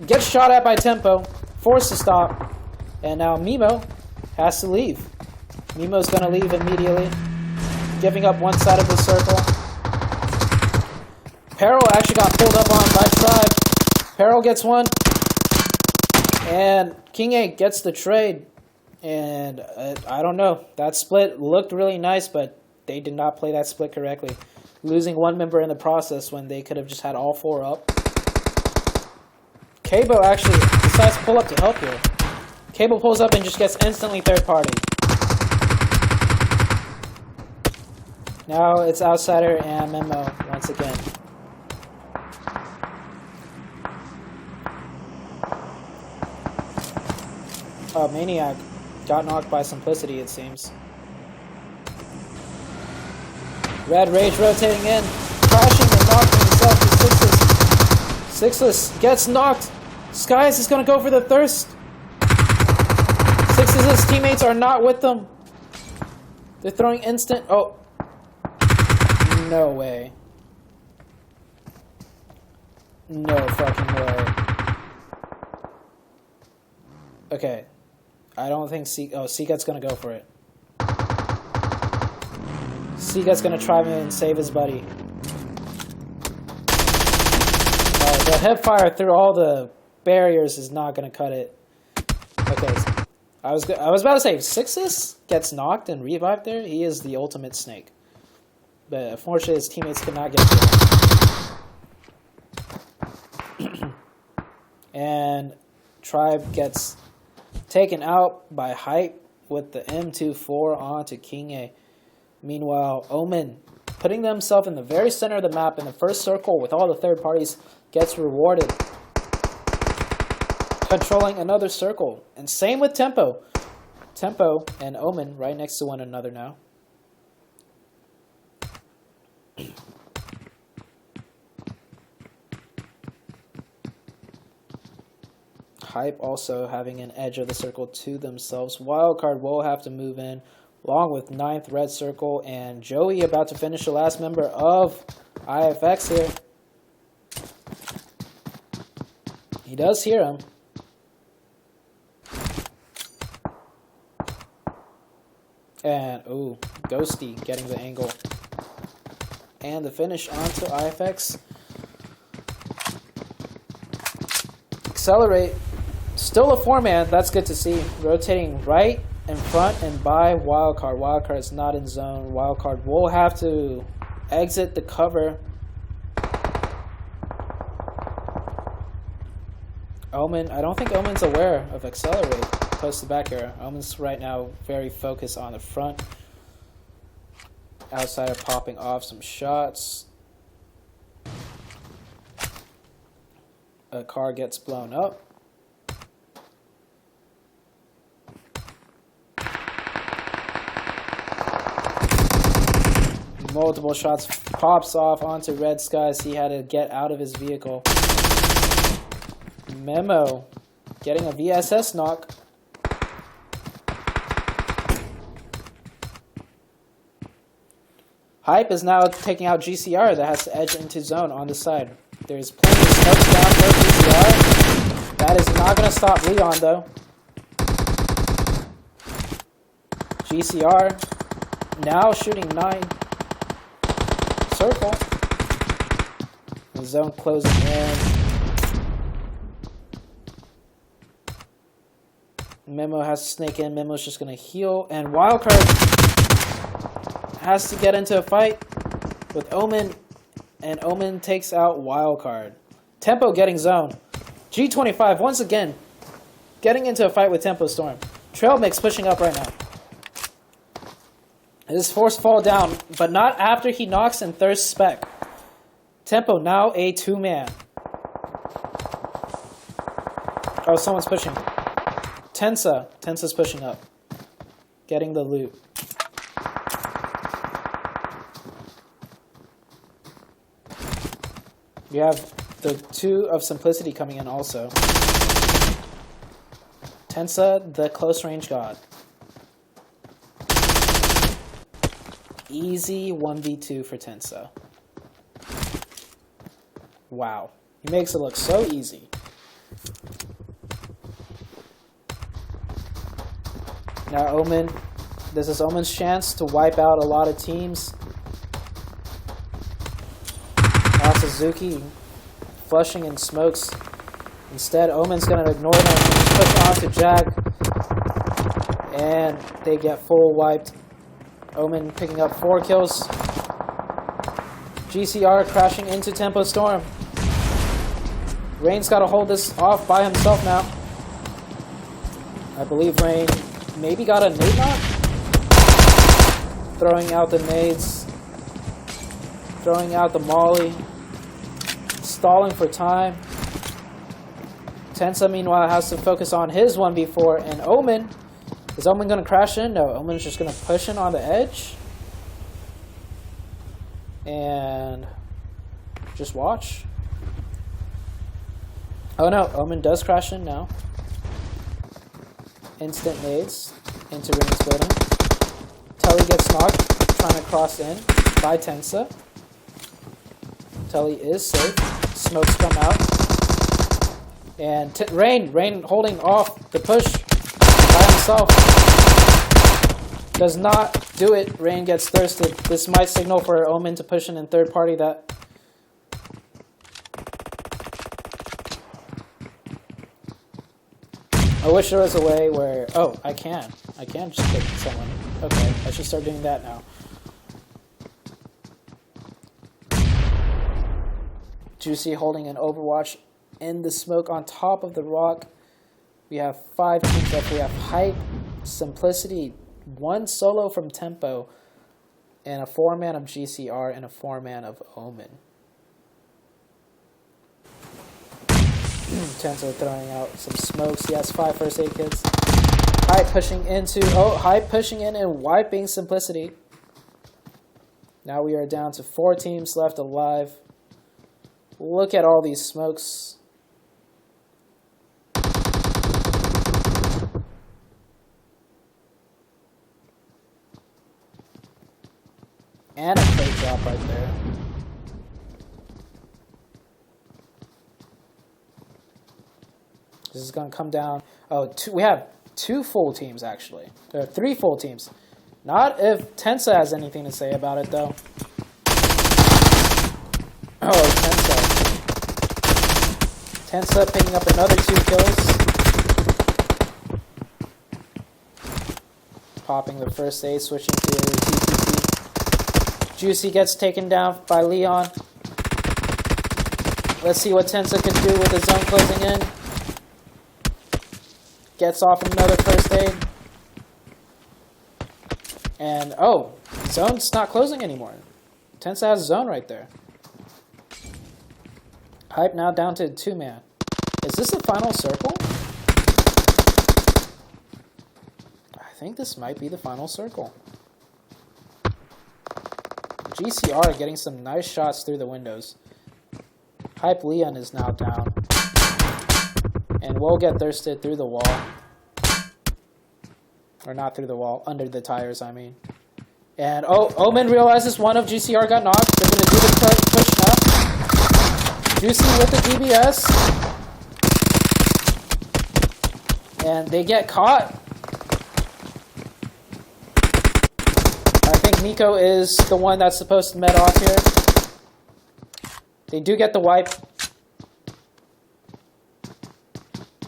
gets shot at by Tempo, forced to stop, and now Mimo has to leave. Mimo's gonna leave immediately, giving up one side of the circle. Peril actually got pulled up on by Tribe. Peril gets one, and King A gets the trade. And I don't know. That split looked really nice, but they did not play that split correctly. Losing one member in the process when they could have just had all 4 up. Kabo actually decides to pull up to help here. Kabo pulls up and just gets instantly third party. Now it's Outsider and Memo once again. Oh, Maniac got knocked by Simplicity, it seems. Red Rage rotating in, crashing and knocking himself to Sixless. Sixless gets knocked. Skies is going to go for the thirst. Sixless' teammates are not with them. They're throwing instant. Oh. No way. No fucking way. Okay. I don't think Seagut's gonna go for it. Seagut's gonna try and save his buddy. The hipfire through all the barriers is not gonna cut it. Okay, I was about to say, if Sixus gets knocked and revived there, he is the ultimate snake. But unfortunately, his teammates could not get to him. And Tribe gets taken out by Hype with the M24 onto King A. Meanwhile, Omen, putting themselves in the very center of the map in the first circle with all the third parties, gets rewarded. Controlling another circle. And same with Tempo. Tempo and Omen right next to one another now. Hype also having an edge of the circle to themselves. Wildcard will have to move in along with 9th red circle, and Joey about to finish the last member of IFX here. He does hear him. And, ooh, Ghosty getting the angle. And the finish onto IFX. Accelerate. Still a 4-man, that's good to see. Rotating right in front and by Wildcard. Wildcard is not in zone. Wildcard will have to exit the cover. Omen, I don't think Omen's aware of Accelerate. Post the back air. Omen's right now very focused on the front. Outsider popping off some shots. A car gets blown up. Multiple shots pops off onto Red Skies. He had to get out of his vehicle. Memo getting a VSS knock. Hype is now taking out GCR that has to edge into zone on the side. There's plenty of smokes down for GCR. That is not going to stop Leon, though. GCR now shooting 9. Circle. The zone closing in. Memo has to snake in. Memo's just going to heal. And Wildcard has to get into a fight with Omen. And Omen takes out Wildcard. Tempo getting zone. G25 once again getting into a fight with Tempo Storm. Trail Mix pushing up right now. His force fall down, but not after he knocks and Thirst Spec. Tempo now a 2-man. Oh, someone's pushing. Tensa's pushing up. Getting the loot. We have the 2 of Simplicity coming in also. Tensa, the close range god. Easy 1v2 for Tensa. Wow. He makes it look so easy. Now Omen. This is Omen's chance to wipe out a lot of teams. Suzuki flushing in smokes. Instead, Omen's going to ignore them and push on to Jack. And they get full wiped. Omen picking up 4 kills. GCR crashing into Tempo Storm. Rain's got to hold this off by himself now. I believe Rain maybe got a nade knock? Throwing out the nades. Throwing out the molly. Stalling for time. Tensa, meanwhile, has to focus on his 1v4. And Omen, is Omen going to crash in? No, Omen's just going to push in on the edge. And just watch. Oh no, Omen does crash in now. Instant nades into Ring's building. Tully gets knocked, trying to cross in by Tensa. Tully is safe. Smokes come out. And Rain holding off the push by himself. Does not do it. Rain gets thirsted. This might signal for Omen to push in third party that. I wish there was a way where, oh, I can just pick someone. Okay, I should start doing that now. Juicy holding an Overwatch in the smoke on top of the rock. We have 5 teams left. We have Hype, Simplicity, 1 solo from Tempo, and a 4-man of GCR and a 4-man of Omen. Tenso throwing out some smokes. He has 5 first aid kits. Hype pushing in and wiping Simplicity. Now we are down to 4 teams left alive. Look at all these smokes. And a crate drop right there. This is going to come down. We have 2 full teams, actually. There are 3 full teams. Not if Tensa has anything to say about it, though. Oh, Tensa. Tensa picking up another 2 kills. Popping the first aid, switching to DPP. Juicy gets taken down by Leon. Let's see what Tensa can do with the zone closing in. Gets off another first aid. And, oh, zone's not closing anymore. Tensa has zone right there. Hype now down to 2-man. Is this the final circle? I think this might be the final circle. GCR getting some nice shots through the windows. Hype Leon is now down. And we'll get thirsted through the wall. Or not through the wall, under the tires, I mean. And Omen realizes one of GCR got knocked. They're going to do the push up. Juicy with the DBS. And they get caught. I think Nico is the one that's supposed to med off here. They do get the wipe.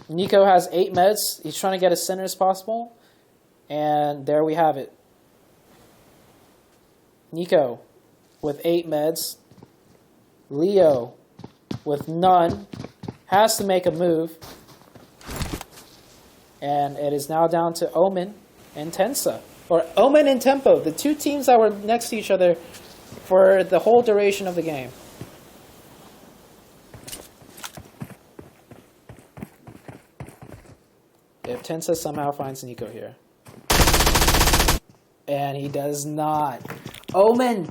Nico has 8 meds. He's trying to get as center as possible. And there we have it. Nico with 8 meds. Leo with none. Has to make a move. And it is now down to Omen and Tensa. Or Omen and Tempo. The 2 teams that were next to each other for the whole duration of the game. If Tensa somehow finds Nico here. And he does not. Omen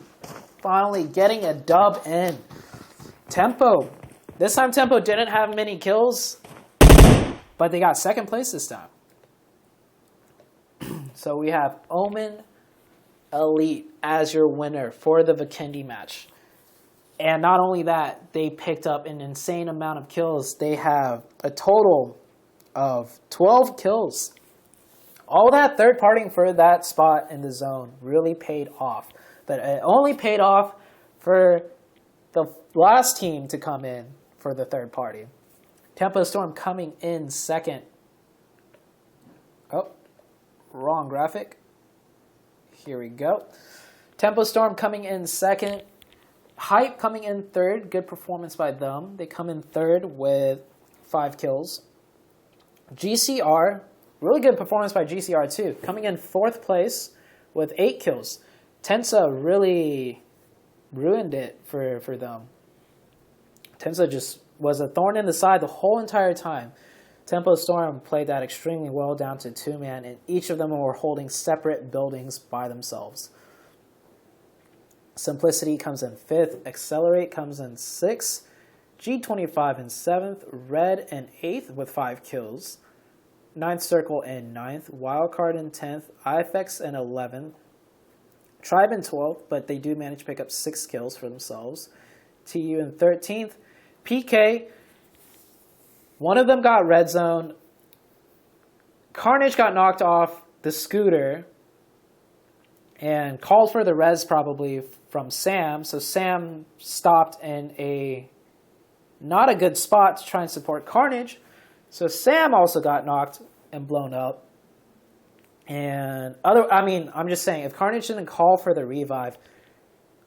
finally getting a dub in. Tempo. This time Tempo didn't have many kills. But they got second place this time. So we have Omen Elite as your winner for the Vikendi match. And not only that, they picked up an insane amount of kills. They have a total of 12 kills. All that third partying for that spot in the zone really paid off. But it only paid off for the last team to come in for the third party. Tempo Storm coming in second. Oh, wrong graphic. Here we go. Tempo Storm coming in second. Hype coming in third. Good performance by them. They come in third with 5 kills. GCR, really good performance by GCR too. Coming in 4th place with 8 kills. Tensa really ruined it for them. Tensa just was a thorn in the side the whole entire time. Tempo Storm played that extremely well down to 2-man, and each of them were holding separate buildings by themselves. Simplicity comes in 5th. Accelerate comes in 6th. G25 in 7th. Red in 8th with 5 kills. 9th Circle in 9th. Wildcard in 10th. IFX in 11th. Tribe in 12th, but they do manage to pick up 6 kills for themselves. TU in 13th. PK, one of them got red zone. Carnage got knocked off the scooter and called for the res probably from Sam. So Sam stopped in not a good spot to try and support Carnage. So Sam also got knocked and blown up. And I'm just saying, if Carnage didn't call for the revive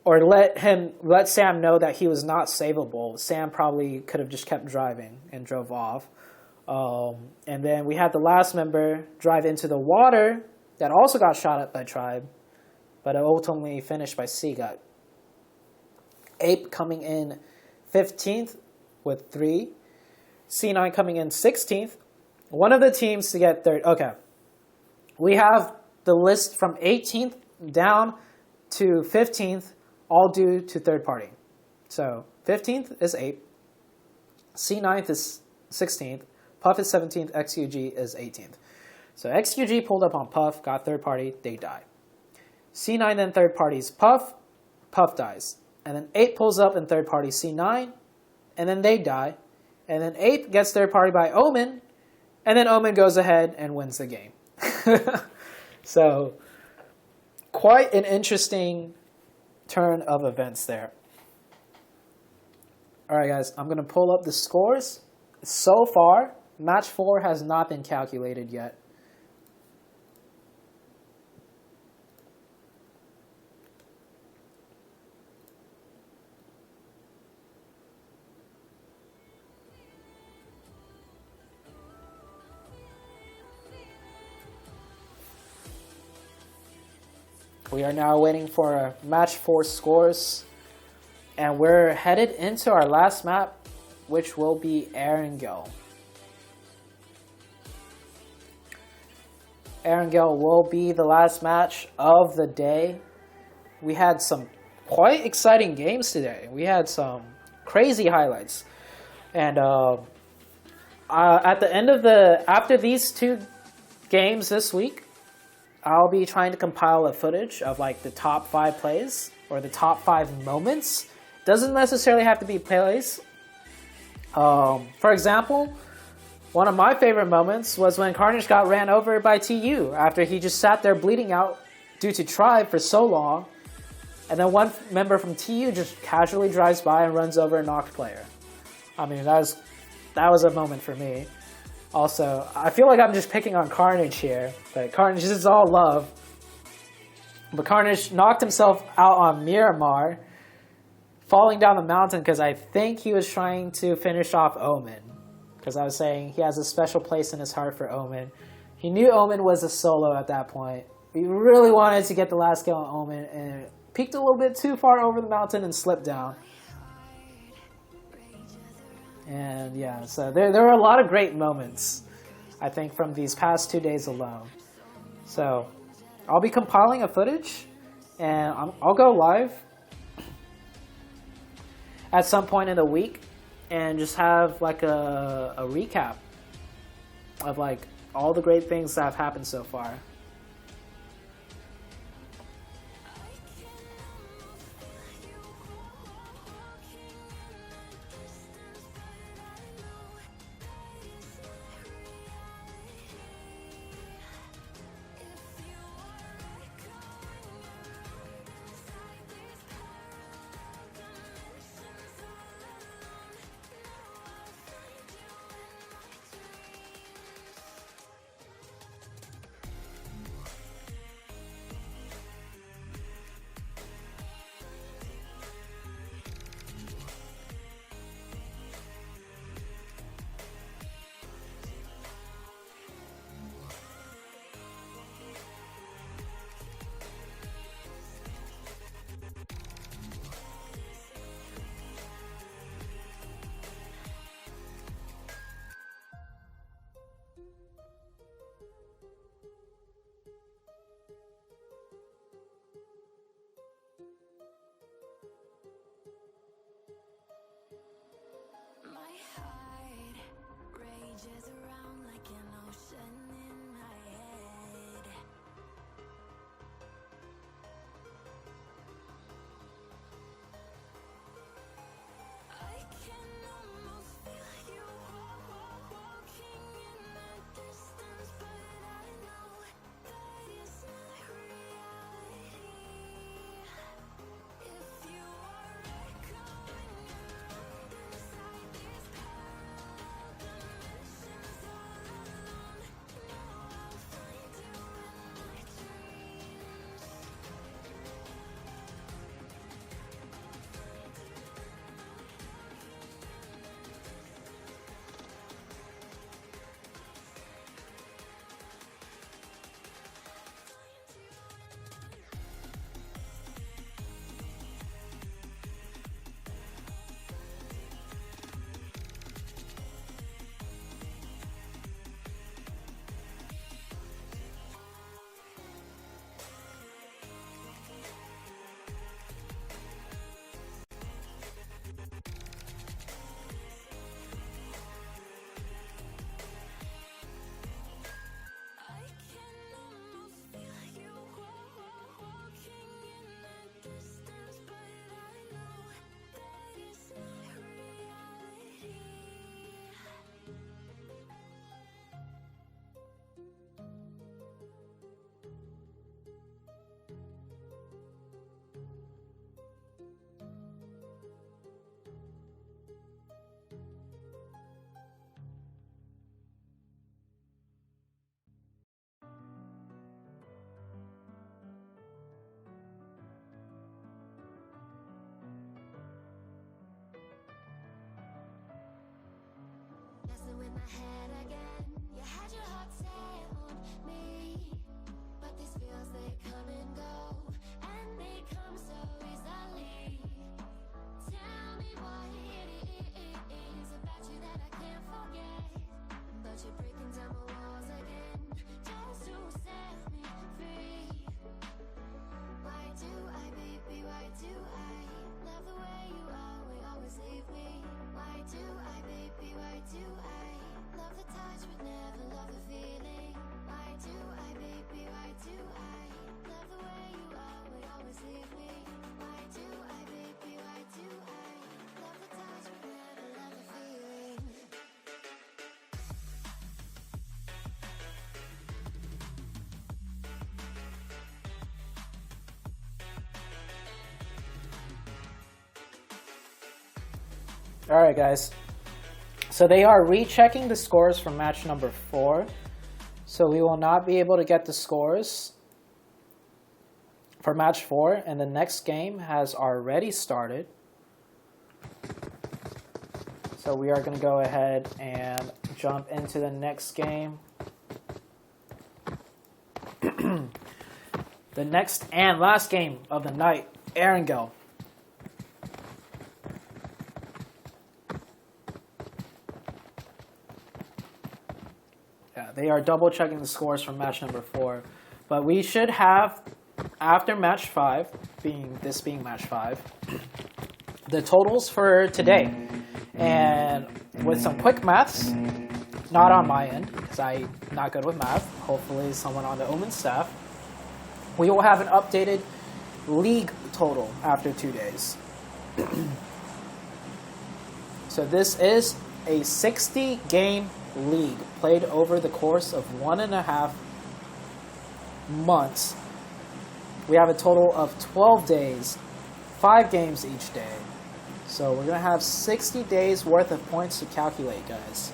or let Sam know that he was not savable, Sam probably could have just kept driving and drove off. And then we had the last member drive into the water that also got shot at by Tribe, but it ultimately finished by Seagut. Ape coming in 15th with 3. C9 coming in 16th. One of the teams to get third. Okay. We have the list from 18th down to 15th, all due to third party. So 15th is Ape. C9th is 16th. Puff is 17th. XUG is 18th. So XUG pulled up on Puff, got third party, they die. C9 then third party's Puff, Puff dies. And then Ape pulls up and third party C9, and then they die. And then Ape gets third party by Omen, and then Omen goes ahead and wins the game. So, quite an interesting turn of events there. Alright guys, I'm going to pull up the scores. So far, match 4 has not been calculated yet. We are now waiting for match 4 scores, and we're headed into our last map, which will be Erangel. Erangel will be the last match of the day. We had some quite exciting games today. We had some crazy highlights, and at the end of after these 2 games this week, I'll be trying to compile a footage of like the top 5 plays or the top 5 moments. Doesn't necessarily have to be plays. For example, one of my favorite moments was when Carnage got ran over by TU after he just sat there bleeding out due to Tribe for so long. And then one member from TU just casually drives by and runs over a knocked player. I mean, that was a moment for me. Also, I feel like I'm just picking on Carnage here, but Carnage is all love. But Carnage knocked himself out on Miramar, falling down the mountain because I think he was trying to finish off Omen. Because I was saying he has a special place in his heart for Omen. He knew Omen was a solo at that point. He really wanted to get the last kill on Omen and peeked a little bit too far over the mountain and slipped down. And yeah, so there were a lot of great moments, I think, from these past 2 days alone. So I'll be compiling a footage, and I'll go live at some point in the week and just have like a recap of like all the great things that have happened so far. in my head again. You had your heart set on me, but these feels, they come and go, and they come so easily. Tell me what it is about you that I can't forget, but you're breaking down my walls again, just to set me free. Why do I, baby, why do I love the way you always leave me? Why do I, baby, why do I love the touch but never love the feeling? Why do I, baby, why do Alright, guys. So they are rechecking the scores from match number 4. So we will not be able to get the scores for match 4. And the next game has already started. So we are going to go ahead and jump into the next game. The next and last game of the night, Erangel. Yeah, they are double checking the scores from match number 4. But we should have, after match 5, being match 5, the totals for today. And with some quick maths, not on my end, because I'm not good with math, hopefully someone on the Omen staff, we will have an updated league total after 2 days. So this is a 60-game league played over the course of 1.5 months. We have a total of 12 days, 5 games each day. So we're going to have 60 days worth of points to calculate, guys.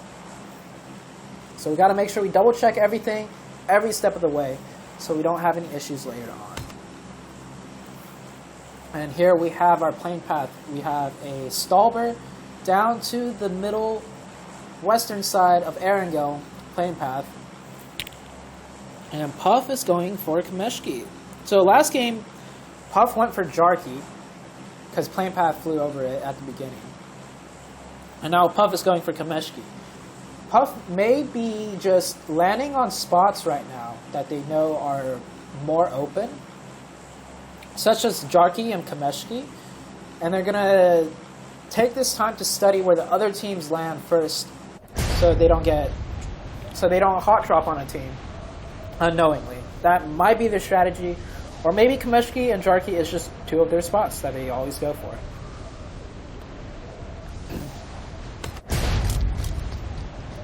So we got to make sure we double check everything every step of the way so we don't have any issues later on. And here we have our playing path. We have a Stalber down to the middle western side of Erangel playing path. And Puff is going for Kameshki. So last game, Puff went for Jarky because playing path flew over it at the beginning. And now Puff is going for Kameshki. Puff may be just landing on spots right now that they know are more open, such as Jarky and Kameshki, and they're going to take this time to study where the other teams land first so they don't hot drop on a team unknowingly. That might be their strategy, or maybe Kameshki and Jarky is just 2 of their spots that they always go for.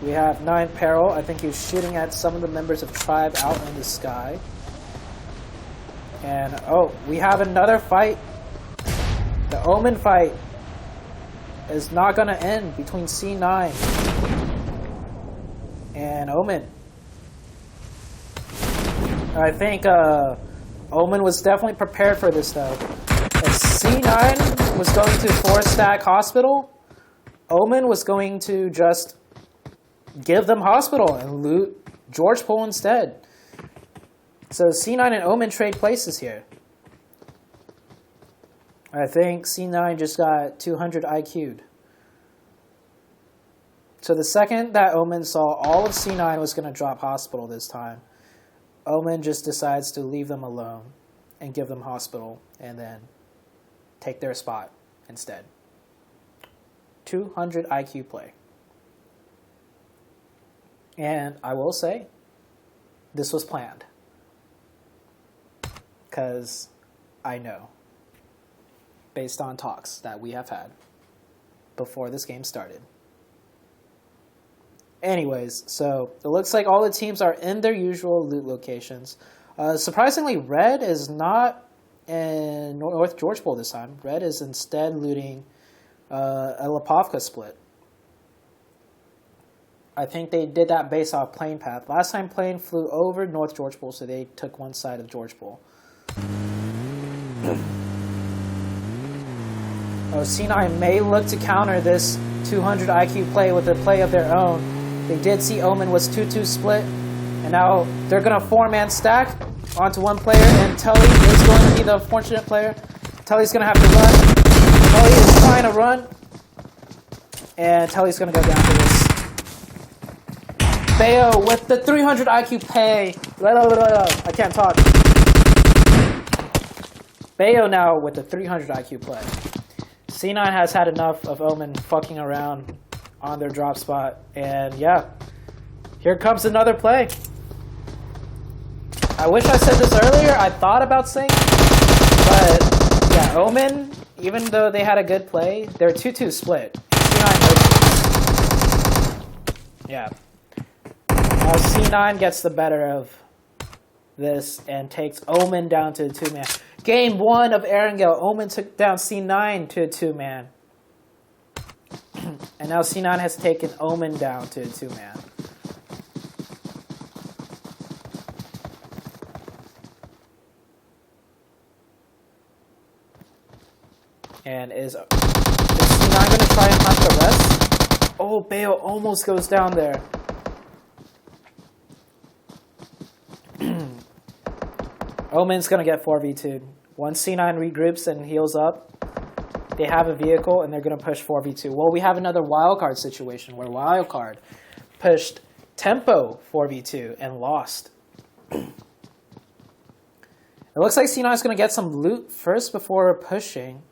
We have 9 Peril. I think he's shooting at some of the members of Tribe out in the sky. And, oh, we have another fight. The Omen fight is not going to end between C9 and Omen. I think Omen was definitely prepared for this, though. If C9 was going to 4-stack Hospital, Omen was going to just give them Hospital and loot George Pool instead. So C9 and Omen trade places here. I think C9 just got 200 IQ'd. So the second that Omen saw all of C9 was going to drop Hospital this time, Omen just decides to leave them alone and give them Hospital and then take their spot instead. 200 IQ play. And I will say, this was planned. Because I know, based on talks that we have had before this game started. Anyways, so it looks like all the teams are in their usual loot locations. Surprisingly, Red is not in North George Bowl this time. Red is instead looting a Lipovka split. I think they did that based off plane path. Last time plane flew over North George Bowl, so they took one side of George Bowl. Oh, C9 may look to counter this 200 IQ play with a play of their own. They did see Omen was 2-2 split, and now they're going to 4-man stack onto one player, and Tully is going to be the unfortunate player. Tully's going to have to run. Tully is trying to run, and Tully's going to go down for this. Bayo with the 300 IQ pay. I can't talk. Bayo now with the 300 IQ play. C9 has had enough of Omen fucking around on their drop spot. And yeah, here comes another play. I wish I said this earlier. I thought about saying it. But yeah, Omen, even though they had a good play, they're 2-2 split. C9 yeah. Now C9 gets the better of this and takes Omen down to a 2-man. Game 1 of Erangel, Omen took down C9 to a 2-man. And now C9 has taken Omen down to a 2-man. And is C9 going to try and hunt the rest? Oh, Bale almost goes down there. Omen's going to get 4v2'd. Once C9 regroups and heals up, they have a vehicle and they're going to push 4v2. Well, we have another wildcard situation where wildcard pushed Tempo 4v2 and lost. It looks like C9 is going to get some loot first before pushing,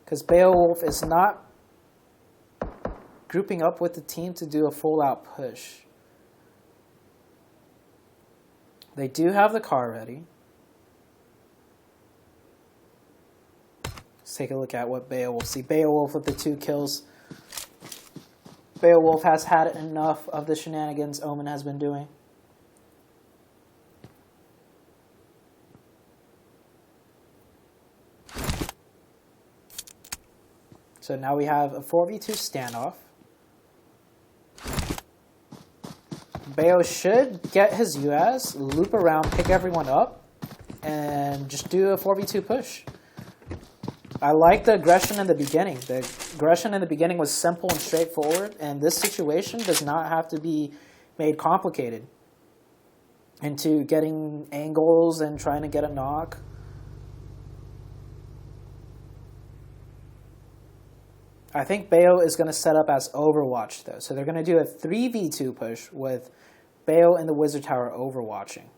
because Beowulf is not grouping up with the team to do a full-out push. They do have the car ready. Let's take a look at what Beowulf see. Beowulf with the 2 kills. Beowulf has had enough of the shenanigans Omen has been doing. So now we have a 4v2 standoff. Bayo should get his UAS, loop around, pick everyone up, and just do a 4v2 push. I like the aggression in the beginning. The aggression in the beginning was simple and straightforward, and this situation does not have to be made complicated into getting angles and trying to get a knock. I think Bayo is going to set up as Overwatch, though. So they're going to do a 3v2 push with Bayo in the Wizard Tower overwatching.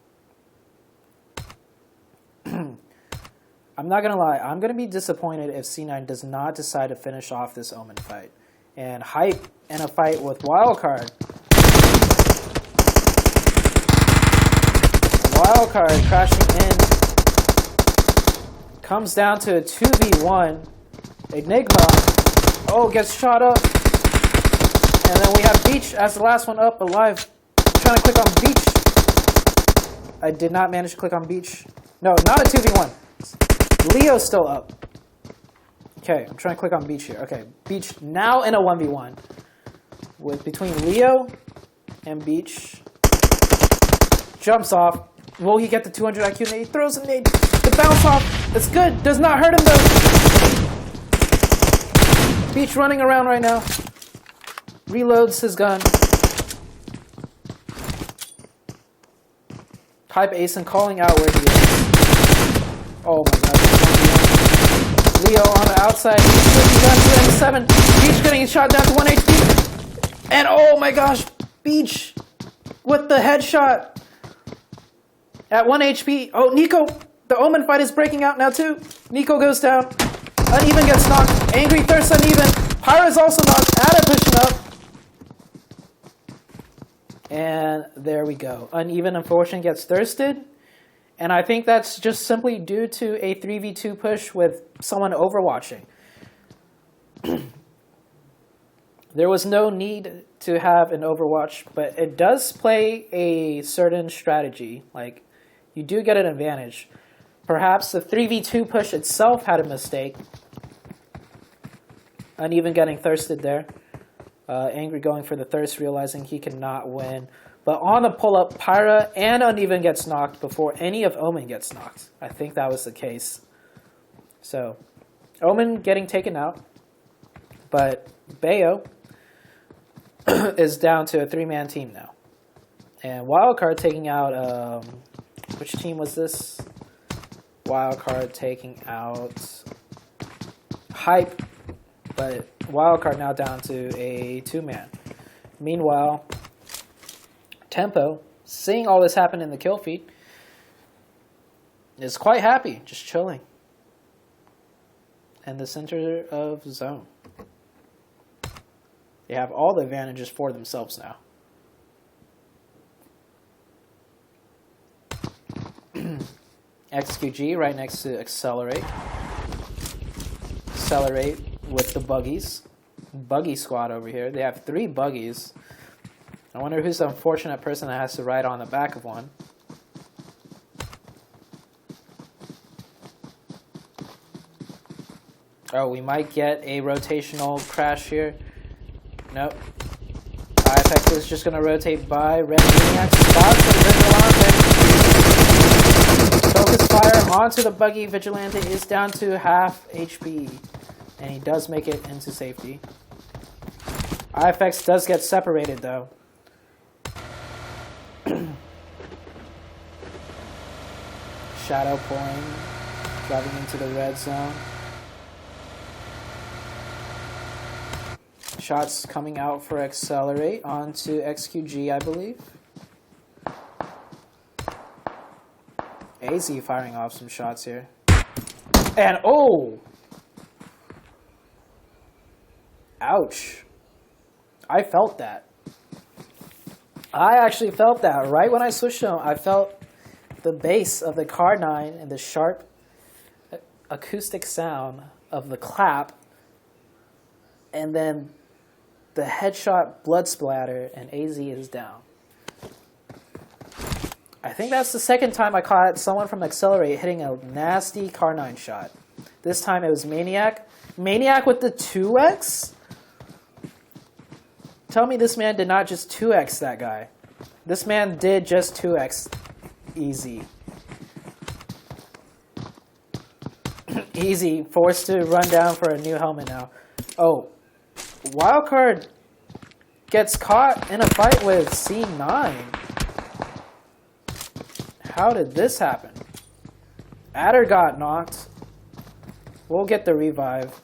I'm not going to lie. I'm going to be disappointed if C9 does not decide to finish off this Omen fight. And Hype in a fight with Wildcard. Wildcard crashing in. Comes down to a 2v1. Enigma. Oh, gets shot up. And then we have Beach as the last one up alive. I'm trying to click on Beach. I did not manage to click on Beach. No, not a 2v1. Leo's still up. Okay, I'm trying to click on Beach here. Okay, Beach now in a 1v1. With between Leo and Beach. Jumps off. Will he get the 200 IQ nade? Throws a nade. The bounce off. It's good. Does not hurt him though. Beach running around right now. Reloads his gun. Hype Ace calling out where he is. Oh my god. Leo on the outside. He's gun to M7. Beach getting shot down to 1 HP. And oh my gosh. Beach with the headshot. At 1 HP. Oh, Nico. The Omen fight is breaking out now too. Nico goes down. Uneven gets knocked. Angry Thirst Uneven. Pyra's also knocked. Ada pushing up. And there we go. Uneven, unfortunately, gets thirsted. And I think that's just simply due to a 3v2 push with someone overwatching. There was no need to have an overwatch, but it does play a certain strategy. Like, you do get an advantage. Perhaps the 3v2 push itself had a mistake. Uneven getting thirsted there. Angry going for the thirst, realizing he cannot win. But on the pull-up, Pyra and Uneven gets knocked before any of Omen gets knocked. I think that was the case. So, Omen getting taken out. But Bayo is down to a 3-man team now. And Wildcard taking out... which team was this? Wildcard taking out Hype, but Wildcard now down to a 2-man. Meanwhile, Tempo, seeing all this happen in the kill feed, is quite happy, just chilling in the center of zone. They have all the advantages for themselves now. XQG right next to Accelerate. Accelerate with the buggies. Buggy squad over here. They have 3 buggies. I wonder who's the unfortunate person that has to ride on the back of one. Oh, we might get a rotational crash here. Nope. IFX is just gonna rotate by. Red Maniac spots the Vigilante. Focus fire onto the buggy. Vigilante is down to half HP. And he does make it into safety. IFX does get separated though. Shadow pulling, driving into the red zone. Shots coming out for Accelerate onto XQG, I believe. AZ firing off some shots here. And oh! Ouch. I felt that. I actually felt that. Right when I switched him, I felt the bass of the Car9 and the sharp acoustic sound of the clap, and then the headshot blood splatter, and AZ is down. I think that's the second time I caught someone from Accelerate hitting a nasty Car9 shot. This time it was Maniac. Maniac with the 2x? Tell me this man did not just 2x that guy. This man did just 2x. Easy. Easy. Forced to run down for a new helmet now. Oh. Wildcard gets caught in a fight with C9. How did this happen? Adder got knocked. We'll get the revive.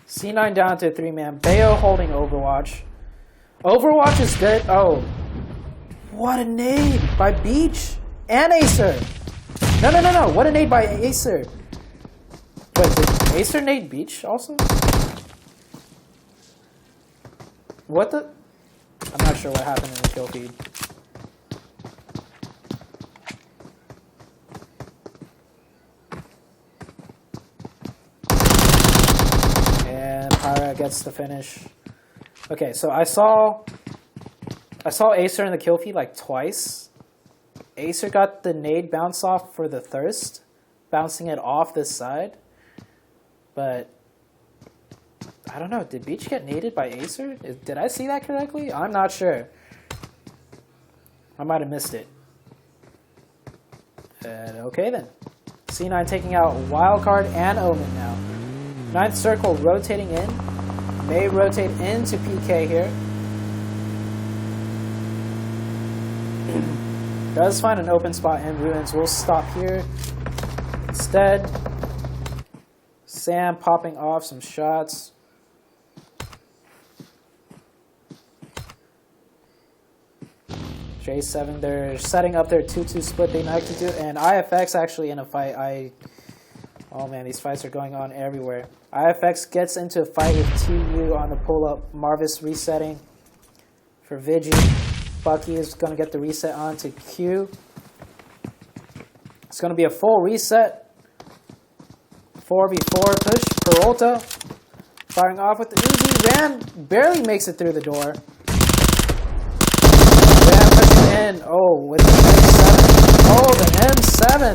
C9 down to 3-man. Bayo holding Overwatch. Overwatch is good. Oh. What a nade by Beach and Acer. No. What a nade by Acer. Wait, did Acer nade Beach also? What the? I'm not sure what happened in the kill feed. And Pyra gets the finish. Okay, so I saw Acer in the kill feed like twice. Acer got the nade bounce off for the thirst, bouncing it off this side. But I don't know, did Beach get naded by Acer? Did I see that correctly? I'm not sure. I might have missed it. Okay then. C9 taking out Wildcard and Omen now. Ninth Circle rotating in. May rotate into PK here. Does find an open spot in Ruins. We'll stop here instead. Sam popping off some shots. J7, they're setting up their 2-2 split they like to do. And IFX actually in a fight. Oh man, these fights are going on everywhere. IFX gets into a fight with TU on the pull-up. Marvis resetting for Vigi. Bucky is going to get the reset on to Q. It's going to be a full reset. 4v4 push. Peralta firing off with the Uzi. Ram barely makes it through the door. Ram pushing in. Oh, with the M7. Oh, the M7.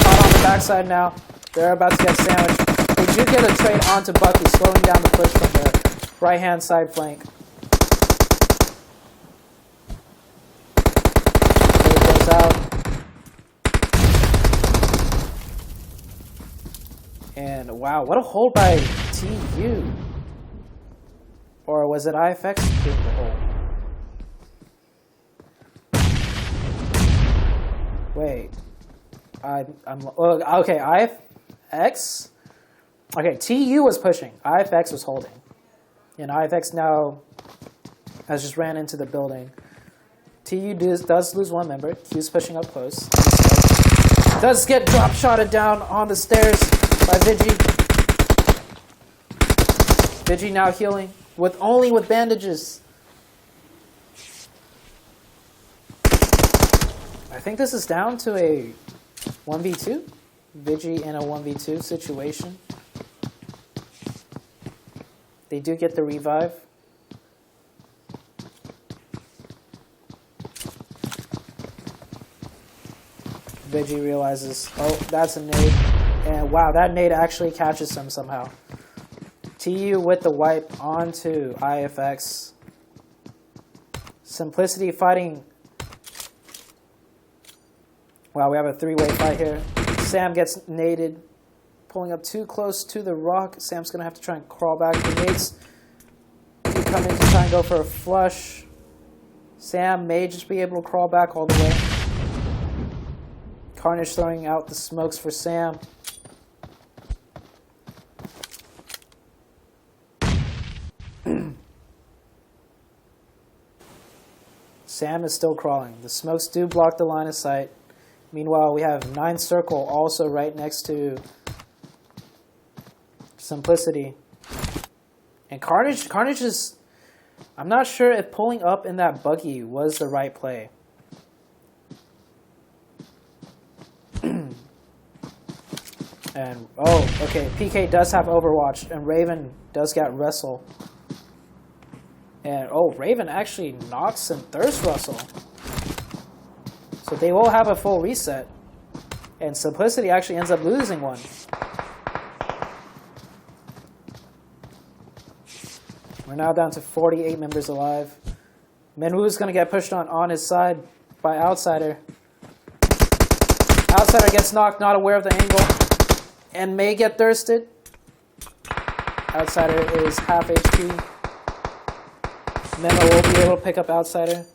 Caught on the backside now. They're about to get sandwiched. They do get a trade onto Bucky, slowing down the push from the right-hand side flank. He goes out. And wow, what a hold by TU. Or was it IFX doing the hold? Wait. Okay, IFX? Okay, TU was pushing. IFX was holding. And IFX now has just ran into the building. TU does lose one member. Q's pushing up close. Does get drop shotted down on the stairs by Vigi. Vigi now healing only with bandages. I think this is down to a 1v2. Vigi in a 1v2 situation. They do get the revive. Vigi realizes, oh, that's a nade. And wow, that nade actually catches him somehow. TU with the wipe onto IFX. Simplicity fighting. Wow, we have a three-way fight here. Sam gets naded. Pulling up too close to the rock. Sam's going to have to try and crawl back. The nades come in to try and go for a flush. Sam may just be able to crawl back all the way. Carnage throwing out the smokes for Sam. Sam is still crawling. The smokes do block the line of sight. Meanwhile, we have 9 Circle also right next to Simplicity. And Carnage is... I'm not sure if pulling up in that buggy was the right play. And, oh, okay, PK does have Overwatch, and Raven does get Wrestle. And, oh, Raven actually knocks and Thirst Russell. So they will have a full reset. And Simplicity actually ends up losing one. We're now down to 48 members alive. Minwoo's going to get pushed on his side by Outsider. Outsider gets knocked, not aware of the angle, and may get thirsted. Outsider is half HP. Memo will be able to pick up Outsider.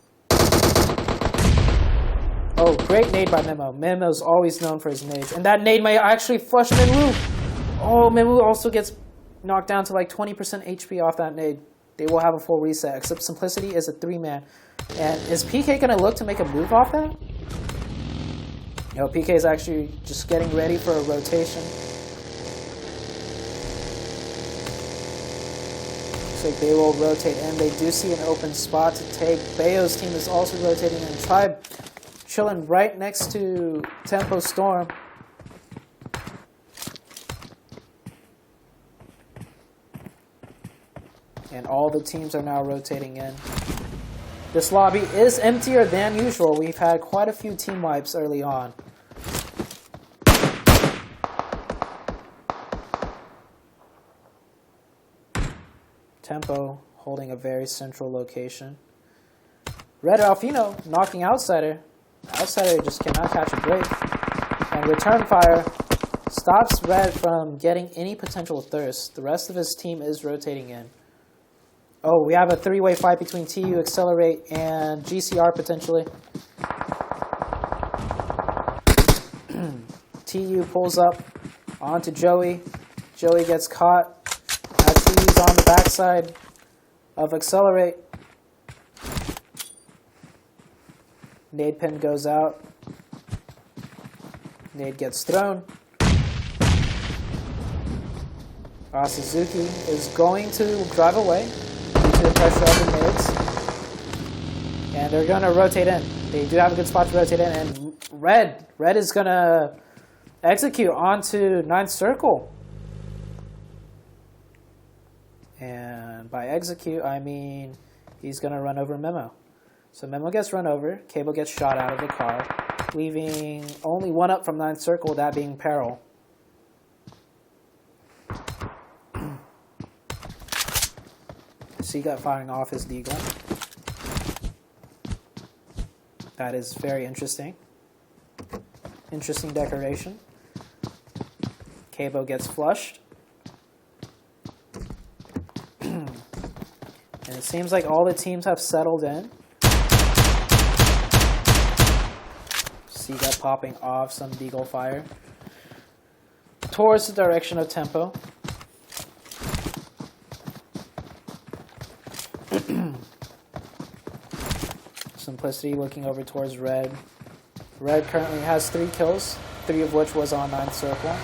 Oh, great nade by Memo. Memo's always known for his nades. And that nade may actually flush Minwoo. Oh, Minwoo also gets knocked down to like 20% HP off that nade. They will have a full reset, except Simplicity is a 3-man. And is PK going to look to make a move off that? You know, PK is actually just getting ready for a rotation. Looks like they will rotate in. They do see an open spot to take. Bayo's team is also rotating in. Tribe chilling right next to Tempo Storm. And all the teams are now rotating in. This lobby is emptier than usual. We've had quite a few team wipes early on. Tempo holding a very central location. Red Alfino knocking Outsider. Outsider just cannot catch a break. And return fire stops Red from getting any potential thirst. The rest of his team is rotating in. Oh, we have a 3-way fight between TU, Accelerate, and GCR potentially. TU pulls up onto Joey. Joey gets caught. Now TU's on the backside of Accelerate. Nade pin goes out. Nade gets thrown. Suzuki is going to drive away due to the pressure of the nades. And they're going to rotate in. They do have a good spot to rotate in. And Red is going to execute onto 9th Circle. And by execute, I mean he's going to run over Memo. So Memo gets run over. Cable gets shot out of the car, leaving only one up from 9th Circle, that being Peril. Seagut firing off his deagle. That is very interesting. Interesting decoration. Cabo gets flushed. And it seems like all the teams have settled in. Seagut popping off some deagle fire towards the direction of Tempo. Simplicity looking over towards Red. Red currently has 3 kills, 3 of which was on 9th Circle.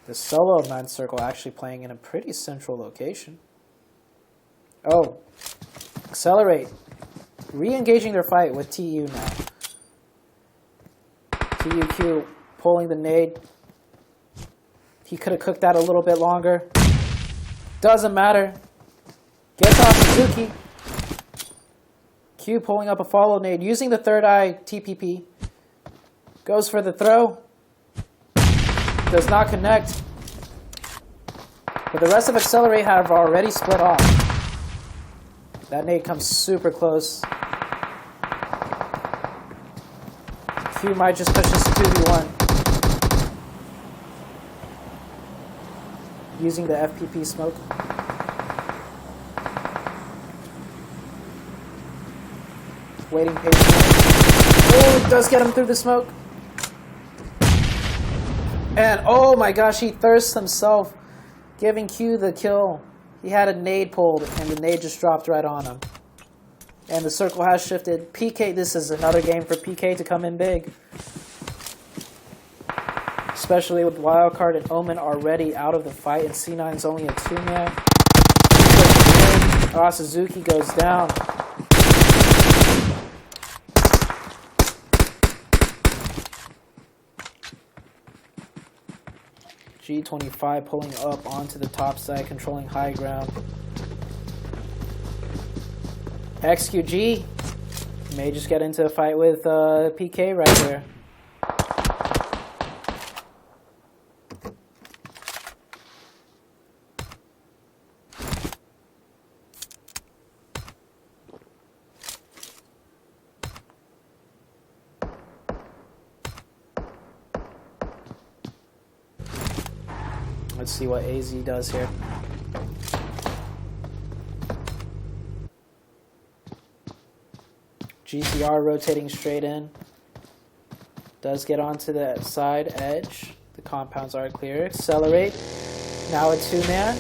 The solo of 9th Circle actually playing in a pretty central location. Oh, Accelerate. Re-engaging their fight with TU now. TUQ pulling the nade. He could have cooked that a little bit longer. Doesn't matter. Gets off Suzuki. Q pulling up a follow nade, using the third eye TPP. Goes for the throw. Does not connect. But the rest of Accelerate have already split off. That nade comes super close. Q might just push this 2v1. Using the FPP smoke. Waiting patiently. Oh, it does get him through the smoke. And oh my gosh, he thirsts himself, giving Q the kill. He had a nade pulled, and the nade just dropped right on him. And the circle has shifted. PK, this is another game for PK to come in big. Especially with Wildcard and Omen already out of the fight, and C9's only a 2-man. Suzuki goes down. G25 pulling up onto the top side, controlling high ground. XQG may just get into a fight with PK right there. Let's see what AZ does here. GCR rotating straight in. Does get onto the side edge. The compounds are clear. Accelerate. Now a 2-man.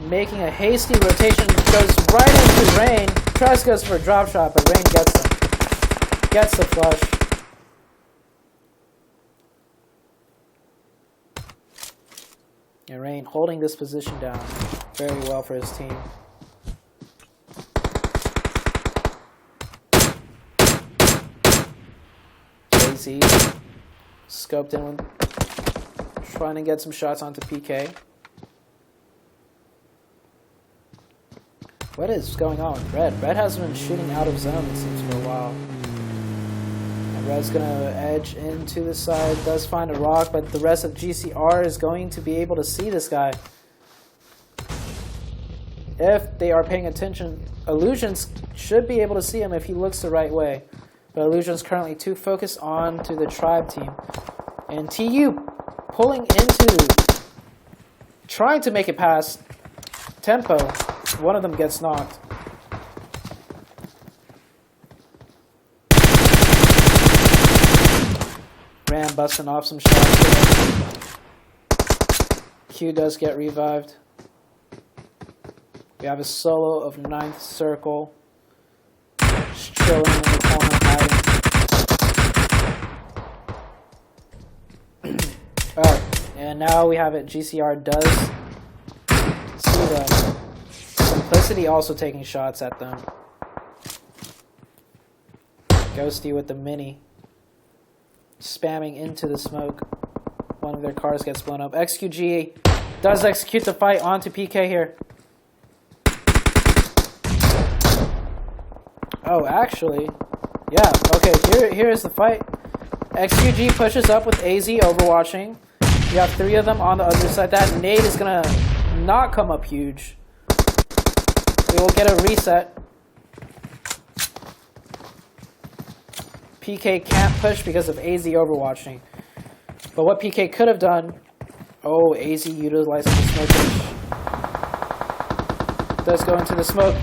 Making a hasty rotation. Goes right into Rain. Trust goes for a drop shot, but Rain gets him. Gets the flush. And Rain holding this position down very well for his team. AZ scoped in, trying to get some shots onto PK. What is going on with Red? Red has been shooting out of zone, it seems, for a while. And Red's going to edge into the side, does find a rock, but the rest of GCR is going to be able to see this guy. If they are paying attention, Illusions should be able to see him if he looks the right way. But Illusion's currently too focused on to the Tribe team. And TU pulling into, trying to make it past Tempo. One of them gets knocked. Ram busting off some shots here. Q does get revived. We have a solo of 9th Circle. Just chilling in the corner, hiding. Oh, and now we have it. GCR does see them. Simplicity also taking shots at them. Ghosty with the mini. Spamming into the smoke. One of their cars gets blown up. XQG does execute the fight onto PK here. Oh, actually, yeah, okay, here is the fight. XQG pushes up with AZ overwatching. You have 3 of them on the other side. That nade is going to not come up huge. We will get a reset. PK can't push because of AZ overwatching. But what PK could have done... Oh, AZ utilizing the smoke push. Does go into the smoke.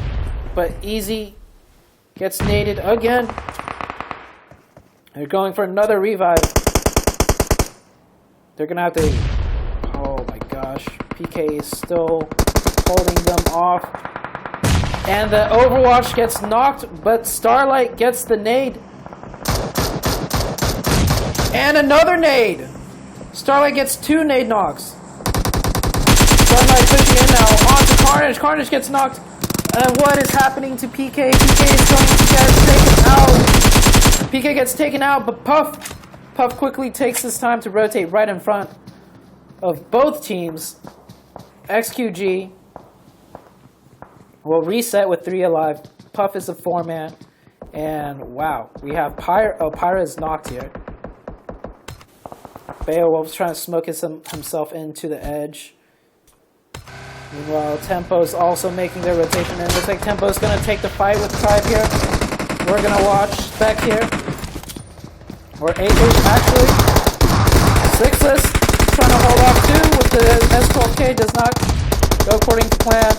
But Easy gets naded again. They're going for another revive. They're going to have to... Oh my gosh. PK is still holding them off. And the Overwatch gets knocked, but Starlight gets the nade. And another nade! Starlight gets 2 nade knocks. Starlight pushing in now onto Carnage. Carnage gets knocked. And what is happening to PK? PK is going to get taken out. PK gets taken out, but Puff quickly takes his time to rotate right in front of both teams. XQG will reset with 3 alive. Puff is a 4-man. And wow, we have Pyra. Oh, Pyra is knocked here. Beowulf's trying to smoke himself into the edge. Meanwhile, Tempo's also making their rotation, and it looks like Tempo's going to take the fight with Tribe here. We're going to watch Spec here. Or 8 actually. Sixless trying to hold off too with the S12K, does not go according to plan.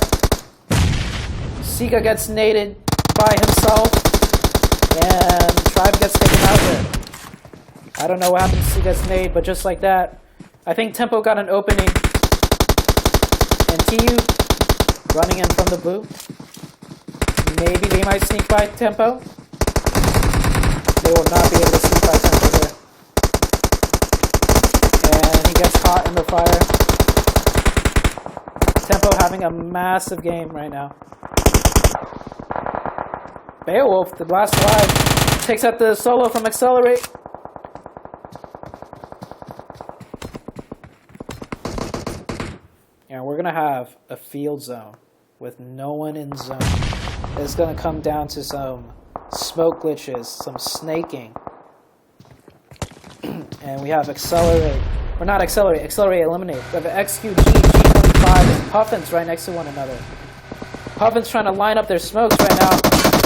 Sika gets naded by himself, and Tribe gets taken out there. I don't know what happened to Sika's nade, but just like that, I think Tempo got an opening. And TU running in from the blue. Maybe they might sneak by Tempo. They will not be able to sneak by Tempo there. And he gets caught in the fire. Tempo having a massive game right now. Beowulf, the last alive, takes out the solo from Accelerate. And we're going to have a field zone with no one in zone. It's going to come down to some smoke glitches, some snaking. And we have Accelerate. Or not Accelerate, Accelerate Eliminate. We have XQG, G25, and Puffins right next to one another. Puffins trying to line up their smokes right now.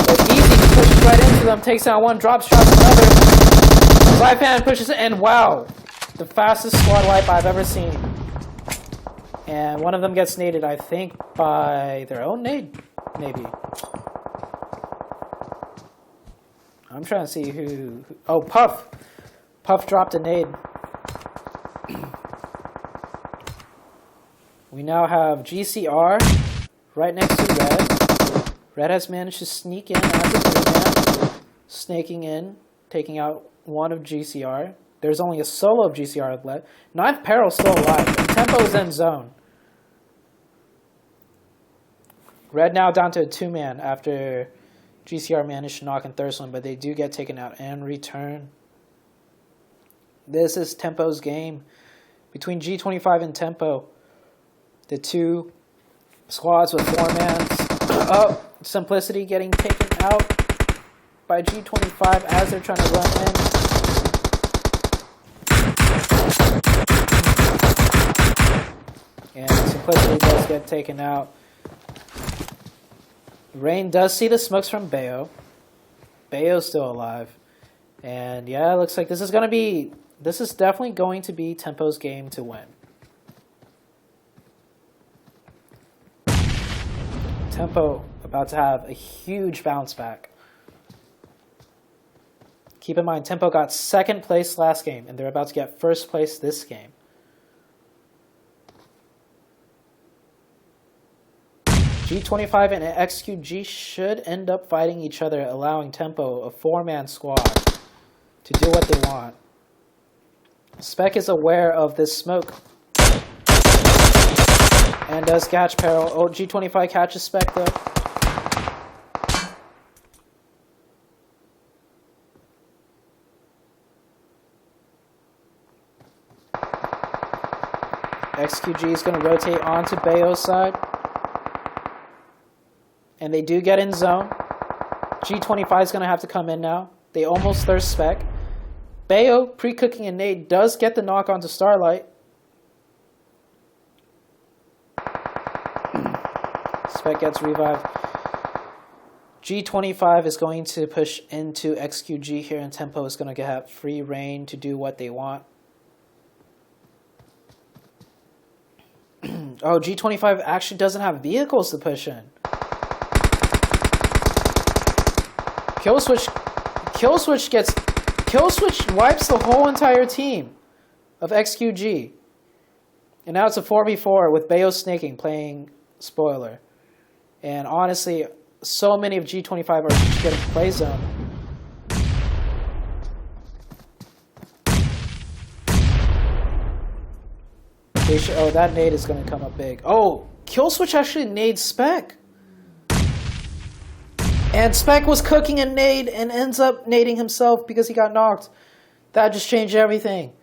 But Easy pushes right into them, takes down one, drops another. Life hand pushes it, and wow. The fastest squad wipe I've ever seen. And one of them gets naded, I think, by their own nade, maybe. I'm trying to see who... Oh, Puff! Puff dropped a nade. We now have GCR right next to Red. Red has managed to sneak in as a three-man, snaking in, taking out one of GCR. There's only a solo of GCR left. Ninth Peril still alive, and Tempo's in zone. Red now down to a 2-man after GCR managed to knock in Thurston, but they do get taken out and return. This is Tempo's game. Between G25 and Tempo, the two squads with 4-mans. Oh, Simplicity getting taken out by G25 as they're trying to run in. And Simplicity does get taken out. Rain does see the smokes from Bayo. Bayo's still alive. And yeah, it looks like this is definitely going to be Tempo's game to win. Tempo about to have a huge bounce back. Keep in mind, Tempo got second place last game, and they're about to get first place this game. G25 and XQG should end up fighting each other, allowing Tempo, a 4-man squad, to do what they want. Spec is aware of this smoke and does catch Peril. Oh, G25 catches Spec though. XQG is going to rotate onto Bayo's side. And they do get in zone. G25 is going to have to come in now. They almost thirst Spec. Bayo, pre-cooking a nade, does get the knock onto Starlight. Spec gets revived. G25 is going to push into XQG here, and Tempo is going to have free reign to do what they want. Oh, G25 actually doesn't have vehicles to push in. Killswitch wipes the whole entire team of XQG. And now it's a 4v4 with Bayo snaking playing spoiler. And honestly, so many of G25 are just getting play zone. Oh, that nade is going to come up big. Oh, Killswitch actually nades Spec. And Spec was cooking a nade and ends up nading himself because he got knocked. That just changed everything.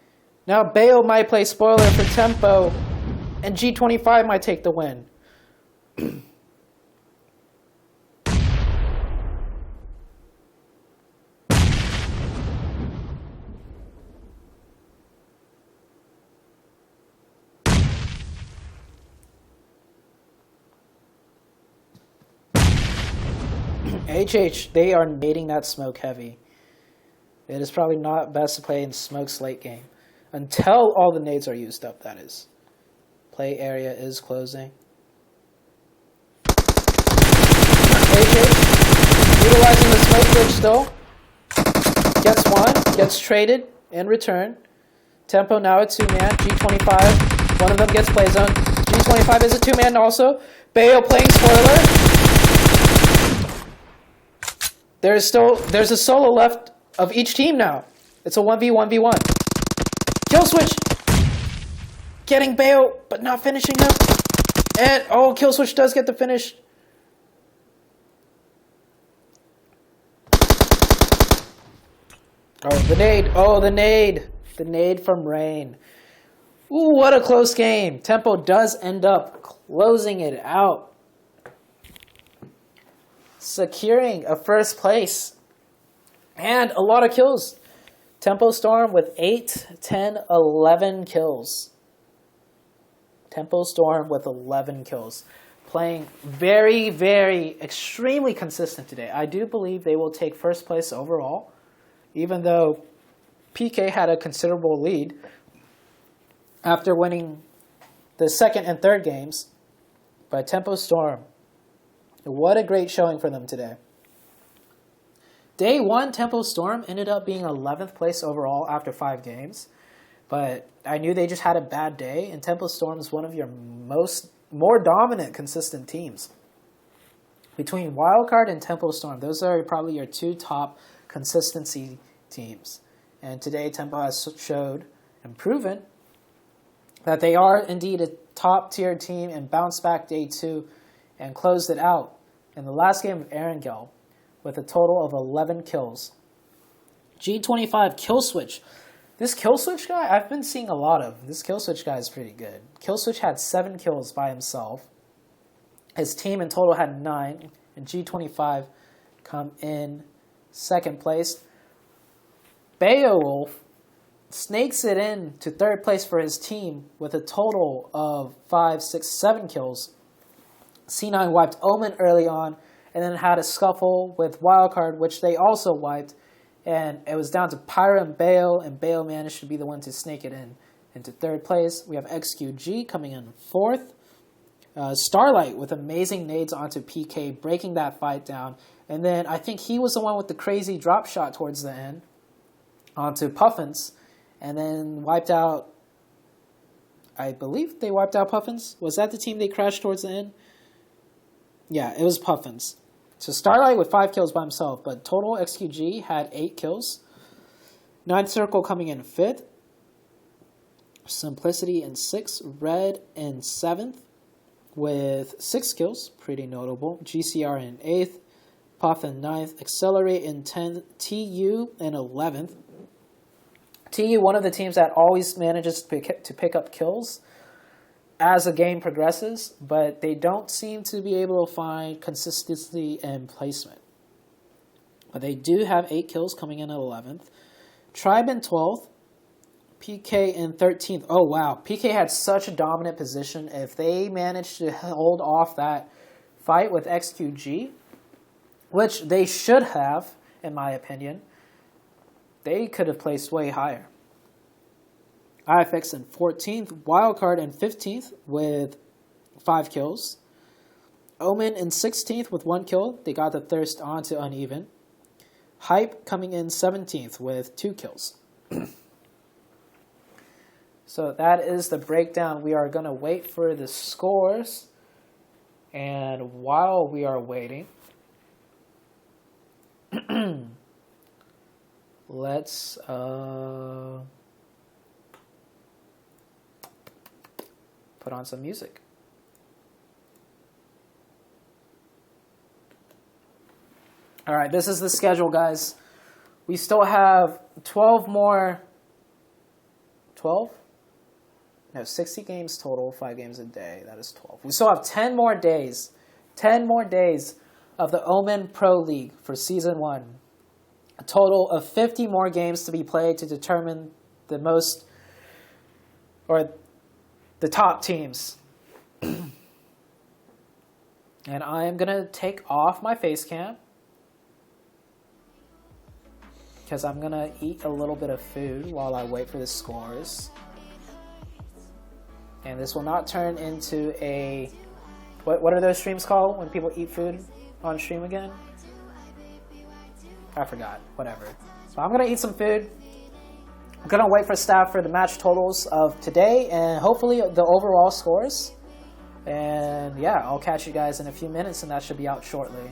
Now Bayo might play spoiler for Tempo, and G25 might take the win. HH, they are nading that smoke heavy. It is probably not best to play in smokes late game. Until all the nades are used up, that is. Play area is closing. HH, utilizing the smoke glitch still. Gets one, gets traded in return. Tempo now a 2-man. G25, one of them gets play zone. G25 is a 2-man also. Bayo playing spoiler. There's a solo left of each team now. It's a 1v1v1. Kill switch. Getting Bayo, but not finishing them. And, oh, kill switch does get the finish. Oh, the nade. Oh, the nade. The nade from Rain. Ooh, what a close game. Tempo does end up closing it out. Securing a first place. And a lot of kills. Tempo Storm with 8, 10, 11 kills. Tempo Storm with 11 kills. Playing very, very, extremely consistent today. I do believe they will take first place overall. Even though PK had a considerable lead after winning the second and third games. But Tempo Storm, what a great showing for them today. Day 1, Tempo Storm ended up being 11th place overall after 5 games. But I knew they just had a bad day, and Tempo Storm is one of your more dominant, consistent teams. Between Wildcard and Tempo Storm, those are probably your 2 top consistency teams. And today Tempo has showed and proven that they are indeed a top tier team and bounced back day 2 and closed it out in the last game of Erangel with a total of 11 kills. G25 kill switch. This kill switch guy I've been seeing a lot of. This kill switch guy is pretty good. Kill switch had 7 kills by himself. His team in total had 9, and G25 come in second place. Beowulf snakes it in to third place for his team with a total of 5, 6, 7 kills. C9 wiped Omen early on and then had a scuffle with Wildcard, which they also wiped. And it was down to Pyra and Bayo managed to be the one to snake it in into third place. We have XQG coming in fourth. Starlight with amazing nades onto PK, breaking that fight down. And then I think he was the one with the crazy drop shot towards the end onto Puffins. And then wiped out, I believe they wiped out Puffins. Was that the team they crashed towards the end? Yeah, it was Puffins. So Starlight with 5 kills by himself, but total XQG had 8 kills. Ninth Circle coming in 5th. Simplicity in 6th. Red in 7th with 6 kills, pretty notable. GCR in 8th. Puff in 9th. Accelerate in 10th. TU in 11th. TU, one of the teams that always manages to pick up kills as the game progresses, but they don't seem to be able to find consistency and placement. But they do have 8 kills coming in at 11th. Tribe in 12th. PK in 13th. Oh, wow. PK had such a dominant position. If they managed to hold off that fight with XQG, which they should have, in my opinion, they could have placed way higher. IFX in 14th, Wildcard in 15th with 5 kills. Omen in 16th with 1 kill. They got the thirst onto Uneven. Hype coming in 17th with 2 kills. So that is the breakdown. We are going to wait for the scores. And while we are waiting, let's put on some music. All right, this is the schedule, guys. We still have 12 more. 12? No, 60 games total, 5 games a day. That is 12. We still have 10 more days. 10 more days of the Omen Pro League for Season 1. A total of 50 more games to be played to determine the most, or the top teams. And I am going to take off my face cam because I'm gonna eat a little bit of food while I wait for the scores. And this will not turn into a, what are those streams called when people eat food on stream again? I forgot, whatever. So I'm gonna eat some food. I'm gonna wait for staff for the match totals of today and hopefully the overall scores. And yeah, I'll catch you guys in a few minutes and that should be out shortly.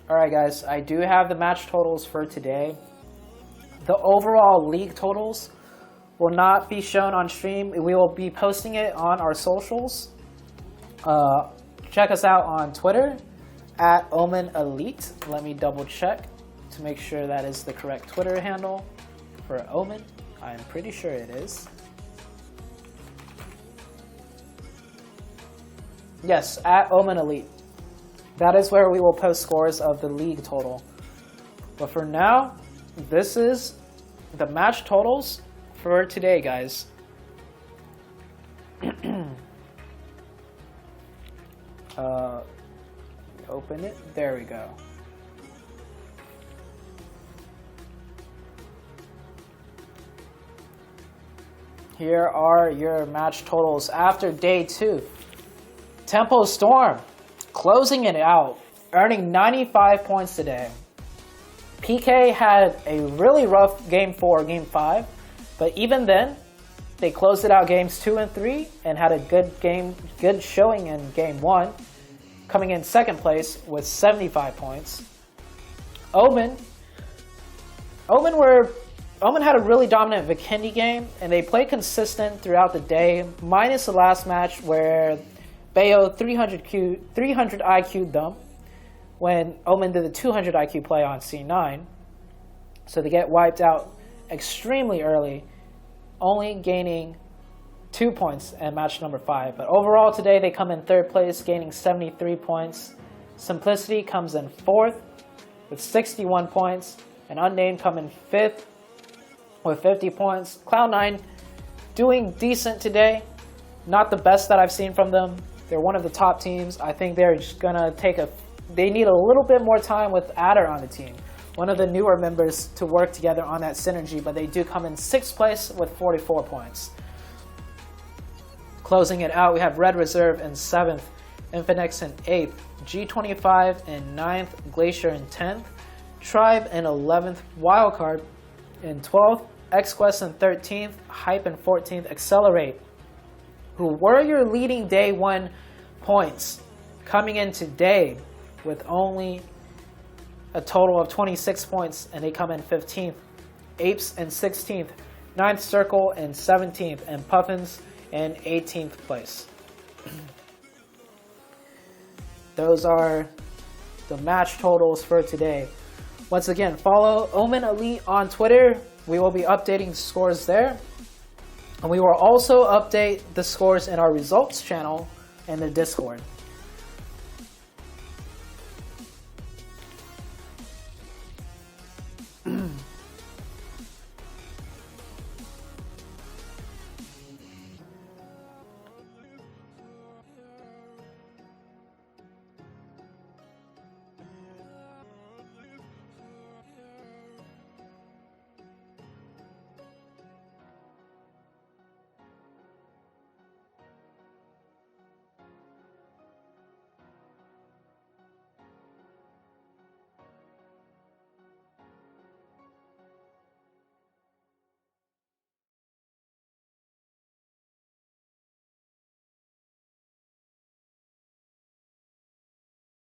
Alright guys, I do have the match totals for today. The overall league totals will not be shown on stream. We will be posting it on our socials. Check us out on Twitter at Omen Elite. Let me double check to make sure that is the correct Twitter handle for Omen. I'm pretty sure it is. Yes, at Omen Elite. That is where we will post scores of the league total. But for now, this is the match totals for today, guys. Open it. There we go. Here are your match totals after day 2. Tempo Storm closing it out, earning 95 points today. PK had a really rough game 4, game 5, but even then, they closed it out games 2 and 3 and had a good showing in game 1, coming in second place with 75 points. Omen had a really dominant Vikendi game, and they played consistent throughout the day, minus the last match where Bayo 300 IQ them when Omen did the 200 IQ play on C9. So they get wiped out extremely early, only gaining 2 points at match number 5. But overall today they come in third place, gaining 73 points. Simplicity comes in 4th with 61 points. And Unnamed come in 5th with 50 points. Cloud9 doing decent today. Not the best that I've seen from them. They're one of the top teams. I think they're just gonna they need a little bit more time with Adder on the team, one of the newer members, to work together on that synergy, but they do come in 6th place with 44 points. Closing it out, we have Red Reserve in 7th, Infinix in 8th, G25 in 9th, Glacier in 10th, Tribe in 11th, Wildcard in 12th, XQuest in 13th, Hype in 14th, Accelerate, who were your leading day 1 points, coming in today with only a total of 26 points, and they come in 15th. Apes in 16th, 9th Circle in 17th, and Puffins in 18th place. Those are the match totals for today. Once again, follow Omen Elite on Twitter. We will be updating the scores there. And we will also update the scores in our results channel and the Discord.